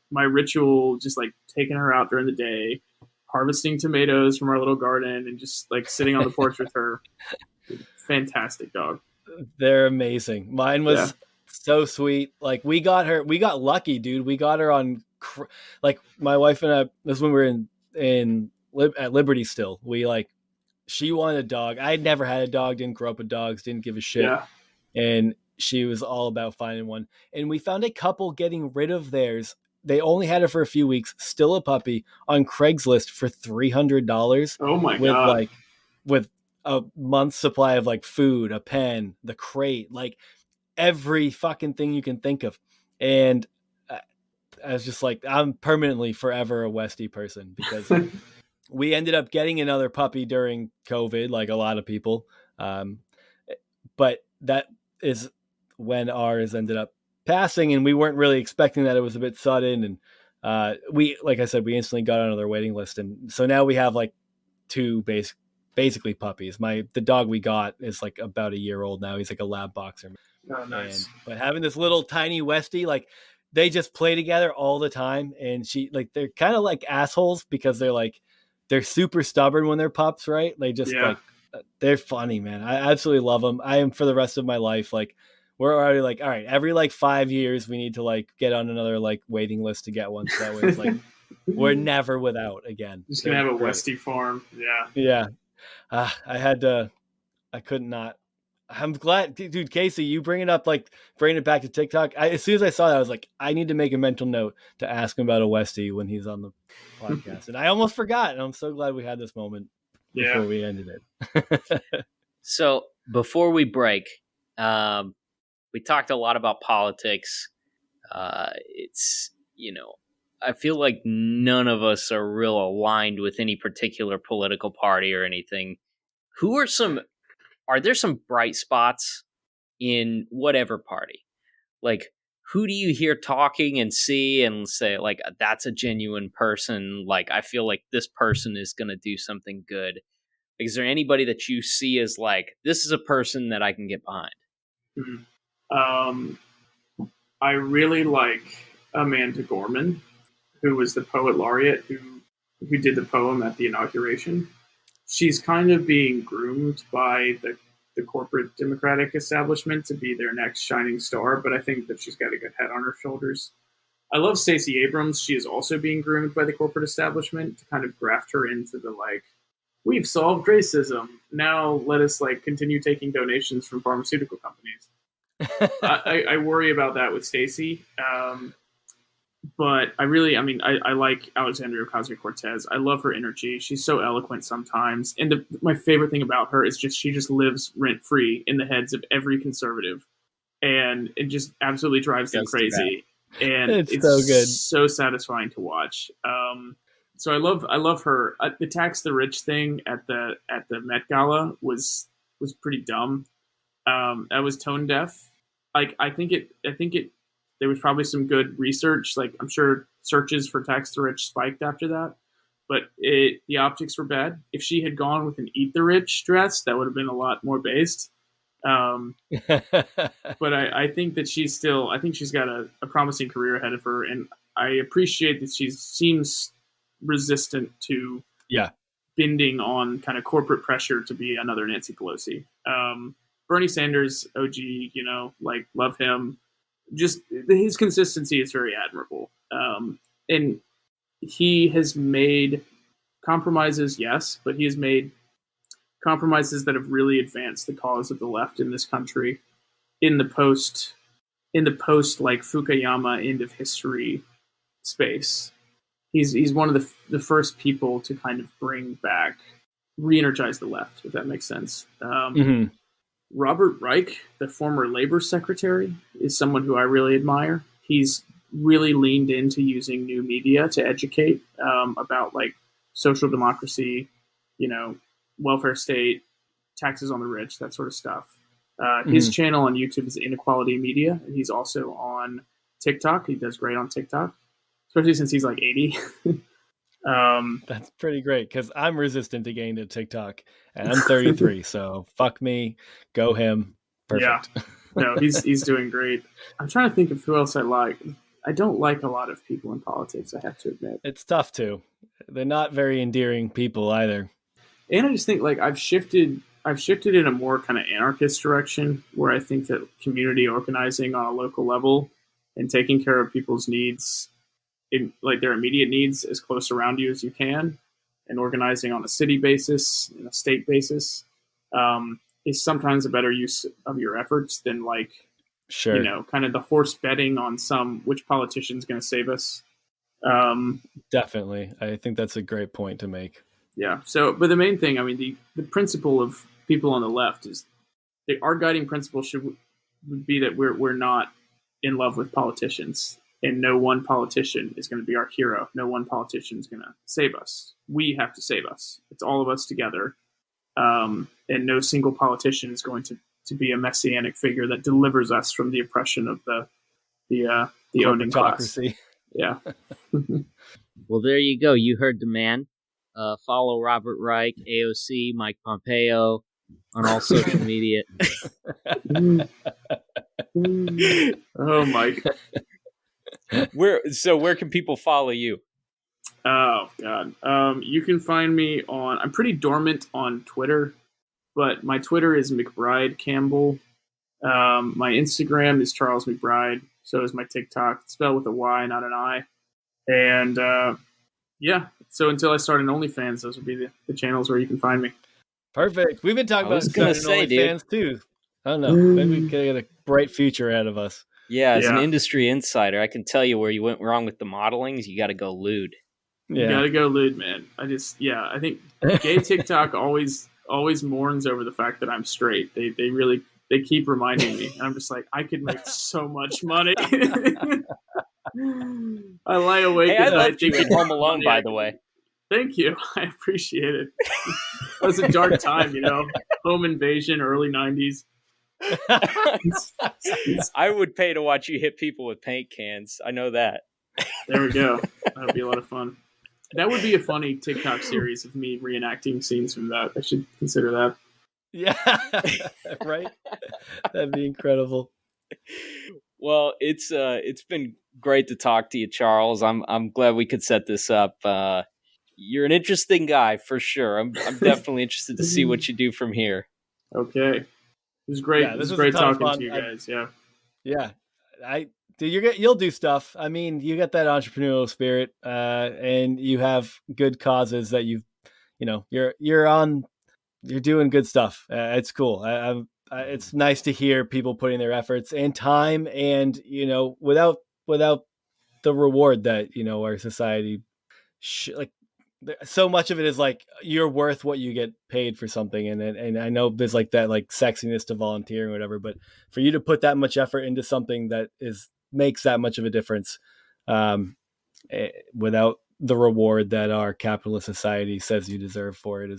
my ritual, just like taking her out during the day, harvesting tomatoes from our little garden, and just like sitting on the porch with her. Fantastic dog. They're amazing. Mine was so sweet. Like we got lucky, dude. We got her on like my wife and I. This is when we were at Liberty still. She wanted a dog. I had never had a dog, didn't grow up with dogs, didn't give a shit. Yeah. And she was all about finding one. And we found a couple getting rid of theirs. They only had her for a few weeks, still a puppy, on Craigslist for $300. Oh my God. With a month's supply of like food, a pen, the crate, like every fucking thing you can think of. And I was just like, I'm permanently forever a Westie person, because we ended up getting another puppy during COVID, like a lot of people. But that is when ours ended up passing, and we weren't really expecting that. It was a bit sudden. And we, like I said, we instantly got on their waiting list. And so now we have like two basically puppies. The dog we got is like about a year old now. He's like a lab boxer. Oh, nice. But having this little tiny Westie, like, they just play together all the time, and they're kind of like assholes because they're super stubborn when they're pups, right? They just they're funny, man. I absolutely love them. I am for the rest of my life. Like, we're already like, all right, every like 5 years we need to like get on another like waiting list to get one. So that way it's like we're never without again. Just gonna have a Westie farm. Yeah. I could not. I'm glad, dude. Casey, you bringing it back to TikTok. As soon as I saw that, I was like, I need to make a mental note to ask him about a Westie when he's on the podcast, and I almost forgot. And I'm so glad we had this moment before we ended it. So before we break, we talked a lot about politics. It's I feel like none of us are real aligned with any particular political party or anything. Are there some bright spots in whatever party? Like, who do you hear talking and see and say, like, that's a genuine person? Like, I feel like this person is going to do something good. Like, is there anybody that you see as like, this is a person that I can get behind? Mm-hmm. I really like Amanda Gorman, who was the poet laureate who did the poem at the inauguration. She's kind of being groomed by the corporate Democratic establishment to be their next shining star, but I think that she's got a good head on her shoulders. I love Stacey Abrams. She is also being groomed by the corporate establishment to kind of graft her into the like, we've solved racism. Now let us like continue taking donations from pharmaceutical companies. I worry about that with Stacey. But I like Alexandria Ocasio-Cortez. I love her energy. She's so eloquent sometimes. And my favorite thing about her is she just lives rent-free in the heads of every conservative. And it just absolutely drives them crazy. And it's so good. So satisfying to watch. So I love her. The tax the rich thing at the Met Gala was pretty dumb. That was tone deaf. Like I think it there was probably some good research. Like I'm sure searches for tax the rich spiked after that, but the optics were bad. If she had gone with an eat the rich dress, that would have been a lot more based. But I think that she's got a promising career ahead of her, and I appreciate that she seems resistant to bending on kind of corporate pressure to be another Nancy Pelosi. Bernie Sanders, OG, love him. Just his consistency is very admirable. And he has made compromises, yes, but he has made compromises that have really advanced the cause of the left in this country in the post like Fukuyama end of history space. He's one of the first people to kind of re-energize the left, if that makes sense. Robert Reich, the former labor secretary, is someone who I really admire. He's really leaned into using new media to educate about like social democracy, welfare state, taxes on the rich, that sort of stuff. His channel on YouTube is Inequality Media, and he's also on TikTok. He does great on TikTok, especially since he's like 80. That's pretty great because I'm resistant to getting to TikTok, and I'm 33, so fuck me, go him. Perfect. Yeah, no, he's doing great. I'm trying to think of who else I like. I don't like a lot of people in politics, I have to admit. It's tough too. They're not very endearing people either. And I just think like I've shifted in a more kind of anarchist direction where I think that community organizing on a local level and taking care of people's needs, in like their immediate needs, as close around you as you can, and organizing on a city basis and a state basis, is sometimes a better use of your efforts than like, kind of the horse betting on which politician's going to save us. Definitely. I think that's a great point to make. Yeah. So, but the main thing, I mean, the principle of people on the left is our guiding principle would be that we're not in love with politicians, and no one politician is going to be our hero. No one politician is going to save us. We have to save us. It's all of us together. And no single politician is going to be a messianic figure that delivers us from the oppression of the owning class. Yeah. Well, there you go. You heard the man. Follow Robert Reich, AOC, Mike Pompeo on all social media. Oh, Mike. Where can people follow you? Oh, God. You can find me I'm pretty dormant on Twitter, but my Twitter is McBryde Campbell. My Instagram is Charles McBryde. So is my TikTok. It's spelled with a Y, not an I. And yeah, so until I start an OnlyFans, those would be the channels where you can find me. Perfect. We've been talking about starting OnlyFans too. I don't know. Maybe we could get a bright future ahead of us. Yeah, as an industry insider, I can tell you where you went wrong with the modeling is you got to go lewd. Yeah. You got to go lewd, man. I think gay TikTok always mourns over the fact that I'm straight. They keep reminding me. And I'm just like, I could make so much money. I lie awake at night thinking Home Alone, by the way. Thank you. I appreciate it. That was a dark time, home invasion, early 90s. I would pay to watch you hit people with paint cans. I know that. There we go. That would be a lot of fun. That would be a funny TikTok series of me reenacting scenes from that. I should consider that. Yeah. Right? That'd be incredible. Well, it's been great to talk to you, Charles. I'm glad we could set this up. You're an interesting guy for sure. I'm definitely interested to see what you do from here. Okay. It was great. Yeah, this was great talking to you guys. Yeah. You'll do stuff. I mean, you got that entrepreneurial spirit, and you have good causes that you're doing good stuff. It's cool. It's nice to hear people putting their efforts and time, and without the reward that our society so much of it is like you're worth what you get paid for something, and I know there's like that like sexiness to volunteering or whatever, but for you to put that much effort into something that makes that much of a difference without the reward that our capitalist society says you deserve for it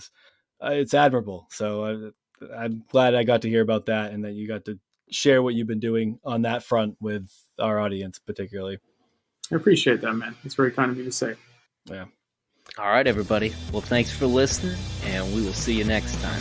it's admirable. So I'm glad I got to hear about that, and that you got to share what you've been doing on that front with our audience particularly. I appreciate that, man. It's very kind of you to say. Yeah. All right, everybody. Well, thanks for listening, and we will see you next time.